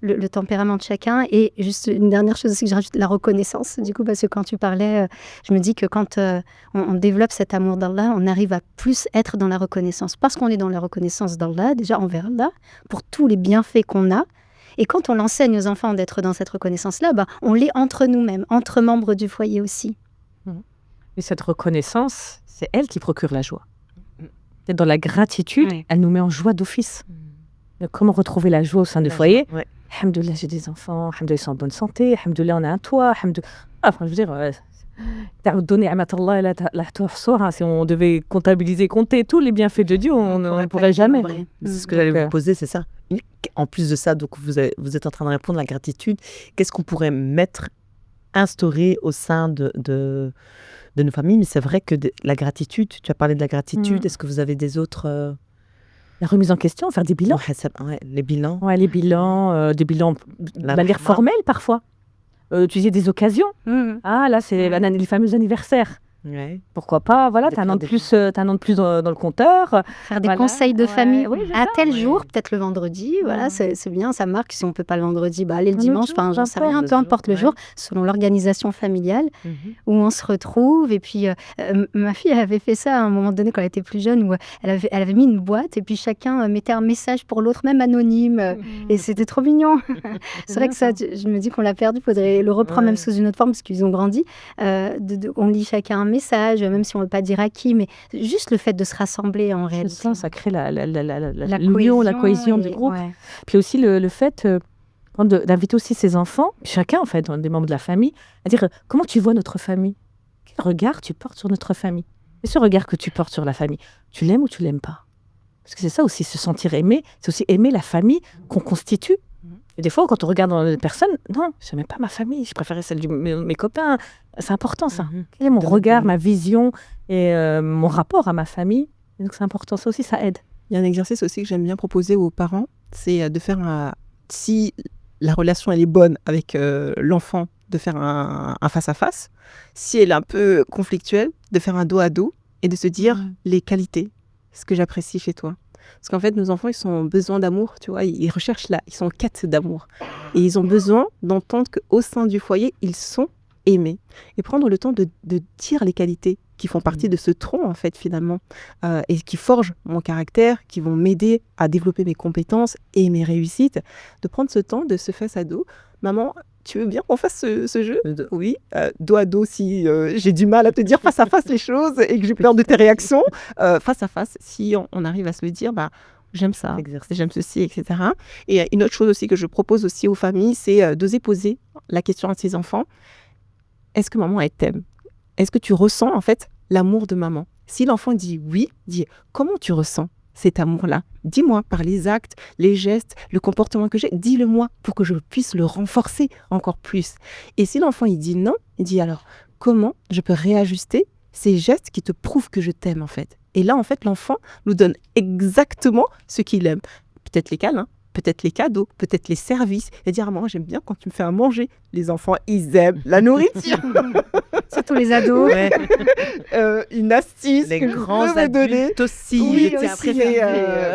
le tempérament de chacun. Et juste une dernière chose aussi que je rajoute, la reconnaissance. Du coup, parce que quand tu parlais, je me dis que quand on développe cet amour d'Allah, on arrive à plus être dans la reconnaissance. Parce qu'on est dans la reconnaissance d'Allah, déjà envers Allah, pour tous les bienfaits qu'on a. Et quand on enseigne aux enfants d'être dans cette reconnaissance-là, on l'est entre nous-mêmes, entre membres du foyer aussi. Et cette reconnaissance, c'est elle qui procure la joie. C'est dans la gratitude, elle nous met en joie d'office. Comment retrouver la joie au sein du foyer? Alhamdoulilah, j'ai des enfants, alhamdoulilah, ils sont en bonne santé, alhamdoulilah, on a un toit, alhamdoulilah. Enfin, je veux dire, si on devait compter tous les bienfaits de Dieu, on ne pourrait jamais. C'est ce que j'allais vous poser, c'est ça. En plus de ça, donc vous êtes en train de répondre à la gratitude. Qu'est-ce qu'on pourrait instaurer au sein de nos familles? Mais c'est vrai que la gratitude, tu as parlé de la gratitude, est-ce que vous avez des autres... La remise en question, faire des bilans. Les bilans. Les bilans, des bilans de manière formelle parfois. Utiliser des occasions. Ah, là, c'est les fameux anniversaires. Pourquoi pas, voilà, t'as un an de plus dans le compteur. Faire des conseils de famille à tel jour, peut-être le vendredi, voilà, c'est bien, ça marque. Si on ne peut pas le vendredi, allez le dimanche, j'en sais rien, peu importe le jour, selon l'organisation familiale, où on se retrouve. Et puis, ma fille avait fait ça à un moment donné quand elle était plus jeune, où elle avait mis une boîte et puis chacun mettait un message pour l'autre, même anonyme, et c'était trop mignon. C'est vrai que ça, je me dis qu'on l'a perdu, il faudrait le reprendre même sous une autre forme, parce qu'ils ont grandi. On lit chacun un message, même si on ne veut pas dire à qui, mais juste le fait de se rassembler en réalité. Ça crée la cohésion du groupe. Puis aussi le fait d'inviter aussi ses enfants, chacun en fait, des membres de la famille, à dire comment tu vois notre famille, quel regard tu portes sur notre famille. Et ce regard que tu portes sur la famille, tu l'aimes ou tu l'aimes pas? Parce que c'est ça aussi, se sentir aimé, c'est aussi aimer la famille qu'on constitue. Et des fois, quand on regarde dans les personnes, non, je n'aimais pas ma famille, je préférais celle de mes copains. C'est important, ça. Quel est mon regard, ma vision et mon rapport à ma famille? Et donc, c'est important. Ça aussi, ça aide. Il y a un exercice aussi que j'aime bien proposer aux parents, c'est de faire si la relation elle est bonne avec l'enfant, de faire un face-à-face. Si elle est un peu conflictuelle, de faire un dos à dos et de se dire les qualités, ce que j'apprécie chez toi. Parce qu'en fait, nos enfants, ils ont besoin d'amour, tu vois, ils recherchent ils sont en quête d'amour. Et ils ont besoin d'entendre qu'au sein du foyer, ils sont aimés. Et prendre le temps de dire les qualités qui font partie de ce tronc, en fait, finalement, et qui forgent mon caractère, qui vont m'aider à développer mes compétences et mes réussites. De prendre ce temps, de se face à dos. Maman, tu veux bien qu'on fasse ce jeu? Oui. Dos à dos, si j'ai du mal à te dire face à face les choses et que j'ai peur de tes réactions. Face à face, si on arrive à se le dire, j'aime ça, j'aime ceci, etc. Et une autre chose aussi que je propose aussi aux familles, c'est d'oser poser la question à ses enfants. Est-ce que maman, elle t'aime? Est-ce que tu ressens, en fait, l'amour de maman? Si l'enfant dit oui, dis comment tu ressens cet amour-là? Dis-moi par les actes, les gestes, le comportement que j'ai, dis-le-moi pour que je puisse le renforcer encore plus. Et si l'enfant il dit non, il dit alors comment je peux réajuster ces gestes qui te prouvent que je t'aime en fait? Et là en fait l'enfant nous donne exactement ce qu'il aime. Peut-être les câlins, peut-être les cadeaux, peut-être les services. Et dire moi j'aime bien quand tu me fais à manger. Les enfants ils aiment la nourriture. Surtout les ados. Ouais. Une astuce les que grands je peux me donner. Aussi. Oui, aussi,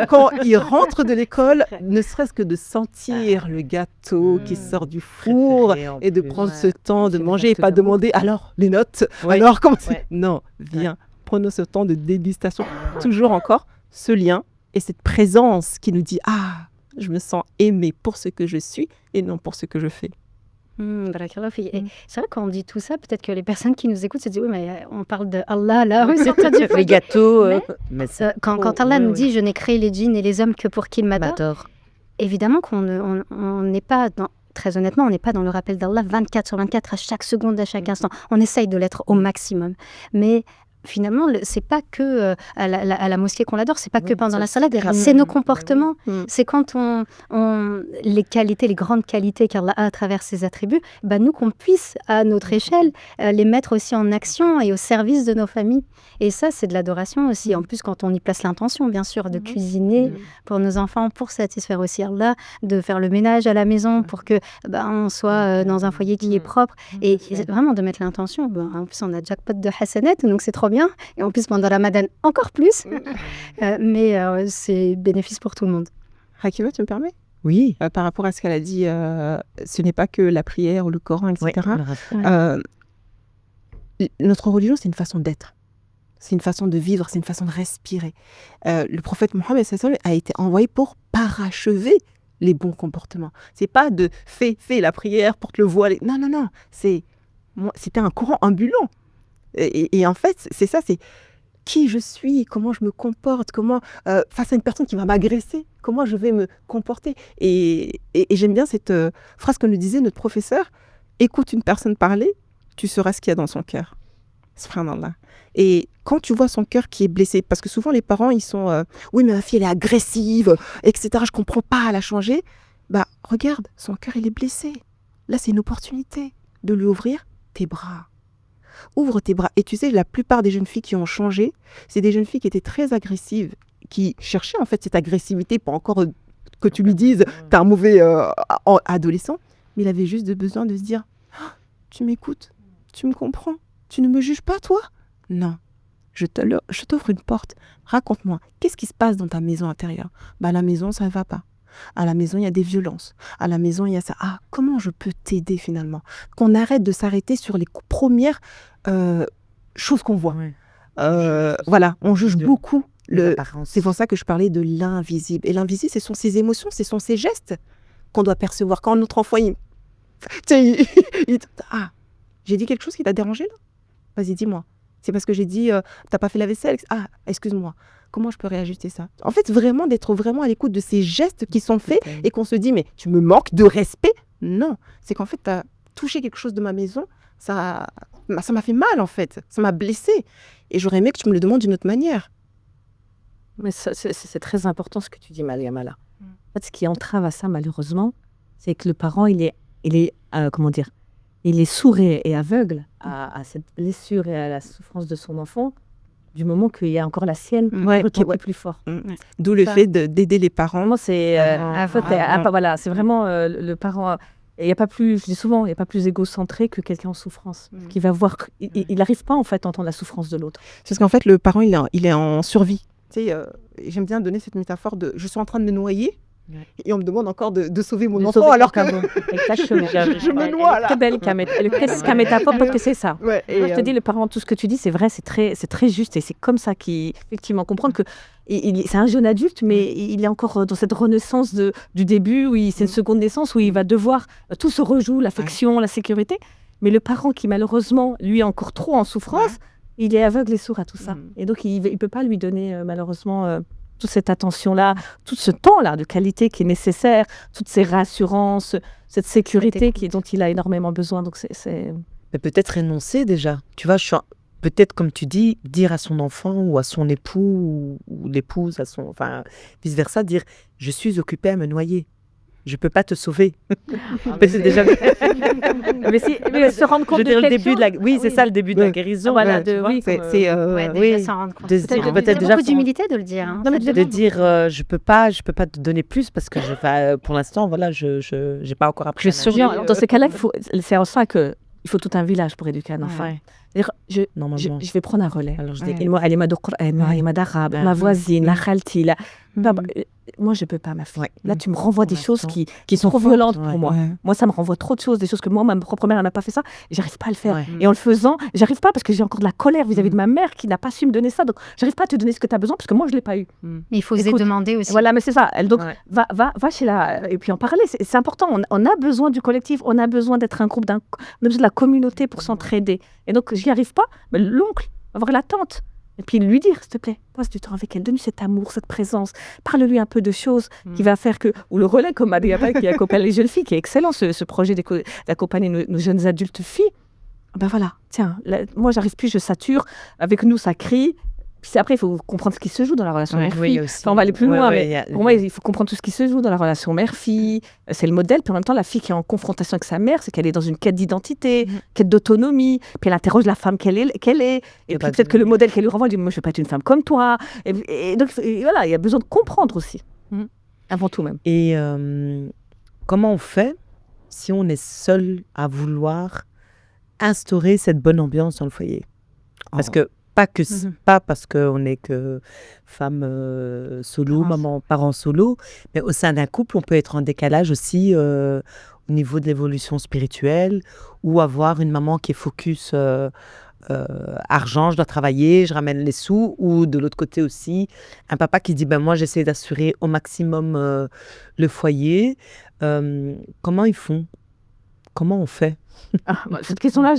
quand ils rentrent de l'école, ne serait-ce que de sentir le gâteau qui sort du four et de prendre ce temps de manger et pas demander alors les notes, alors comment c'est... Non, viens, prenons ce temps de dégustation. Toujours encore ce lien et cette présence qui nous dit je me sens aimée pour ce que je suis et non pour ce que je fais. C'est vrai qu'on dit tout ça, peut-être que les personnes qui nous écoutent se disent oui mais on parle de Allah là, oui, c'est les gâteaux. Quand Allah nous dit je n'ai créé les djinns et les hommes que pour qu'ils m'adorent, évidemment on n'est pas dans... Très honnêtement, on n'est pas dans le rappel d'Allah 24/24 à chaque seconde, à chaque instant. On essaye de l'être au maximum. Mais finalement, c'est pas que à la mosquée qu'on l'adore, c'est pas que pendant la salade, c'est nos comportements. C'est quand les qualités, les grandes qualités qu'Allah a à travers ses attributs, nous qu'on puisse, à notre échelle, les mettre aussi en action et au service de nos familles. Et ça, c'est de l'adoration aussi. En plus, quand on y place l'intention, bien sûr, de cuisiner pour nos enfants, pour satisfaire aussi Allah, de faire le ménage à la maison pour que on soit dans un foyer qui est propre. Et vraiment de mettre l'intention. En plus, on a jackpot de hasanat, donc c'est trop bien. Et en plus, pendant Ramadan, encore plus. Mais c'est bénéfice pour tout le monde. Hakima, tu me permets? Oui. Par rapport à ce qu'elle a dit, ce n'est pas que la prière ou le Coran, etc. Notre religion, c'est une façon d'être. C'est une façon de vivre, c'est une façon de respirer. Le prophète Mohammed a été envoyé pour parachever les bons comportements. C'est pas de fais la prière, porte le voile. Non. C'était un courant ambulant. Et en fait, c'est ça, c'est qui je suis, comment je me comporte, comment, face à une personne qui va m'agresser, comment je vais me comporter. Et j'aime bien cette phrase que nous disait notre professeur, écoute une personne parler, tu sauras ce qu'il y a dans son cœur. Subhanallah. Et quand tu vois son cœur qui est blessé, parce que souvent les parents, ils sont, oui, mais ma fille, elle est agressive, etc., je ne comprends pas à la changer. Regarde, son cœur, il est blessé. Là, c'est une opportunité de lui ouvrir tes bras. Ouvre tes bras. Et tu sais, la plupart des jeunes filles qui ont changé, c'est des jeunes filles qui étaient très agressives, qui cherchaient en fait cette agressivité, pas encore que tu lui dises, t'es un mauvais adolescent, mais il avait juste besoin de se dire, tu m'écoutes, tu me comprends, tu ne me juges pas, toi? Non, je t'offre une porte. Raconte-moi, qu'est-ce qui se passe dans ta maison intérieure? À la maison, ça ne va pas. À la maison, il y a des violences. À la maison, il y a ça. Comment je peux t'aider finalement? Qu'on arrête de s'arrêter sur les premières choses qu'on voit. Voilà, on juge beaucoup. C'est pour ça que je parlais de l'invisible. Et l'invisible, ce sont ses émotions, ce sont ses gestes qu'on doit percevoir. Quand notre enfant, j'ai dit quelque chose qui t'a dérangé là? Vas-y, dis-moi. C'est parce que j'ai dit, t'as pas fait la vaisselle? Excuse-moi. Comment je peux réajuster ça? En fait, vraiment, d'être vraiment à l'écoute de ces gestes qui sont faits et qu'on se dit, mais tu me manques de respect? Non. C'est qu'en fait, tu as touché quelque chose de ma maison. Ça m'a fait mal, en fait. Ça m'a blessée. Et j'aurais aimé que tu me le demandes d'une autre manière. Mais c'est très important ce que tu dis, Mariama, là. En fait, ce qui entrave à ça, malheureusement, c'est que le parent, il est sourd et aveugle à cette blessure et à la souffrance de son enfant, du moment qu'il y a encore la sienne, qui est plus fort. D'où le fait d'aider les parents. Moi, c'est c'est vraiment le parent. Il n'y a pas plus, je dis souvent, il n'y a pas plus égocentré que quelqu'un en souffrance, qui va voir. Il n'arrive pas en fait à entendre la souffrance de l'autre. Parce qu'en fait, le parent, il est en survie. Tu sais, j'aime bien donner cette métaphore de je suis en train de me noyer. Et on me demande encore de sauver mon enfant alors que je me noie là. Très belle métaphore parce que c'est ça. Ouais, je te dis, le parent, tout ce que tu dis, c'est vrai, c'est très juste et c'est comme ça qu'effectivement comprendre que c'est un jeune adulte, mais il est encore dans cette renaissance du début où c'est une seconde naissance où il va devoir tout se rejoue, l'affection, la sécurité. Mais le parent qui malheureusement lui est encore trop en souffrance, il est aveugle et sourd à tout ça. Et donc il peut pas lui donner malheureusement toute cette attention-là, tout ce temps-là de qualité qui est nécessaire, toutes ces rassurances, cette sécurité dont il a énormément besoin. Donc c'est... Mais peut-être énoncer déjà. Tu vois, peut-être, comme tu dis, dire à son enfant ou à son époux ou l'épouse, enfin, vice-versa, dire « Je suis occupée à me noyer. Je ne peux pas te sauver. » C'est déjà... mais se rendre compte le début de la... Oui, c'est ça le début de la guérison. Voilà, déjà s'en rendre compte. Peut-être déjà beaucoup d'humilité de le dire. Hein. De dire je peux pas te donner plus parce que pour l'instant, voilà, je n'ai pas encore appris. Dans ces cas-là, c'est en ça qu'il faut tout un village pour éduquer un enfant. Je vais prendre un relais. Alors je dis, ma voisine, la khalti, moi, je ne peux pas, ma fille. Là, tu me renvoies des choses qui sont trop violentes pour moi. Moi, ça me renvoie trop de choses, des choses que moi, ma propre mère n'a pas fait ça, et j'arrive pas à le faire. Et en le faisant, j'arrive pas parce que j'ai encore de la colère vis-à-vis de ma mère qui n'a pas su me donner ça. Donc, j'arrive pas à te donner ce que tu as besoin parce que moi, je l'ai pas eu. Mais il faut oser demander aussi. Voilà, mais c'est ça. Donc, va chez la... Et puis en parler, c'est important. On a besoin du collectif, on a besoin d'être un groupe, on a besoin de la communauté pour s'entraider. Et donc, j'y arrive pas, mais l'oncle, avoir la tante, Et puis lui dire, s'il te plaît, passe du temps avec elle, donne-lui cet amour, cette présence, parle-lui un peu de choses qui va faire que... Ou le relais, comme Mariapa qui accompagne les jeunes filles, qui est excellent, ce projet d'accompagner nos jeunes adultes filles. Ben voilà, tiens, moi j'arrive plus, je sature, avec nous ça crie. Puis après, il faut comprendre ce qui se joue dans la relation mère-fille. Enfin, on va aller plus loin, mais pour moi, il faut comprendre tout ce qui se joue dans la relation mère-fille. C'est le modèle. Puis en même temps, la fille qui est en confrontation avec sa mère, c'est qu'elle est dans une quête d'identité, quête d'autonomie. Puis elle interroge la femme qu'elle est. Et puis peut-être que le modèle qu'elle lui renvoie, elle dit, moi, je ne veux pas être une femme comme toi. Et donc, voilà, il y a besoin de comprendre aussi, avant tout même. Et comment on fait si on est seul à vouloir instaurer cette bonne ambiance dans le foyer? Parce que pas parce qu'on n'est que femme solo, maman, parent solo, mais au sein d'un couple, on peut être en décalage aussi au niveau de l'évolution spirituelle ou avoir une maman qui est focus argent, je dois travailler, je ramène les sous, ou de l'autre côté aussi, un papa qui dit moi j'essaie d'assurer au maximum le foyer. Comment ils font? Comment on fait? Cette question-là,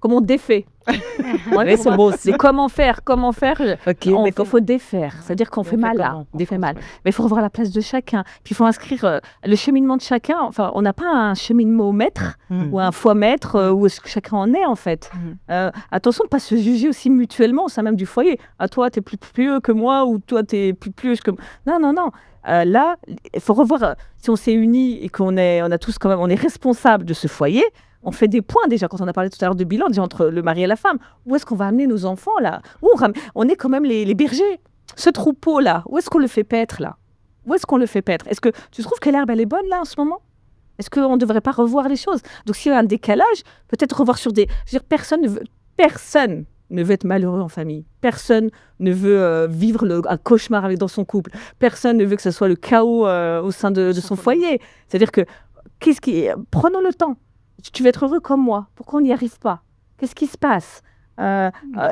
comment on défait? C'est beau aussi. Comment faire? Il faut défaire. C'est-à-dire qu'on fait mal là. On fait mal. Mais il faut revoir la place de chacun. Puis il faut inscrire le cheminement de chacun. Enfin, on n'a pas un cheminement au mètre ou un fois mètre où est-ce que chacun en est en fait. Attention de ne pas se juger aussi mutuellement au sein même du foyer. Toi, tu es plus pieux que moi ou toi, tu es plus pieux que moi. Non. Là, il faut revoir, si on s'est unis et on a tous quand même, on est responsable de ce foyer, on fait des points déjà, quand on a parlé tout à l'heure de bilan, déjà entre le mari et la femme. Où est-ce qu'on va amener nos enfants là? On est quand même les bergers. Ce troupeau-là, où est-ce qu'on le fait paître là? Où est-ce qu'on le fait paître? Est-ce que tu trouves que l'herbe, elle est bonne là en ce moment? Est-ce qu'on ne devrait pas revoir les choses? Donc s'il y a un décalage, peut-être revoir sur des... Je veux dire, personne ne veut être malheureux en famille. Personne ne veut vivre un cauchemar dans son couple. Personne ne veut que ce soit le chaos au sein de son foyer. C'est-à-dire que, prenons le temps. Tu veux être heureux comme moi. Pourquoi on n'y arrive pas? Qu'est-ce qui se passe?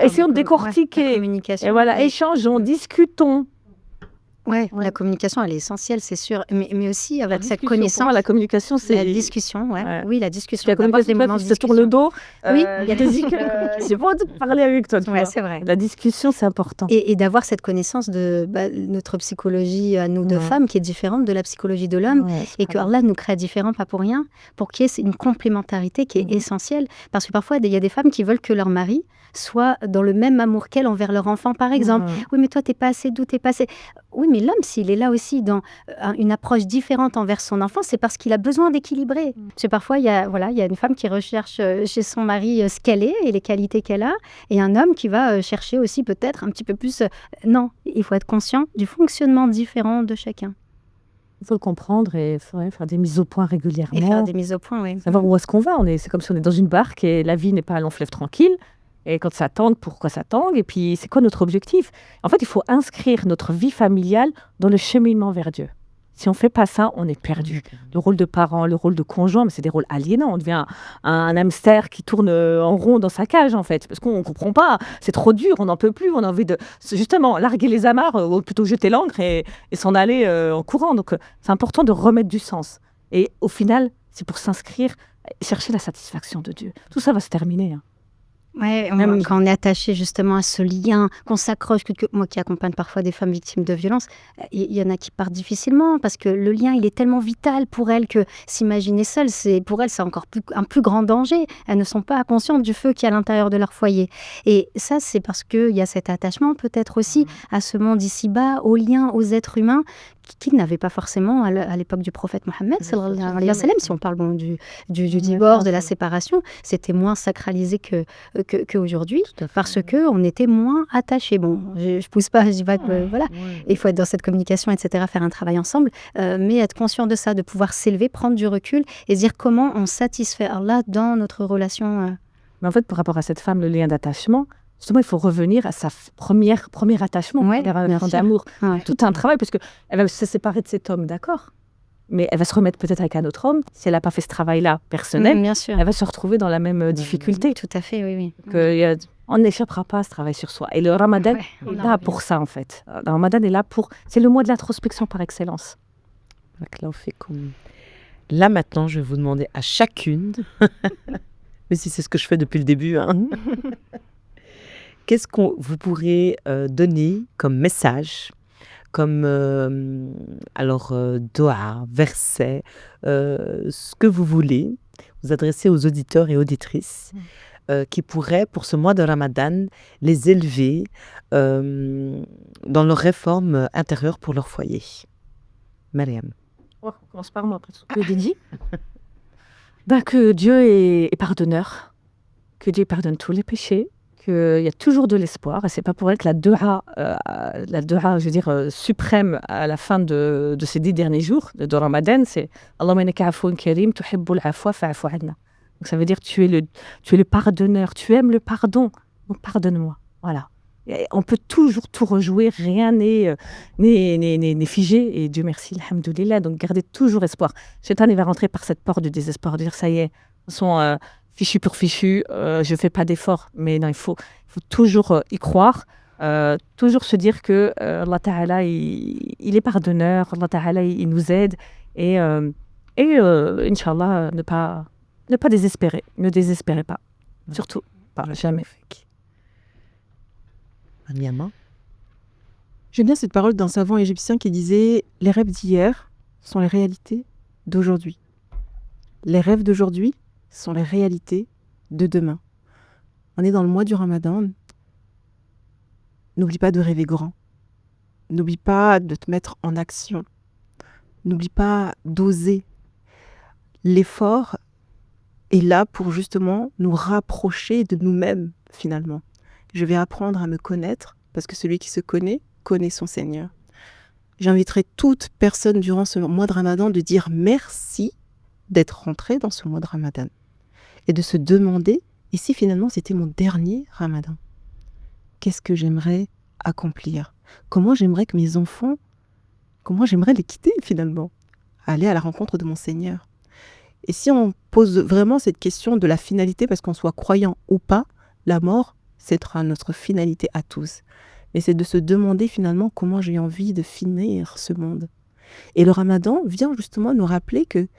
Essayons de décortiquer. Communication. Et voilà, échangeons, discutons. La communication, elle est essentielle, c'est sûr. Mais aussi avec cette connaissance. La communication, c'est... La discussion, Oui, la discussion. La communication, c'est sur le dos. Oui, il y a des... C'est bon de parler avec toi. C'est vrai. La discussion, c'est important. Et d'avoir cette connaissance de notre psychologie à nous de femmes, qui est différente de la psychologie de l'homme. Et que Allah nous crée différents, pas pour rien, pour qu'il y ait une complémentarité qui est essentielle. Parce que parfois, il y a des femmes qui veulent que leur mari soit dans le même amour qu'elle envers leur enfant, par exemple. Oui, mais toi, t'es pas assez doux, t'es pas assez... Oui, mais l'homme, s'il est là aussi dans une approche différente envers son enfant, c'est parce qu'il a besoin d'équilibrer. Parce que parfois, il y a une femme qui recherche chez son mari ce qu'elle est et les qualités qu'elle a, et un homme qui va chercher aussi peut-être un petit peu plus... Non, il faut être conscient du fonctionnement différent de chacun. Il faut le comprendre et faire des mises au point régulièrement. Et faire des mises au point, oui. Savoir où est-ce qu'on va. C'est comme si on est dans une barque et la vie n'est pas un long fleuve tranquille. Et quand ça tangue, pourquoi ça tangue? Et puis, c'est quoi notre objectif? En fait, il faut inscrire notre vie familiale dans le cheminement vers Dieu. Si on ne fait pas ça, on est perdu. Le rôle de parent, le rôle de conjoint, mais c'est des rôles aliénants. On devient un hamster qui tourne en rond dans sa cage, en fait. Parce qu'on ne comprend pas. C'est trop dur, on n'en peut plus. On a envie de, justement, larguer les amarres, ou plutôt jeter l'ancre et s'en aller en courant. Donc, c'est important de remettre du sens. Et au final, c'est pour s'inscrire, chercher la satisfaction de Dieu. Tout ça va se terminer. Ouais, même quand on est attaché justement à ce lien, qu'on s'accroche, moi qui accompagne parfois des femmes victimes de violences, il y en a qui partent difficilement parce que le lien, il est tellement vital pour elles que s'imaginer seule, pour elles, c'est encore un plus grand danger. Elles ne sont pas conscientes du feu qui est à l'intérieur de leur foyer. Et ça, c'est parce qu'il y a cet attachement peut-être aussi à ce monde ici-bas, aux liens, aux êtres humains, qu'ils n'avaient pas forcément à l'époque du prophète Mohammed, sallallahu alayhi wa sallam. Si on parle du divorce, de la séparation, c'était moins sacralisé qu'aujourd'hui, parce qu'on était moins attachés. Bon, je ne pousse pas, je dis pas que voilà, il faut être dans cette communication, etc., faire un travail ensemble, mais être conscient de ça, de pouvoir s'élever, prendre du recul et se dire comment on satisfait Allah dans notre relation. Mais en fait, par rapport à cette femme, le lien d'attachement, justement, il faut revenir à sa premier attachement, d'amour. Tout un travail, parce qu'elle va se séparer de cet homme, d'accord, mais elle va se remettre peut-être avec un autre homme. Si elle n'a pas fait ce travail-là personnel, bien sûr. Elle va se retrouver dans la même difficulté. Tout à fait, oui. On n'échappera pas à ce travail sur soi. Et le Ramadan est là pour ça, en fait. Le Ramadan est là pour... C'est le mois de l'introspection par excellence. Là, maintenant, je vais vous demander à chacune, mais si c'est ce que je fais depuis le début, qu'est-ce que vous pourrez donner comme message, comme doha, verset, ce que vous voulez, vous adresser aux auditeurs et auditrices qui pourraient, pour ce mois de Ramadan, les élever dans leur réforme intérieure pour leur foyer. Mariam. On commence par moi, après tout. Que dit que Dieu est pardonneur, que Dieu pardonne tous les péchés, qu'il y a toujours de l'espoir, et c'est pas pour rien que la doha, je veux dire, suprême à la fin de ces 10 derniers jours de Ramadan, c'est Allahumma innaka afoun karim tuhibbul afwa fa'fu anna. Donc ça veut dire tu es le pardonneur, tu aimes le pardon, donc pardonne-moi. Voilà. Et on peut toujours tout rejouer, rien n'est figé, et Dieu merci, alhamdoulilah, donc gardez toujours espoir. Shaitan, il va rentrer par cette porte du désespoir, dire ça y est, de toute façon, fichu pour fichu, je fais pas d'effort, mais non, il faut toujours y croire, toujours se dire que Allah Ta'ala, il est pardonneur, Allah Ta'ala, il nous aide, et Inch'Allah, ne pas désespérer, ne désespérez pas, surtout pas, jamais. J'aime bien cette parole d'un savant égyptien qui disait « Les rêves d'hier sont les réalités d'aujourd'hui. Les rêves d'aujourd'hui sont les réalités de demain. » On est dans le mois du Ramadan. N'oublie pas de rêver grand. N'oublie pas de te mettre en action. N'oublie pas d'oser. L'effort est là pour justement nous rapprocher de nous-mêmes finalement. Je vais apprendre à me connaître parce que celui qui se connaît son Seigneur. J'inviterai toute personne durant ce mois de Ramadan de dire merci d'être rentré dans ce mois de Ramadan et de se demander, et si finalement c'était mon dernier Ramadan, qu'est-ce que j'aimerais accomplir? Comment j'aimerais que mes enfants, comment j'aimerais les quitter finalement? Aller à la rencontre de mon Seigneur. Et si on pose vraiment cette question de la finalité, parce qu'on soit croyant ou pas, la mort, c'est notre finalité à tous. Mais c'est de se demander finalement comment j'ai envie de finir ce monde. Et le Ramadan vient justement nous rappeler que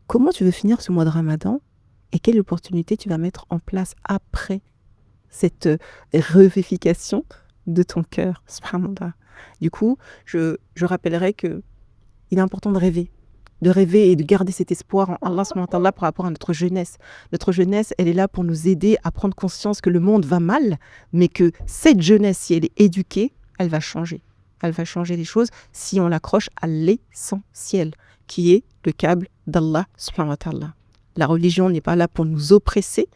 comment tu veux finir ce mois de Ramadan et quelle opportunité tu vas mettre en place après cette revivification de ton cœur. Subhanallah. Du coup, je rappellerai qu'il est important de rêver et de garder cet espoir en Allah subhanahu wa ta'ala par rapport à notre jeunesse. Notre jeunesse, elle est là pour nous aider à prendre conscience que le monde va mal, mais que cette jeunesse, si elle est éduquée, elle va changer. Elle va changer les choses si on l'accroche à l'essentiel, qui est le câble d'Allah subhanahu wa ta'ala. La religion n'est pas là pour nous oppresser,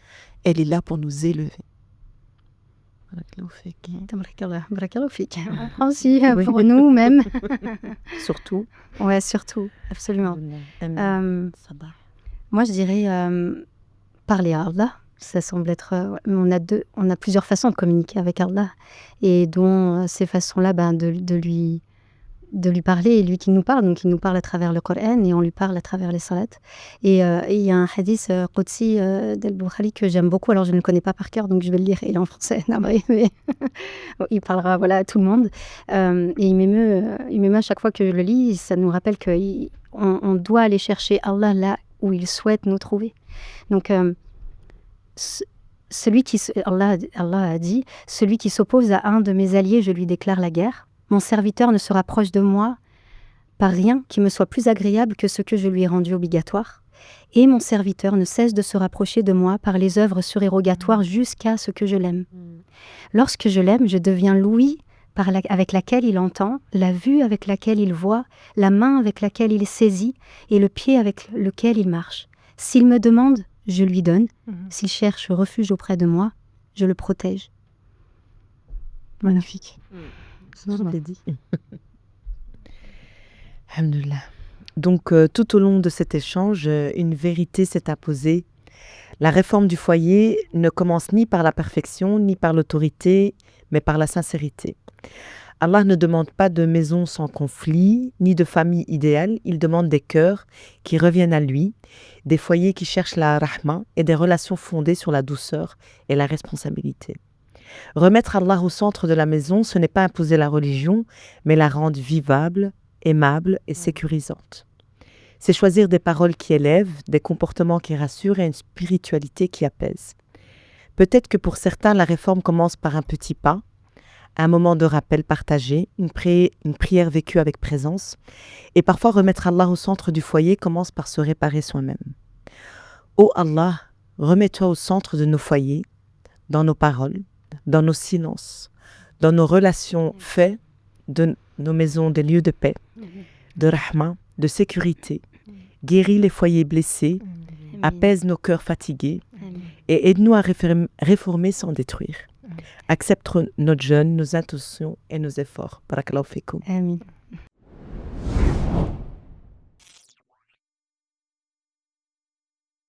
elle est là pour nous élever. Aussi, pour nous même. Surtout. Ouais, surtout, absolument. Moi, je dirais parler à Allah. Ça semble être. On a plusieurs façons de communiquer avec Allah, et dont ces façons-là, de lui parler, et lui qui nous parle, donc il nous parle à travers le Coran et on lui parle à travers les salats. Et il y a un hadith Qudsi d'Al-Bukhari que j'aime beaucoup, alors je ne le connais pas par cœur, donc je vais le lire, il est en français, mais il parlera à tout le monde. Et il m'émeut à chaque fois que je le lis, ça nous rappelle qu'on doit aller chercher Allah là où il souhaite nous trouver. Donc, Allah a dit, celui qui s'oppose à un de mes alliés, je lui déclare la guerre. Mon serviteur ne se rapproche de moi par rien qui me soit plus agréable que ce que je lui ai rendu obligatoire. Et mon serviteur ne cesse de se rapprocher de moi par les œuvres surérogatoires jusqu'à ce que je l'aime. Lorsque je l'aime, je deviens l'ouïe avec laquelle il entend, la vue avec laquelle il voit, la main avec laquelle il saisit et le pied avec lequel il marche. S'il me demande, je lui donne. S'il cherche refuge auprès de moi, je le protège. Magnifique. Je l'ai dit. Alhamdoulilah. Donc, tout au long de cet échange, une vérité s'est imposée. La réforme du foyer ne commence ni par la perfection, ni par l'autorité, mais par la sincérité. Allah ne demande pas de maison sans conflit, ni de famille idéale. Il demande des cœurs qui reviennent à lui, des foyers qui cherchent la rahma et des relations fondées sur la douceur et la responsabilité. Remettre Allah au centre de la maison, ce n'est pas imposer la religion, mais la rendre vivable, aimable et sécurisante. C'est choisir des paroles qui élèvent, des comportements qui rassurent et une spiritualité qui apaise. Peut-être que pour certains, la réforme commence par un petit pas, un moment de rappel partagé, une prière vécue avec présence. Et parfois, remettre Allah au centre du foyer commence par se réparer soi-même. Ô Allah, remets-toi au centre de nos foyers, dans nos paroles, dans nos silences, dans nos relations faites de nos maisons des lieux de paix, de rahma, de sécurité. Guéris les foyers blessés, apaise nos cœurs fatigués et aide-nous à réformer sans détruire. Accepte notre jeûne, nos intentions et nos efforts. Barakallahu fikoum. Amin.